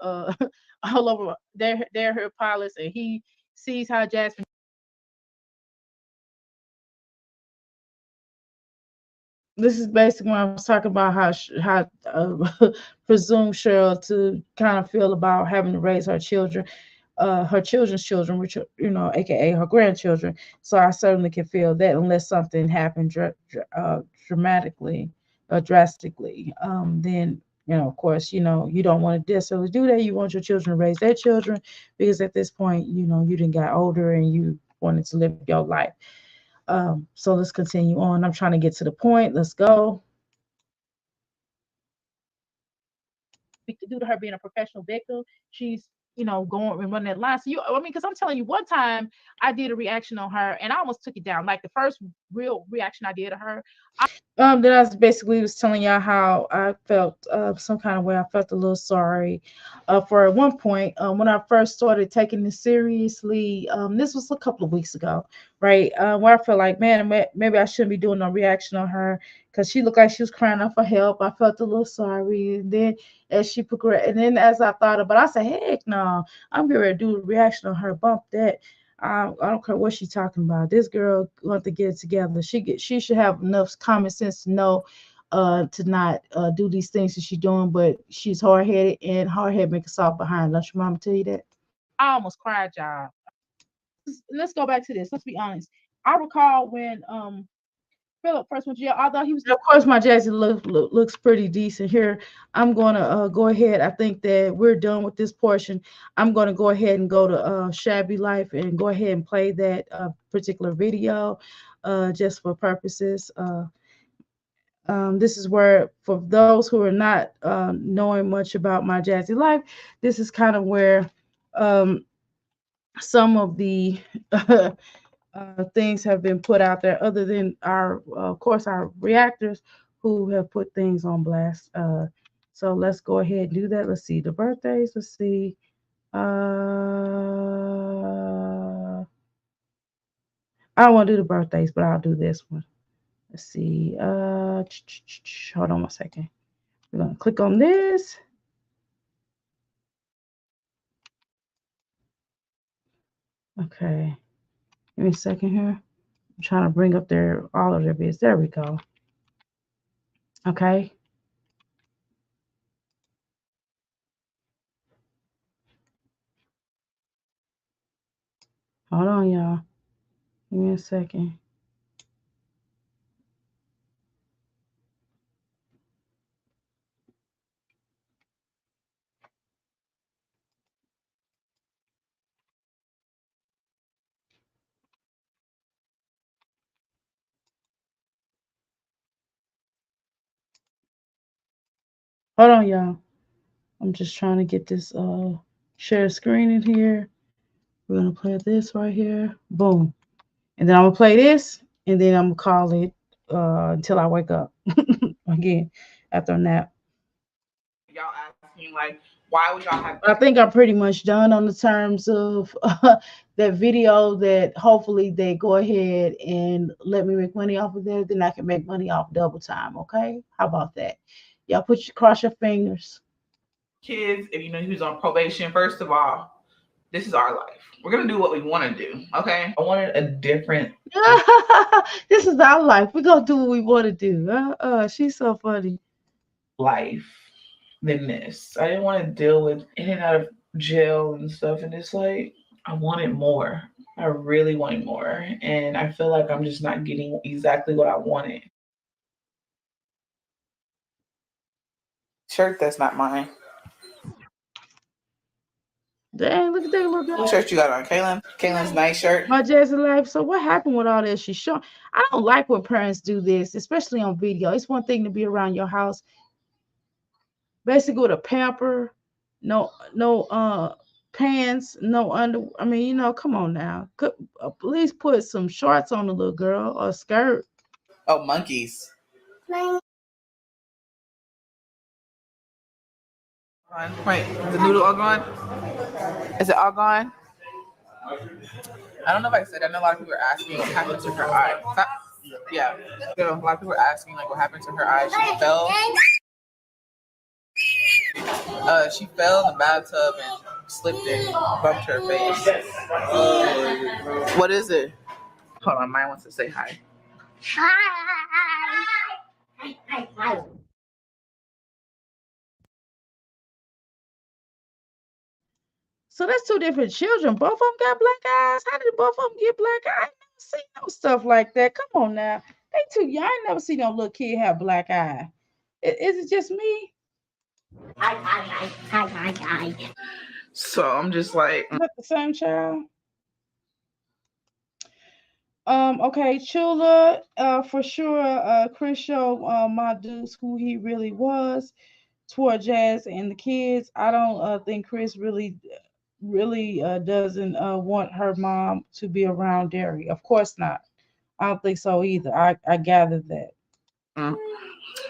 all over their her pilots, and he sees how Jasmine this is basically when I was talking about how presumed Cheryl to kind of feel about having to raise her children's children, which aka her grandchildren. So I certainly can feel that unless something happened dramatically, drastically. Then of course, you don't want to necessarily do that. You want your children to raise their children because at this point, you didn't got older and you wanted to live your life. So let's continue on. I'm trying to get to the point. Let's go. Due to her being a professional victim, she's going and running that line. So because I'm telling you, one time I did a reaction on her and I almost took it down. Like the first real reaction I did to her. Then I was telling y'all how I felt some kind of way. I felt a little sorry for at one point when I first started taking this seriously. This was a couple of weeks ago, right? Where I felt like, man, maybe I shouldn't be doing no reaction on her because she looked like she was crying out for help. I felt a little sorry. And then as she progressed, and then as I thought about it, I said, heck no, I'm going to do a reaction on her. Bump that. I don't care what she's talking about. This girl wants to get it together. She should have enough common sense to know to not do these things that she's doing, but she's hard-headed, and hard-headed make a soft behind. Let your mama tell you that. I almost cried, y'all. Let's go back to this. Let's be honest. I recall when Philip first went to jail, although he was, of course, my Jazzy looks pretty decent here. I'm gonna go ahead. I think that we're done with this portion. I'm gonna go ahead and go to Shabby Life and go ahead and play that particular video just for purposes. This is where, for those who are not knowing much about my Jazzy Life, this is kind of where some of the things have been put out there, other than of course, our reactors who have put things on blast. So let's go ahead and do that. Let's see the birthdays. Let's see. I don't want to do the birthdays, but I'll do this one. Let's see. Hold on one second. We're gonna click on this. Okay. Give me a second here. I'm trying to bring up all of their bits. There we go. Okay. Hold on, y'all. Give me a second. Hold on, y'all. I'm just trying to get this share screen in here. We're gonna play this right here. Boom. And then I'm gonna play this, and then I'm gonna call it until I wake up again after a nap. Y'all asking like, why would y'all have? I think I'm pretty much done on the terms of that video. That hopefully they go ahead and let me make money off of there. Then I can make money off double time. Okay, how about that? Y'all cross your fingers. Kids, if you know who's on probation, first of all, this is our life. We're gonna do what we want to do. Okay, I wanted a different. This is our life. We're gonna do what we want to do. She's so funny. Life than this. I didn't want to deal with in and out of jail and stuff. And it's like, I wanted more. I really wanted more. And I feel like I'm just not getting exactly what I wanted. Shirt that's not mine. Dang, look at that little girl. What shirt you got on, Kaylin? Kaylin's nice shirt. My Jazzy Life. So what happened with all this? She's showing. I don't like when parents do this, especially on video. It's one thing to be around your house, basically with a pamper, no pants, no under. I mean, come on now. Please put some shorts on the little girl or skirt. Oh, monkeys. Wait, is the noodle all gone? Is it all gone? I don't know if I said. I know a lot of people are asking what happened to her eye. Yeah. So a lot of people are asking like what happened to her eye. She fell. She fell in the bathtub and slipped and bumped her face. What is it? Hold on, mine wants to say hi. Hi. So that's two different children. Both of them got black eyes. How did both of them get black eyes? I ain't never seen no stuff like that. Come on now. They too young. I ain't never seen no little kid have black eye. Is it just me? So I'm just like, Is that the same child? Okay, Chula, for sure, Chris showed my dudes who he really was toward Jazz and the kids. I don't think Chris really doesn't want her mom to be around Derry. Of course not. I don't think so either. I gathered that.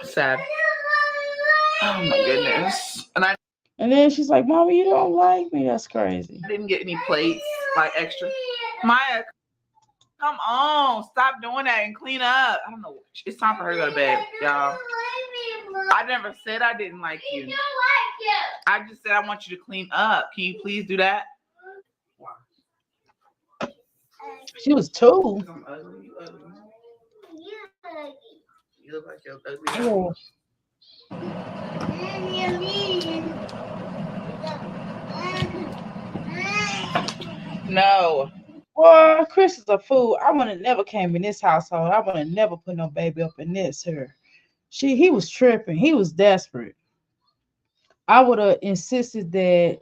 sad. Oh my goodness. And then she's like, "Mommy, you don't like me." That's crazy. I didn't get any plates, like extra. Maya, come on, stop doing that and clean up. I don't know. It's time for her to go to bed, y'all. I never said I didn't like you. I just said I want you to clean up. Can you please do that? She was 2. I'm ugly. You ugly. You look like you're ugly. Oh. No. Boy, Chris is a fool. I would have never came in this household. I would have never put no baby up in this here. He was tripping. He was desperate. I would have insisted that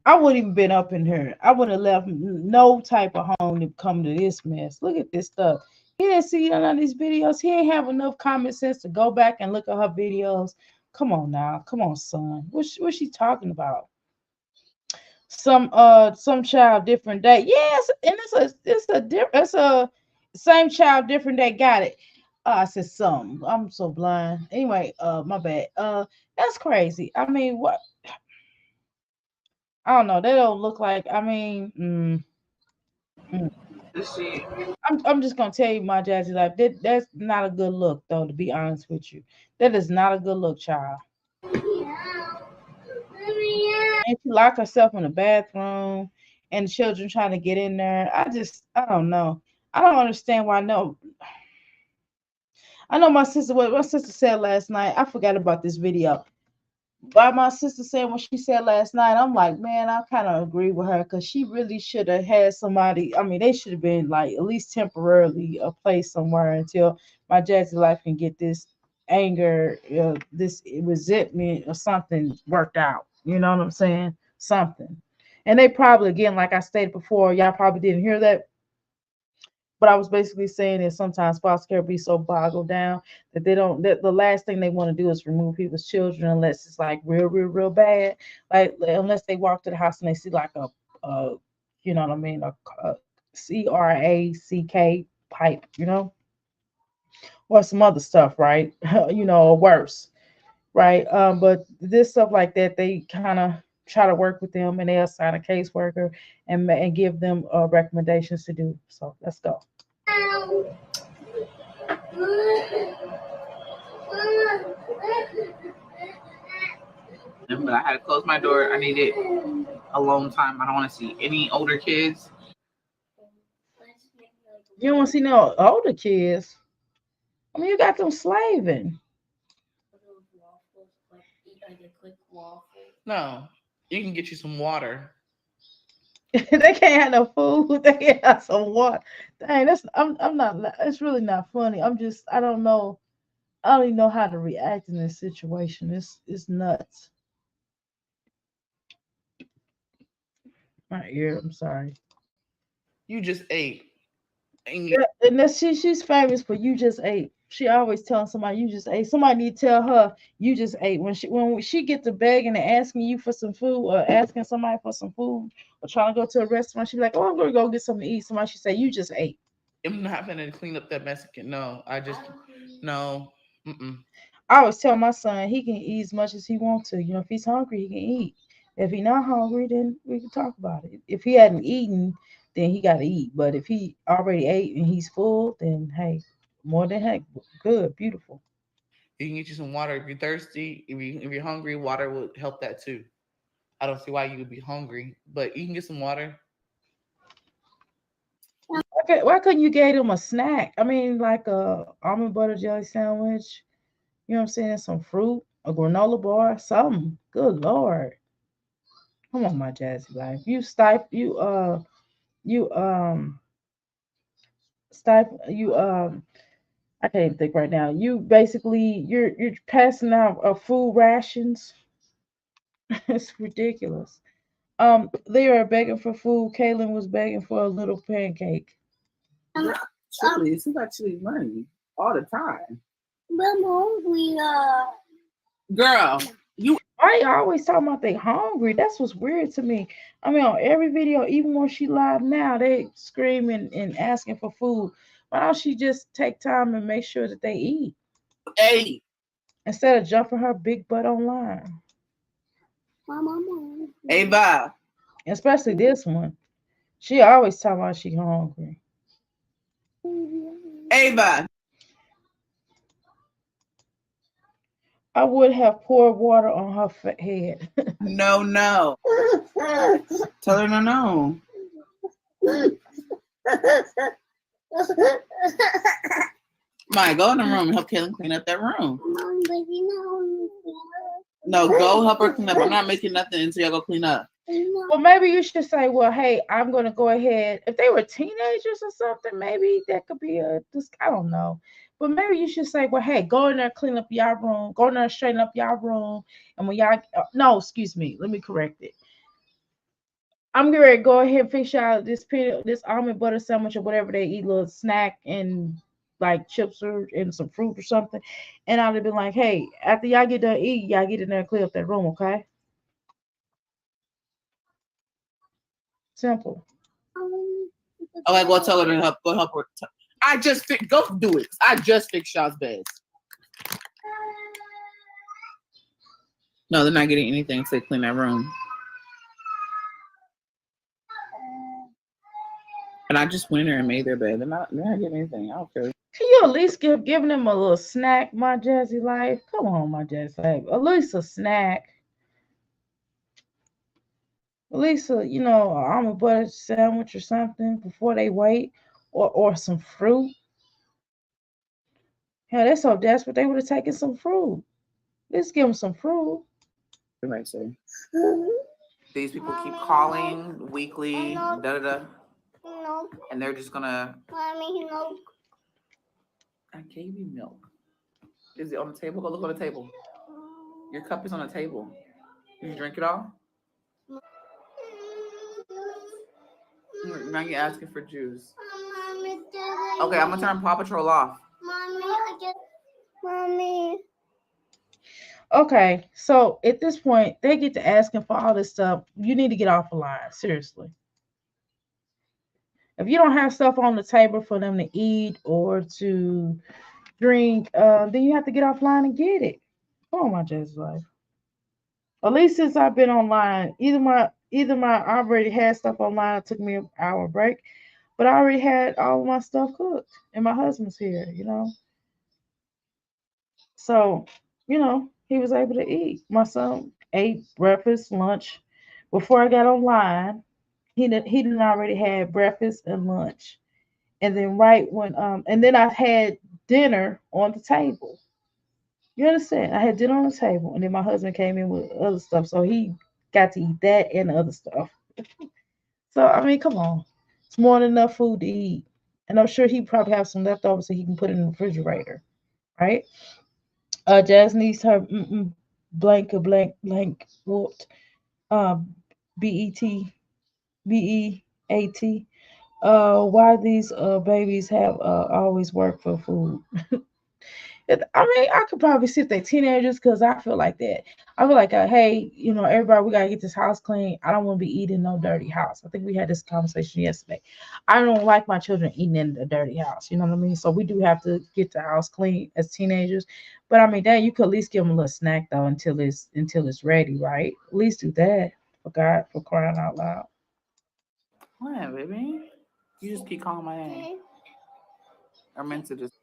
I wouldn't even been up in here. I would have left no type of home to come to this mess. Look at this stuff. He didn't see none of these videos. He ain't have enough common sense to go back and look at her videos. Come on now. Come on, son. What's she talking about? Some child different day. Yes, and it's a same child different day. Got it. I said some. I'm so blind. Anyway, my bad. That's crazy. I mean, what? I don't know. They don't look like. I mean, I'm just gonna tell you, my Jazzy life. That's not a good look, though. To be honest with you, that is not a good look, child. And she locked herself in the bathroom, and the children trying to get in there. I don't know. I don't understand why. No, I know what my sister said last night. I forgot about this video. But my sister said what she said last night, I'm like, man, I kind of agree with her because she really should have had somebody. I mean, they should have been like at least temporarily a place somewhere until my Jazzy life can get this anger, this resentment or something worked out. You know what I'm saying? Something. And they probably, again, like I stated before, y'all probably didn't hear that. But I was basically saying that sometimes foster care be so boggled down that that the last thing they want to do is remove people's children unless it's like real bad. Like unless they walk to the house and they see like a you know what I mean, a CRACK pipe, or some other stuff, right? Or worse, right? But this stuff like that, they kind of try to work with them and they assign a caseworker and give them recommendations to do. So let's go. But I had to close my door. I needed a long time. I don't want to see any older kids. You don't want to see no older kids. I mean, you got them slaving. No, you can get you some water. They can't have no food. They can't have some water. Dang, I'm not. It's really not funny. I don't know. I don't even know how to react in this situation. It's nuts. My ear. I'm sorry. You just ate. And she's famous for you just ate. She always telling somebody you just ate. Somebody need to tell her you just ate. When she get to begging and asking you for some food or asking somebody for some food or trying to go to a restaurant, she be like, "Oh, I'm gonna go get something to eat." Somebody should say you just ate. I'm not gonna clean up that mess again. No, no. I always tell my son he can eat as much as he wants to. If he's hungry, he can eat. If he's not hungry, then we can talk about it. If he hadn't eaten, then he got to eat. But if he already ate and he's full, then hey, more than heck, good, beautiful. You can get you some water if you're thirsty. If you're hungry, water will help that too. I don't see why you would be hungry, but you can get some water. Why couldn't you get him a snack? I mean, like a almond butter jelly sandwich You know what I'm saying? Some fruit, a granola bar, something. Good Lord. Come on, my Jazzy life. You I can't think right now. You basically you're passing out food rations. It's ridiculous. They are begging for food. Kaylin was begging for a little pancake. Chili, it seems like Chili's money all the time. I'm hungry. Girl, Why you always talking about they hungry? That's what's weird to me. I mean, on every video, even when she live now, they screaming and asking for food. Why don't she just take time and make sure that they eat hey, instead of jumping her big butt online? Mama. Ava, Especially this one. She always talking about she hungry. Ava. I would have poured water on her head. No. Tell her no. Mike, go in the room and help Kaylin clean up that room. Mom, baby, No, go help her clean up. I'm not making nothing until y'all go clean up. Well, maybe you should say, well, hey, I'm going to go ahead. If they were teenagers or something, maybe that could be I don't know. But maybe you should say, well, hey, go in there, clean up y'all room. Go in there, straighten up y'all room. And when y'all, no, excuse me. Let me correct it. I'm going to go ahead and fix y'all this almond butter sandwich or whatever they eat, little snack and like chips and some fruit or something. And I'd have been like, hey, after y'all get done eating, y'all get in there and clean up that room, okay? Simple. Okay, go tell her to help. Go help her. Go do it. I just fixed y'all's beds. No, they're not getting anything to clean that room. And I just went in there and made their bed. They're not getting anything. I don't care. Can you at least giving them a little snack, my Jazzy life? Come on, my Jazzy life. At least a snack. At least an almond butter sandwich or something before they wait, or some fruit. Hell, they're so desperate they would have taken some fruit. Let's give them some fruit. They might say these people keep calling weekly, and they're just gonna. Mommy, milk. I gave you milk. Is it on the table? Go look on the table. Your cup is on the table. You drink it all? Now you're asking for juice. Okay, I'm gonna turn Paw Patrol off. Mommy. Okay, so at this point, they get to asking for all this stuff. You need to get off the line, seriously. If you don't have stuff on the table for them to eat or to drink, then you have to get offline and get it. Come on, my Jazz life. At least since I've been online, either my I already had stuff online. It took me an hour break, but I already had all of my stuff cooked, and my husband's here. So he was able to eat. My son ate breakfast, lunch before I got online. He didn't already had breakfast and lunch, and then right when and then I had dinner on the table. You understand? I had dinner on the table, and then my husband came in with other stuff, so he got to eat that and the other stuff. So I mean, come on, it's more than enough food to eat, and I'm sure he probably have some leftovers so he can put it in the refrigerator, right? Jazz needs her blank what? BET. Why these babies have always work for food? I mean, I could probably see if they're teenagers because I feel like that. I feel like, hey, everybody, we gotta get this house clean. I don't want to be eating no dirty house. I think we had this conversation yesterday. I don't like my children eating in a dirty house. You know what I mean? So we do have to get the house clean as teenagers. But I mean, dang, you could at least give them a little snack though until it's ready, right? At least do that. For crying out loud. What, baby? You just keep calling my name. I meant to just.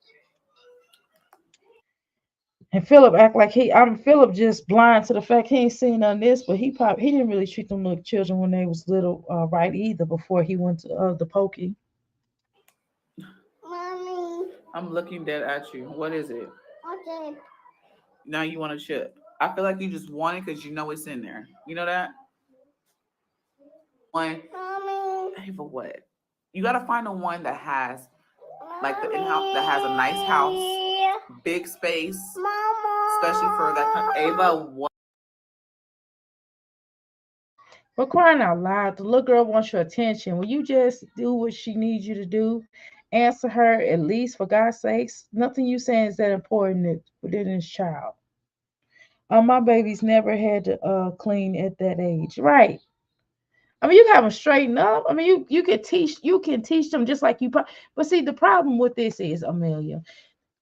And Philip act like Philip just blind to the fact he ain't seen none of this, but he didn't really treat them little children when they was little right either before he went to the pokey. Mommy. I'm looking dead at you. What is it? Okay. Now you want a chip. I feel like you just want it because you know it's in there. You know that? One. Mommy. Hey, for what? You gotta find the one that has like the in-house that has a nice house, big space, Mama. especially for that. Ava, what? For crying out loud, the little girl wants your attention. Will you just do what she needs you to do? Answer her at least, for God's sakes. Nothing you saying is that important within this child. My babies never had to clean at that age, right? I mean, you can have them straighten up. I mean, you can teach them just like you. But see, the problem with this is, Amelia,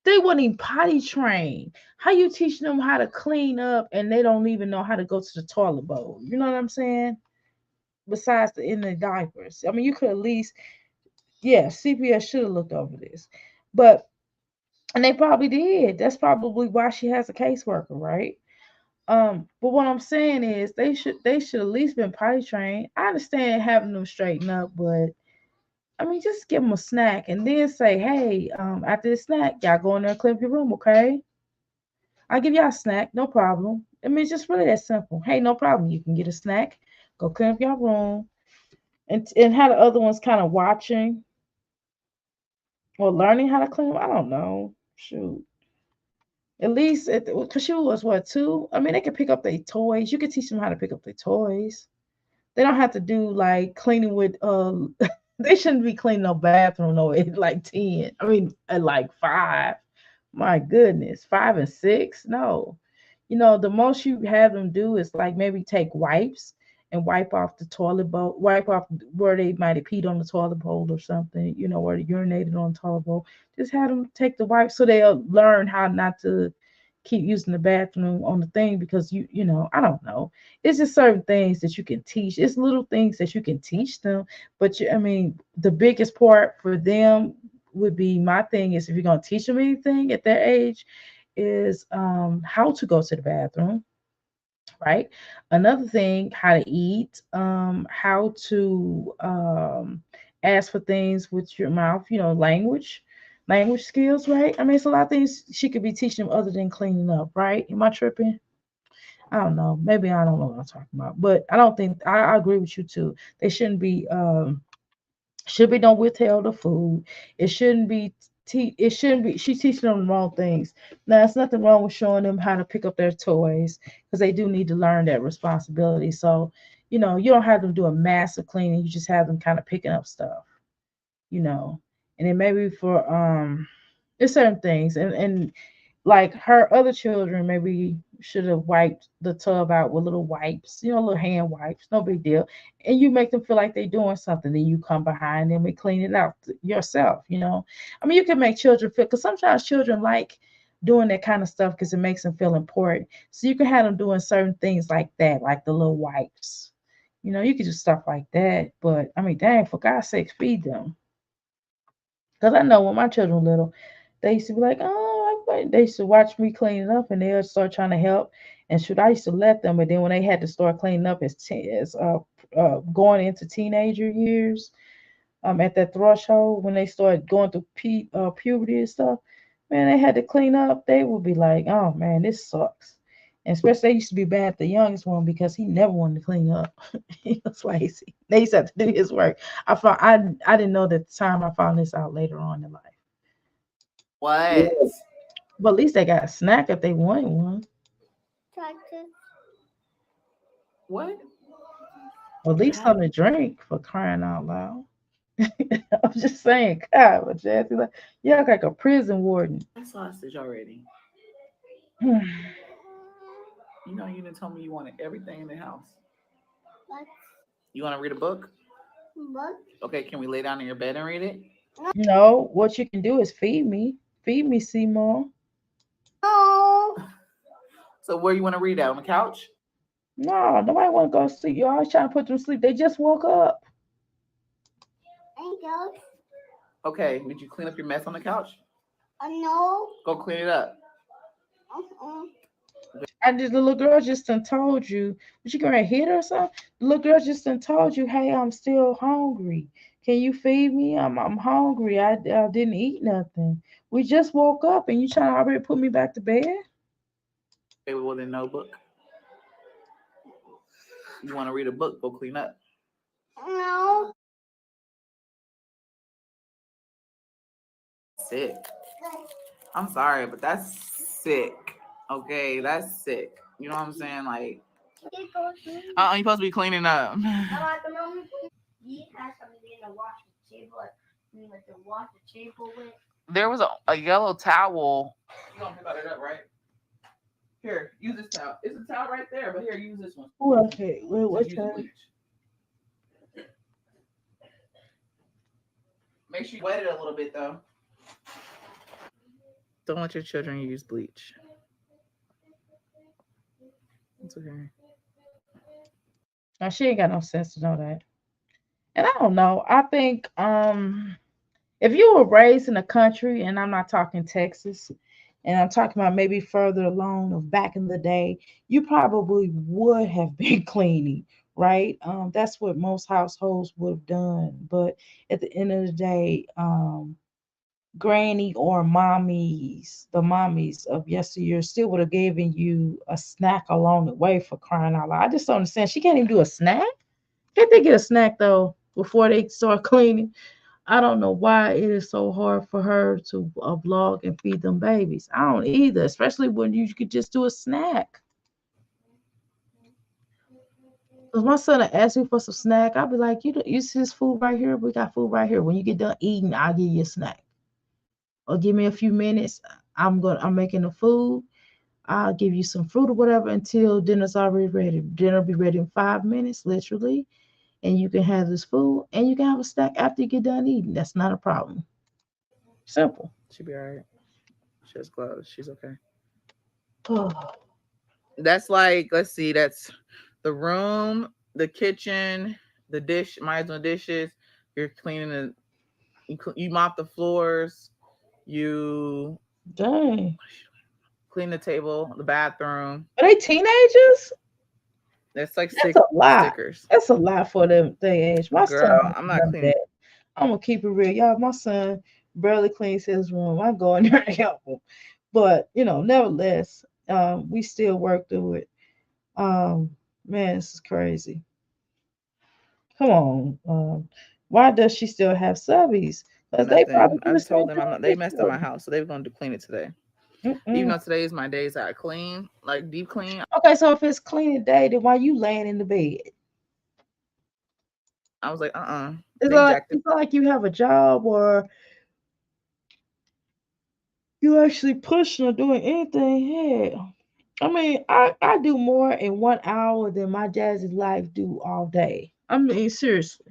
they wouldn't even potty train. How you teach them how to clean up and they don't even know how to go to the toilet bowl? You know what I'm saying? Besides in the diapers, I mean, you could at least, yeah, CPS should have looked over this, but and they probably did. That's probably why she has a caseworker, right? But what I'm saying is they should at least been potty trained. I understand having them straighten up, but I mean, just give them a snack and then say, hey, after the snack, y'all go in there and clean up your room, okay? I'll give y'all a snack, no problem. I mean, it's just really that simple. Hey, no problem. You can get a snack, go clean up your room, and how the other ones kind of watching or learning how to clean. I don't know. Shoot. At least, because she was what, 2? I mean, they could pick up their toys. You could teach them how to pick up their toys. They don't have to do like cleaning with they shouldn't be cleaning no bathroom no at like 10. I mean at like 5. My goodness, 5 and 6. No. The most you have them do is like maybe take wipes and wipe off the toilet bowl, wipe off where they might have peed on the toilet bowl or something, where they urinated on the toilet bowl. Just have them take the wipes so they'll learn how not to keep using the bathroom on the thing because I don't know. It's just certain things that you can teach. It's little things that you can teach them, but I mean, the biggest part for them would be my thing is if you're gonna teach them anything at their age, is how to go to the bathroom, right? Another thing, how to eat, how to ask for things with your mouth, language skills, right? I mean, it's a lot of things she could be teaching them other than cleaning up, right? Am I tripping? I don't know. Maybe I don't know what I'm talking about, but I don't think I agree with you too. They shouldn't be should be no withheld of food. It shouldn't be it shouldn't be she's teaching them the wrong things. Now there's nothing wrong with showing them how to pick up their toys because they do need to learn that responsibility. So, you don't have them do a massive cleaning, you just have them kind of picking up stuff, you know. And then maybe for there's certain things and like her other children maybe should have wiped the tub out with little wipes, little hand wipes, no big deal. And you make them feel like they're doing something, then you come behind them and clean it out yourself. I mean, you can make children feel, because sometimes children like doing that kind of stuff because it makes them feel important. So you can have them doing certain things like that, like the little wipes. You can do stuff like that. But I mean, dang, for God's sake, feed them. Because I know when my children were little, they used to be like, oh, they used to watch me clean it up and they would start trying to help. And shoot, I used to let them. But then when they had to start cleaning up as going into teenager years, at that threshold, when they started going through puberty and stuff, man, they had to clean up. They would be like, oh, man, this sucks. And especially they used to be bad at the youngest one because he never wanted to clean up. He was lazy. They used to have to do his work. I didn't know that at the time. I found this out later on in life. What? But at least they got a snack if they wanted one. What? Or at least something to drink, for crying out loud. I'm just saying, God, but Jazzy, like, you act like a prison warden. I sausage already. You didn't tell me you wanted everything in the house. What? You want to read a book? What? Okay, can we lay down in your bed and read it? No, what you can do is feed me. Feed me, Seymour. No. So where you want to read at? On the couch? No, nobody want to go to sleep. You're always trying to put them to sleep. They just woke up. Okay, did you clean up your mess on the couch? No. Go clean it up. The little girl just done told you, was you gonna hit her or something? The little girl just done told you, hey, I'm still hungry. Can you feed me? I'm hungry. I didn't eat nothing. We just woke up and you trying to already put me back to bed? Okay, well then no book. You want to read a book? Go clean up. No. Sick. I'm sorry, but that's sick. Okay, that's sick. You know what I'm saying? Like, you're supposed to be cleaning up. There was a yellow towel. You don't pick that up, right? Here, use this towel. It's a towel right there, but here, use this one. Okay, wait, what's that? Make sure you wet it a little bit, though. Don't let your children use bleach. It's okay. Now she ain't got no sense to know that. And I don't know. I think if you were raised in the country, and I'm not talking Texas, and I'm talking about maybe further along of back in the day, you probably would have been cleaning, right? That's what most households would have done. But at the end of the day, granny or mommies, the mommies of yesteryear still would have given you a snack along the way, for crying out loud. I just don't understand. She can't even do a snack. Can't they get a snack though before they start cleaning? I don't know why it is so hard for her to vlog and feed them babies. I don't either, especially when you could just do a snack. Because my son asked me for some snack, I'll be like, you see this food right here? We got food right here. When you get done eating, I'll give you a snack. Or give me a few minutes. I'm making the food. I'll give you some fruit or whatever until dinner's already ready. Dinner will be ready in 5 minutes, literally. And you can have this food and you can have a snack after you get done eating. That's not a problem. Simple. She'll be all right. She has gloves. She's okay. Oh. That's like, let's see, that's the room, the kitchen, the dish, Maya's doing dishes. You're cleaning you mop the floors. You Dang. Clean the table, the bathroom. Are they teenagers? That's like That's a lot. stickers. That's a lot for them their age. My Girl, son, I'm not cleaning. I'm gonna keep it real, y'all. My son barely cleans his room. I go in there to help him, but nevertheless, we still work through it. Man, this is crazy. Come on, why does she still have subbies? Because they probably I just told them they messed up my house, so they were going to clean it today. Even though today is my days that I clean, like deep clean. Okay, so if it's cleaning day, then why you laying in the bed? I was like, It's not like you have a job or you actually pushing or doing anything here. I mean, I do more in 1 hour than my Jazzy life do all day. I mean, seriously.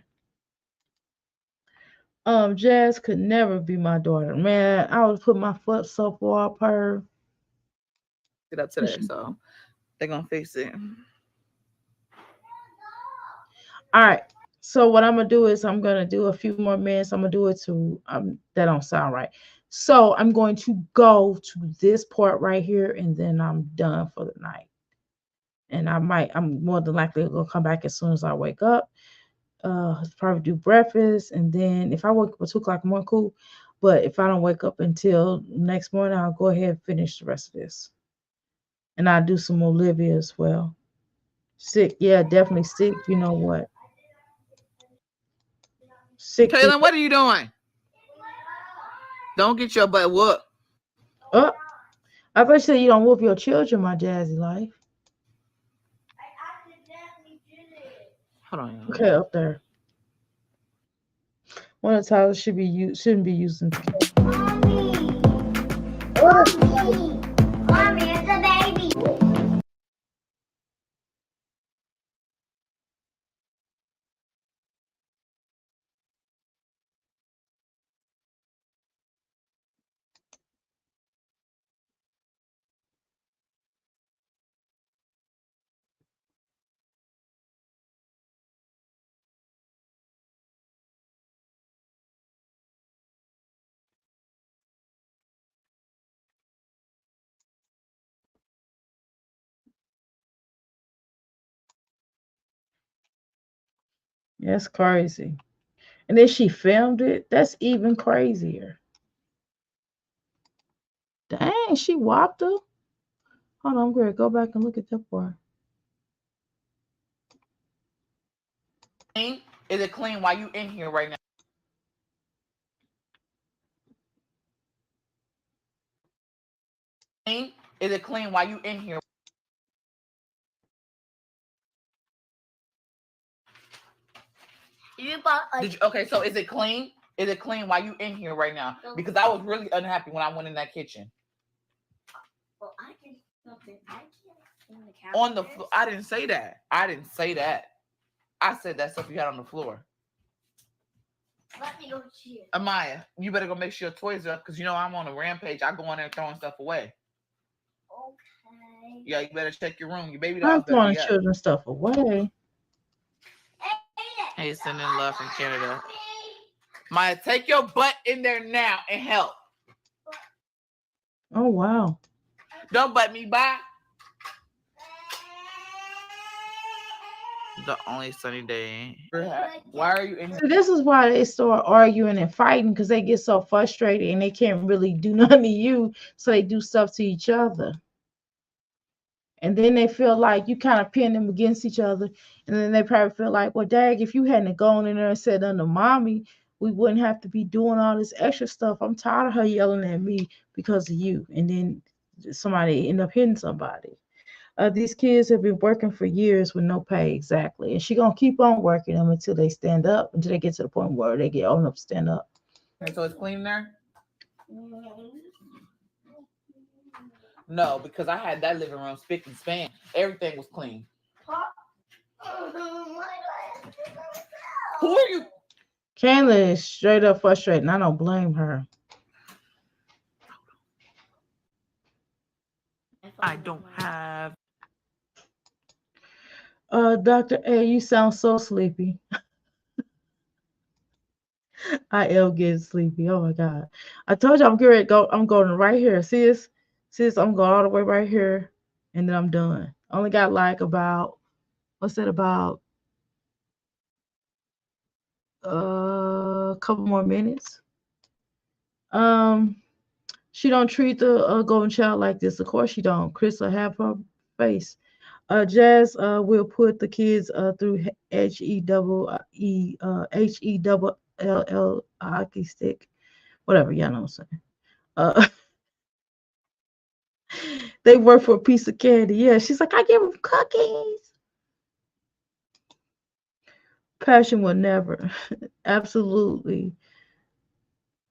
Jazz could never be my daughter. Man, I would put my foot so far up her. Get up today, so they're gonna fix it. All right. So what I'm gonna do is I'm gonna do a few more minutes. I'm gonna do it to that don't sound right. So I'm going to go to this part right here, and then I'm done for the night. And I'm more than likely gonna come back as soon as I wake up. Probably do breakfast, and then if I wake up at 2 o'clock more, cool. But if I don't wake up until next morning, I'll go ahead and finish the rest of this. And I'll do some Olivia as well. Sick, yeah, definitely sick. You know what? Sick. Kaylin, what are you doing? Don't get your butt whooped. Oh, I thought you said you don't whoop your children, my Jazzy life. Hold on. Okay, up there. One of the titles shouldn't be using. Mommy, it's a baby. That's crazy. And then she filmed it. That's even crazier. Dang, she whopped her. Hold on, I'm going to go back and look at that part. Is it clean while you in here right now? Is it clean while you in here? Okay, so is it clean? Is it clean while you in here right now? Because I was really unhappy when I went in that kitchen. Well, I can something. I can't clean the couch. On the floor. I didn't say that. I didn't say that. I said that stuff you had on the floor. Let me go cheer. Amaya, you better go make sure your toys are up because you know I'm on a rampage. I go on there throwing stuff away. Okay. Yeah, you better check your room. Your baby I'm dolls better throwing be up. children's stuff away. Hey, sending love from Canada. Maya, take your butt in there now and help. Oh, wow. Don't butt me, bye. The only sunny day. Why are you in here? So this is why they start arguing and fighting, because they get so frustrated and they can't really do nothing to you, so they do stuff to each other. And then they feel like you kind of pin them against each other, and then they probably feel like, well, dag, if you hadn't gone in there and said unto mommy, we wouldn't have to be doing all this extra stuff. I'm tired of her yelling at me because of you. And then somebody end up hitting somebody. These kids have been working for years with no pay, exactly. And she's going to keep on working them until they stand up, until they get to the point where they get old enough to stand up. And so it's clean there? No, because I had that living room spick and span. Everything was clean. Who are you? Kayla is straight up frustrated, and I don't blame her. I don't have. Dr. A, you sound so sleepy. I am getting sleepy. Oh my God. I told you I'm getting ready to go. I'm going right here. Sis, I'm going all the way right here. And then I'm done. Only got like about, what's that, about a couple more minutes. She don't treat the golden child like this. Of course she don't. Chris will have her face. Jazz will put the kids through HELL hockey stick, whatever, y'all know what I'm saying. They work for a piece of candy. Yeah, she's like, I give them cookies. Passion will never, absolutely.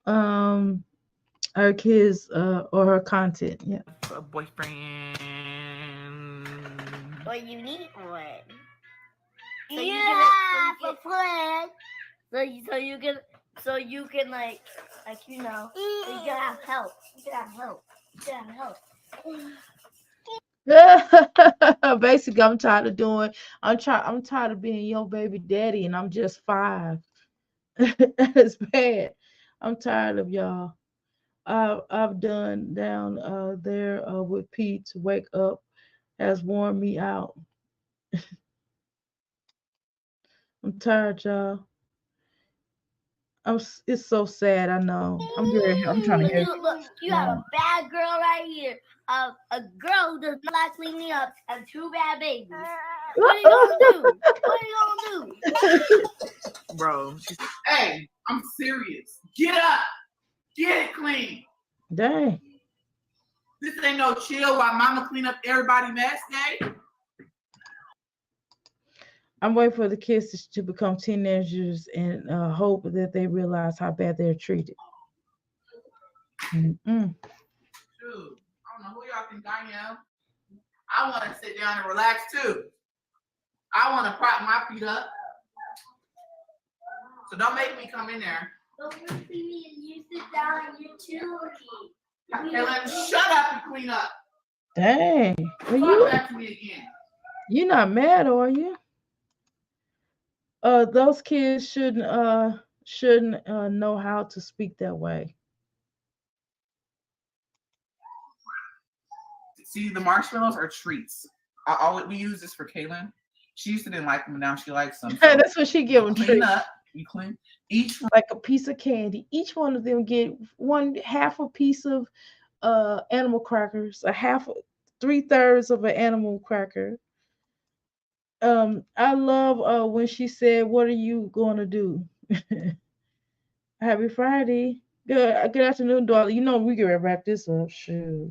Her kids or her content. Yeah. A boyfriend. Well, you need one. So You have a plan. So you can like you know, you can have help. You can have help. You can have help. Basically, I'm tired of doing. I'm tired of being your baby daddy, and I'm just 5. It's bad. I'm tired of y'all. I've done down there with Pete to wake up has worn me out. I'm tired, y'all. It's so sad. I know. I'm trying to hear. Look, you have a bad girl right here. A girl who does not like cleaning up and 2 bad babies. What are you gonna do? What are you gonna do? Bro, hey, I'm serious. Get up. Get it clean. Dang. This ain't no chill while mama clean up everybody's mess day. I'm waiting for the kids to become teenagers and hope that they realize how bad they're treated. Dude, I don't know who y'all think I am. I want to sit down and relax too. I want to prop my feet up. So don't make me come in there. Don't make me and you sit down and you too. Kaylin, shut up and clean up. Dang. Talk back to me again. You're not mad, are you? Those kids shouldn't know how to speak that way. See, the marshmallows are treats. We use this for Kaylin. She used to didn't like them, and now she likes them. So That's what she give them. Clean up. You clean each one. Like a piece of candy. Each one of them get half a piece of animal crackers, a half 3/3 of an animal cracker. I love when she said, "What are you gonna do?" Happy Friday. Good afternoon, darling. You know we can wrap this up. Shoot.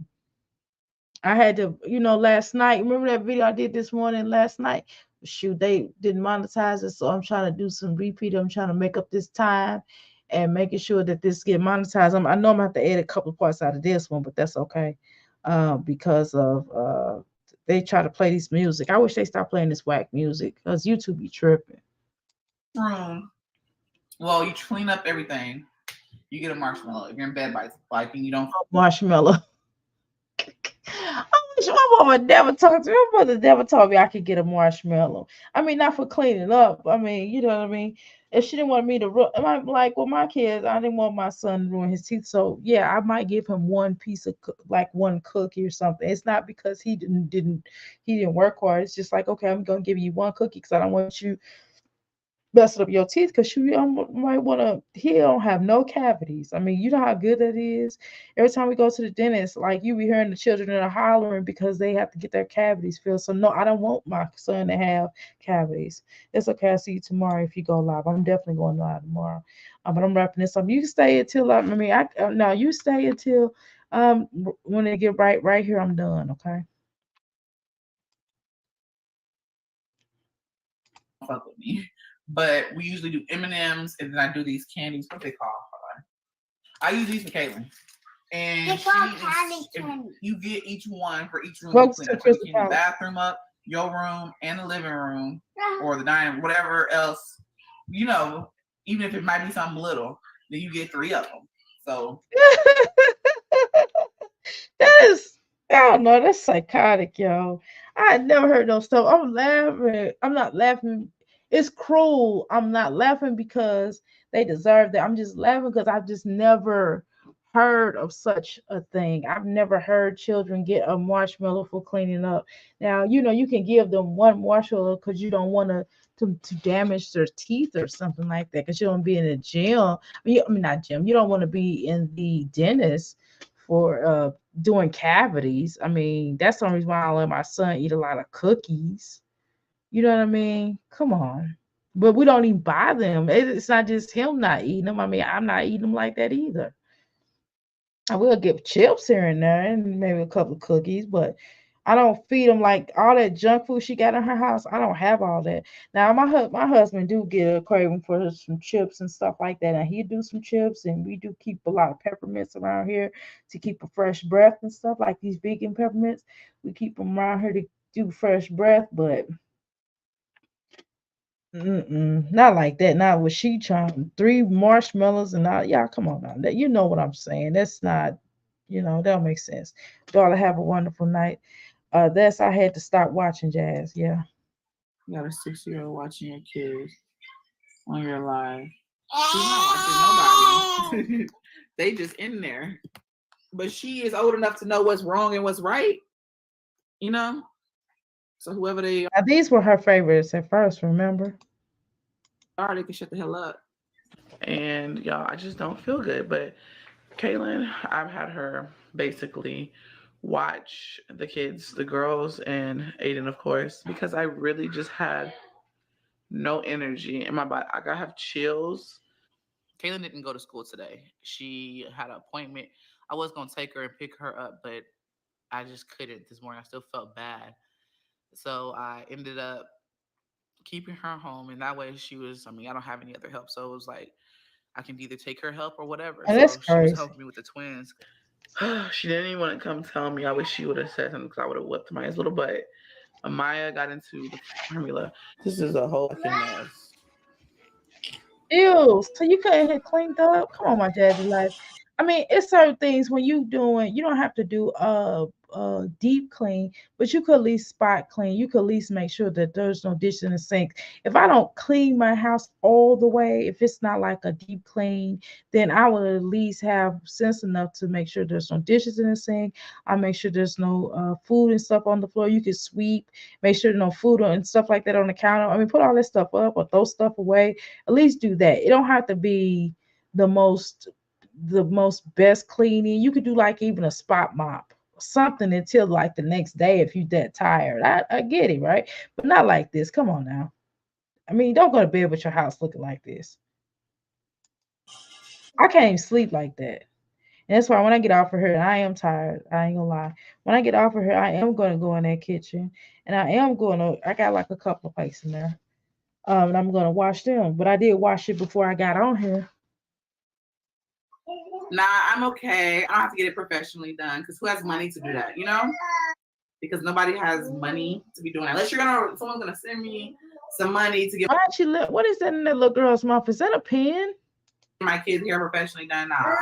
I had to, last night. Remember that video I did this morning last night? Shoot, they didn't monetize it, so I'm trying to do some repeat. I'm trying to make up this time and making sure that this get monetized. I know I'm gonna have to add a couple of parts out of this one, but that's okay. Because of they try to play this music. I wish they stop playing this whack music because YouTube be tripping. Well, you clean up everything. You get a marshmallow. If you're in bed by and you don't Marshmallow. I wish my mama never talked to me. My mother never told me I could get a marshmallow. I mean, not for cleaning up. I mean, you know what I mean? If she didn't want me to like with my kids, I didn't want my son to ruin his teeth. So yeah, I might give him one piece of like one cookie or something. It's not because he didn't work hard. It's just like, okay, I'm gonna give you one cookie because I don't want you messing up your teeth because you might want to. He don't have no cavities. I mean, you know how good that is. Every time we go to the dentist, like you be hearing the children that are hollering because they have to get their cavities filled. So no, I don't want my son to have cavities. It's okay. I'll see you tomorrow if you go live. I'm definitely going live tomorrow. But I'm wrapping this up. You can stay until no, you stay until when they get right here. I'm done. Okay. fuck with me. But we usually do M&Ms, and then I do these candies. What they call? I use these for Caitlin. And you get each one for each room. You clean up. So you clean the bathroom up, your room, and the living room, or the dining room, whatever else. Even if it might be something little, then you get 3 of them. So that is, I don't know, that's psychotic, yo. I had never heard those stuff. I'm laughing. I'm not laughing. It's cruel. I'm not laughing because they deserve that. I'm just laughing because I've just never heard of such a thing. I've never heard children get a marshmallow for cleaning up. Now, you can give them one marshmallow because you don't want to damage their teeth or something like that because you don't be in the gym. Not gym. You don't want to be in the dentist for doing cavities. I mean, that's the reason why I let my son eat a lot of cookies. You know what I mean? Come on. But we don't even buy them. It's not just him not eating them. I mean, I'm not eating them like that either. I will give chips here and there and maybe a couple of cookies, but I don't feed them like all that junk food she got in her house. I don't have all that. Now my husband do get a craving for some chips and stuff like that, and he do some chips, and we do keep a lot of peppermints around here to keep a fresh breath and stuff like these vegan peppermints. We keep them around here to do fresh breath, but not like that. Not with she trying 3 marshmallows and all. Y'all, come on now. You know what I'm saying. That's not, that don't make sense. Daughter, have a wonderful night. I had to stop watching Jazz. Yeah. You got a 6-year-old watching your kids on your live. She's not watching nobody. They just in there. But she is old enough to know what's wrong and what's right. So whoever they are. Now, these were her favorites at first, remember? They can shut the hell up. And y'all, I just don't feel good. But Kaylin, I've had her basically watch the kids, the girls, and Aiden, of course, because I really just had no energy in my body. I have chills. Kaylin didn't go to school today. She had an appointment. I was going to take her and pick her up, but I just couldn't this morning. I still felt bad. So I ended up keeping her home, and that way I don't have any other help. So it was like, I can either take her help or whatever. And that's she was helping me with the twins. She didn't even want to come tell me. I wish she would have said something because I would have whipped Maya's little butt. Maya got into the formula. This is a whole fucking mess. Ew, so you couldn't get cleaned up? Come on, my Jazzy life. I mean, it's certain things when you don't have to do deep clean, but you could at least spot clean. You could at least make sure that there's no dishes in the sink. If I don't clean my house all the way, if it's not like a deep clean, then I would at least have sense enough to make sure there's no dishes in the sink. I make sure there's no food and stuff on the floor. You can sweep, make sure there's no food and stuff like that on the counter. I mean, put all that stuff up or throw stuff away. At least do that. It don't have to be the most best cleaning. You could do like even a spot mop something until like the next day if you that tired. I get it, right? But not like this. Come on now. I mean, don't go to bed with your house looking like this. I can't even sleep like that. And that's why when I get off of her, I am tired. I ain't gonna lie. When I get off of her, I am gonna go in that kitchen, and I got like a couple of plates in there. And I'm gonna wash them. But I did wash it before I got on here. Nah, I'm okay. I don't have to get it professionally done because who has money to do that, you know? Because nobody has money to be doing that. Unless someone's gonna send me some money to get What is that in that little girl's mouth? Is that a pen? my kids' hair professionally done. Nah.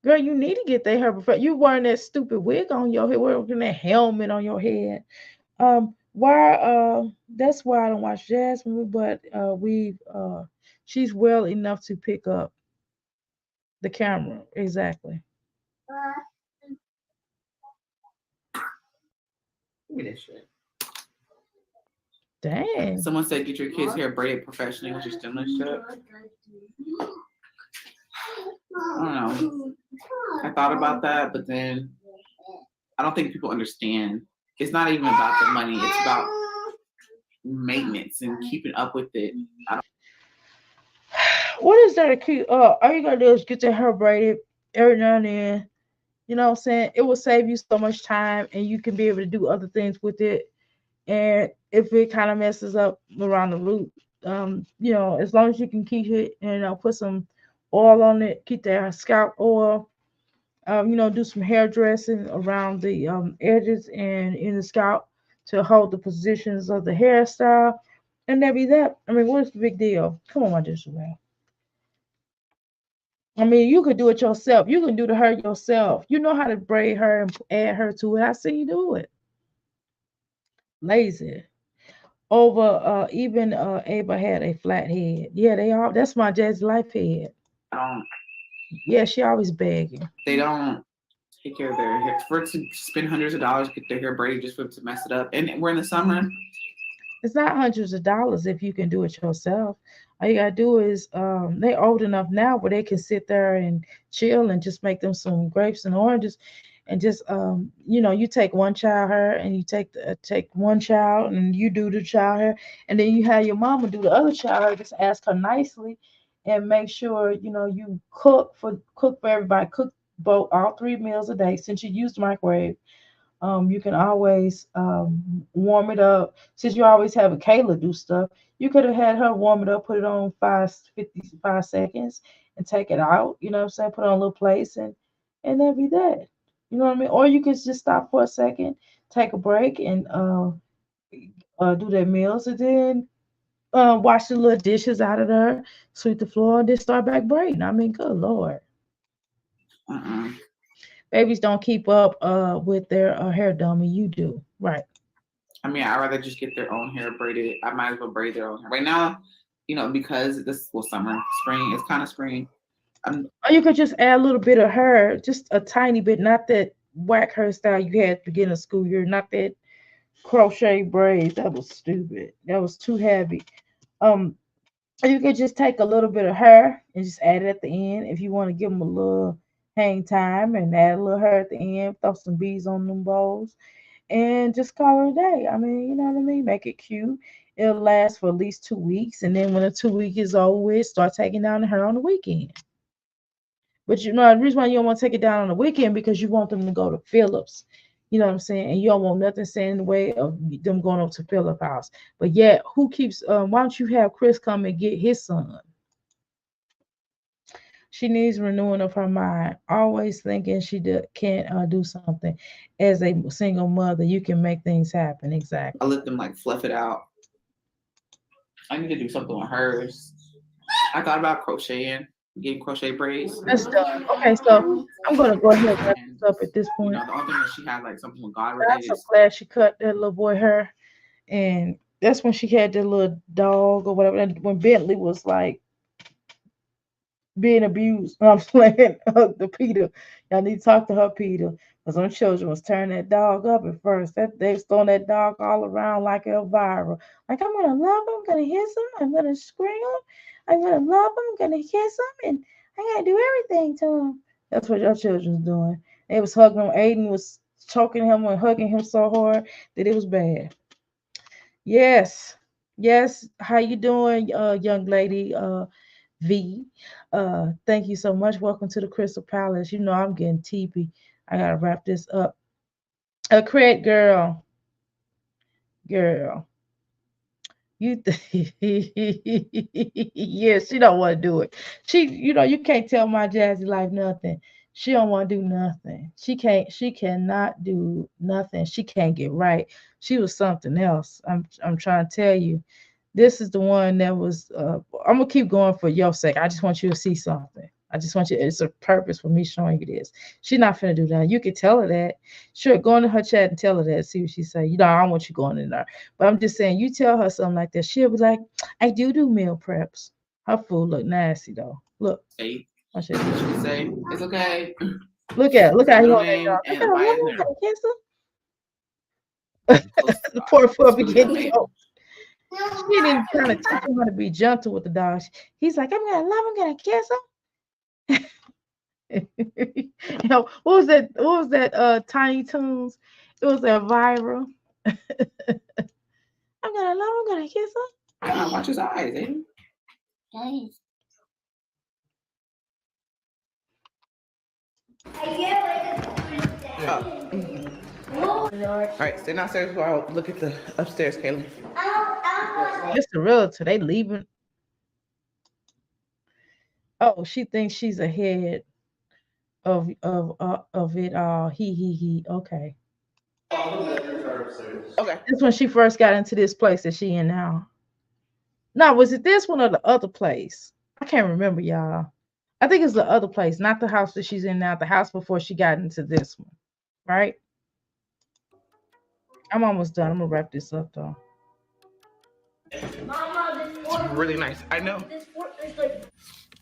Girl, you need to get that hair professional. You wearing that stupid wig on your head, wearing that helmet on your head. That's why I don't watch Jasmine, but she's well enough to pick up the camera. Exactly. Look at this shit. Dang. Someone said get your kids' hair braided professionally, which is similar shit. I don't know. I thought about that, but then I don't think people understand. It's not even about the money. It's about maintenance and keeping up with it. What is there to keep all you gotta do is get your hair braided every now and then. You know what I'm saying? It will save you so much time and you can be able to do other things with it. And if it kind of messes up around the root, as long as you can keep it and put some oil on it, keep that scalp oil, do some hair dressing around the edges and in the scalp to hold the positions of the hairstyle. And that be that. I mean, what's the big deal? Come on, my digital man. I mean, you could do it yourself. You can do the hair yourself. You know how to braid her and add her to it. I see you do it. Lazy. Over even Ava had a flat head. Yeah, that's my Jazzy life head. Yeah, she always begging. They don't take care of their hair. For it to spend hundreds of dollars to get their hair braided just for it to mess it up. And we're in the summer. It's not hundreds of dollars if you can do it yourself. All you gotta do is they're old enough now where they can sit there and chill and just make them some grapes and oranges and just you take one child hair and you take one child and you do the child hair and then you have your mama do the other child hair. Just ask her nicely and make sure you cook for everybody. Cook both all 3 meals a day since you use the microwave. You can always warm it up. Since you always have a Kayla do stuff, you could have had her warm it up, put it on 55 seconds, and take it out. You know what I'm saying? Put it on a little place, and that'd be that. You know what I mean? Or you could just stop for a second, take a break, and do their meals, and then wash the little dishes out of there, sweep the floor, and then start back braiding. I mean, good Lord. Babies don't keep up with their hair done when you do. Right. I mean, I'd rather just get their own hair braided. I might as well braid their own hair. Right now, because this was summer, spring, it's kind of spring. Or you could just add a little bit of hair, just a tiny bit, not that whack hairstyle you had at the beginning of school year, not that crochet braids. That was stupid. That was too heavy. You could just take a little bit of hair and just add it at the end if you want to give them a little hang time and add a little hair at the end, throw some beads on them bowls, and just call it a day. I mean, you know what I mean? Make it cute. It'll last for at least 2 weeks, and then when the 2 week is over with, start taking down the hair on the weekend. But the reason why you don't want to take it down on the weekend because you want them to go to Phillips. You know what I'm saying? And you don't want nothing standing in the way of them going up to Phillips' house. But yet, why don't you have Chris come and get his son? She needs renewing of her mind. Always thinking she can't do something. As a single mother, you can make things happen. Exactly. I let them fluff it out. I need to do something with hers. I thought about crocheting, getting crochet braids. That's done. Okay, so I'm gonna go ahead and wrap this up at this point. The only thing that she had something with God related. I'm so glad she cut that little boy hair, and that's when she had that little dog or whatever. When Bentley was being abused. I'm playing the Peter. Y'all need to talk to her, Peter. Because some children was tearing that dog up at first. They was throwing that dog all around like Elvira. Like, I'm going to love him. I'm going to kiss him. I'm going to scream him. I'm going to love him. I'm going to kiss him. And I got to do everything to him. That's what your children's doing. They was hugging him. Aiden was choking him and hugging him so hard that it was bad. Yes. Yes. How you doing, young lady? V. Thank you so much. Welcome to the Crystal Palace. You know I'm getting teepee. I gotta wrap this up. Craig girl. Girl. You yeah, she don't want to do it. She, you can't tell my Jazzy life nothing. She don't want to do nothing. She cannot do nothing. She can't get right. She was something else. I'm trying to tell you. This is the one that was I'm gonna keep going for your sake. I just want you to see something. I just want you, it's a purpose for me showing you this. She's not finna do that. You can tell her that. Sure, go into her chat and tell her that. See what she say. I don't want you going in there. But I'm just saying, you tell her something like that. She'll be like, I do meal preps. Her food look nasty though. Look. Say, I should say, it's okay. Look at Look how at he your hold that name dog. and why it's there. The poor puppy getting choked. She didn't kind of teach him how to be gentle with the dog. He's like, I'm gonna love him, gonna kiss him. What was that? What was that? Tiny Toons. It was a viral. I'm gonna love him, gonna kiss him. Watch his eyes, eh? All right, stay downstairs while I look at the upstairs, Kaylin. Just a realtor. They leaving. Oh, she thinks she's ahead of it all. He. Okay. Okay. That's when she first got into this place that she in now. Now, was it this one or the other place? I can't remember, y'all. I think it's the other place, not the house that she's in now. The house before she got into this one, right? I'm almost done. I'm gonna wrap this up though. It's really nice. I know.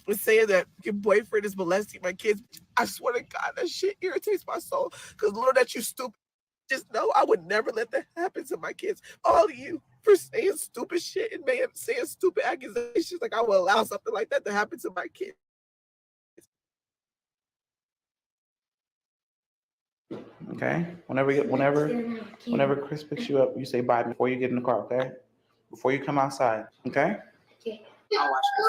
Was saying that your boyfriend is molesting my kids. I swear to God, that shit irritates my soul. Because little that you stupid, just know I would never let that happen to my kids. All of you for saying stupid shit and saying stupid accusations, like I will allow something like that to happen to my kids. Okay. Whenever Chris picks you up, you say bye before you get in the car. Okay. Before you come outside. Okay. Okay. I'll watch this.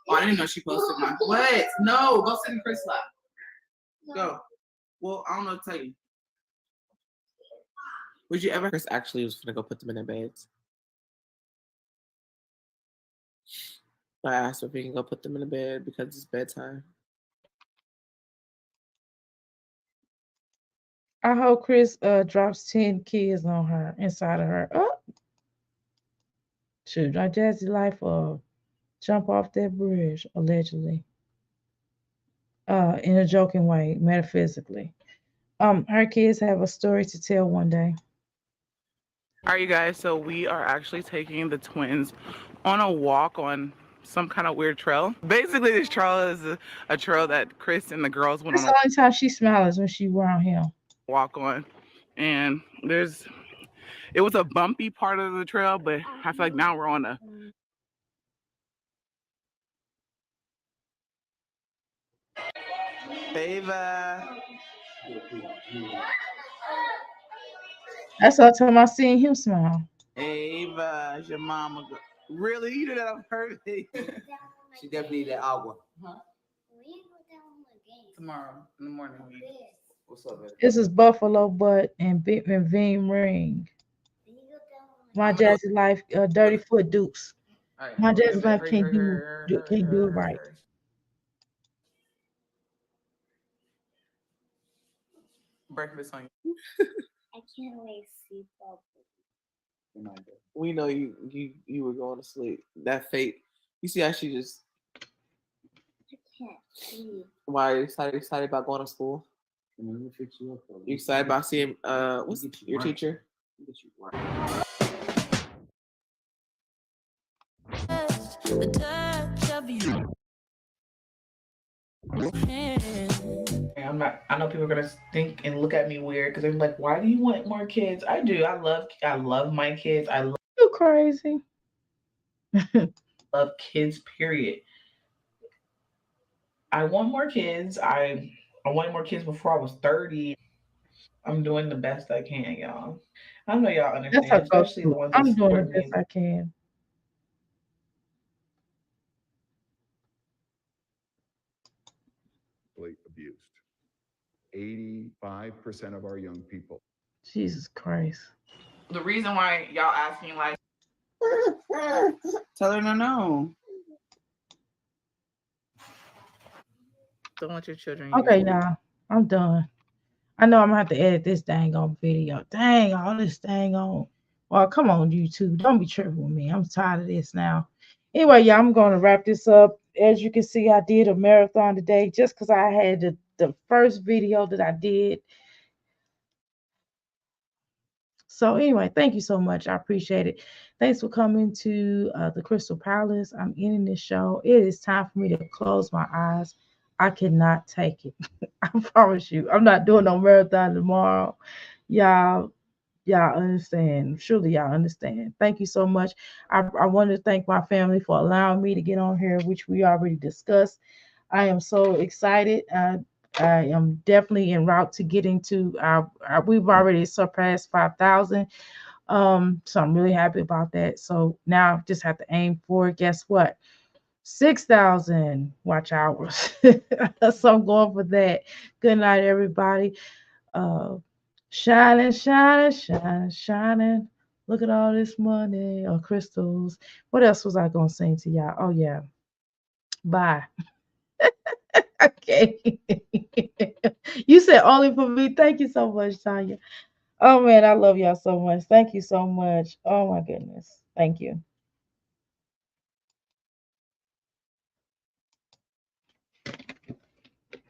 Oh, I didn't know she posted mine. What? No, go sit in Chris' lap. Go. Well, I don't know what to tell you. Would you ever? Chris actually was gonna go put them in their beds. I asked if he can go put them in the bed because it's bedtime. I hope Chris drops 10 kids on her inside of her. Oh, should my Jazzy life jump off that bridge allegedly. In a joking way, metaphysically. Her kids have a story to tell one day. All right, you guys. So we are actually taking the twins on a walk on some kind of weird trail. Basically, this trail is a trail that Chris and the girls went That's on the only time she smiles when she around him. Walk on, and it was a bumpy part of the trail, but I feel like now we're on a. Ava. That's the time I seen him smile. Ava, is your mama. Really? You did that on purpose? She definitely need that agua. Huh? Tomorrow in the morning. What's up, baby? This is Buffalo Butt and Veem Ring. My Jazzy life, Dirty Foot Dukes. Right. My Jazzy life can't do it right. Breakfast on you. I can't wait to sleep up. We know you were going to sleep. That fate. You see how she just. I can't sleep. Why are you excited about going to school? You excited about seeing what's your teacher? The touch of you. I know people are gonna think and look at me weird because they're like, "Why do you want more kids?" I do. I love my kids. You crazy? Love kids. Period. I want more kids. I I wanted more kids before I was 30. I'm doing the best I can, y'all. I know y'all understand, That's how go especially the through. ones that I'm doing the support best me. I can. Abused. 85% of our young people. Jesus Christ. The reason why y'all asking like Tell her no. Don't let your children use Okay, you. y'all. I'm done. I know I'm gonna have to edit this dang on video. Dang, all this dang on. Well, come on, YouTube. Don't be tripping with me. I'm tired of this now. Anyway, yeah, I'm gonna wrap this up. As you can see, I did a marathon today just because I had the first video that I did. So anyway, thank you so much. I appreciate it. Thanks for coming to the Crystal Palace. I'm ending this show. It is time for me to close my eyes. I cannot take it. I promise you. I'm not doing no marathon tomorrow. Y'all, y'all understand. Surely y'all understand. Thank you so much. I want to thank my family for allowing me to get on here, which we already discussed. I am so excited. I am definitely en route to getting to we've already surpassed 5,000. So I'm really happy about that. So now I just have to aim for, guess what? 6,000 watch hours. So I'm going for that. Good night, everybody. Uh, shining, shining, shining, shining. Look at all this money or crystals. What else was I gonna sing to y'all? Oh yeah. Bye. Okay. You said only for me. Thank you so much, Tanya. Oh man, I love y'all so much. Thank you so much. Oh my goodness. Thank you.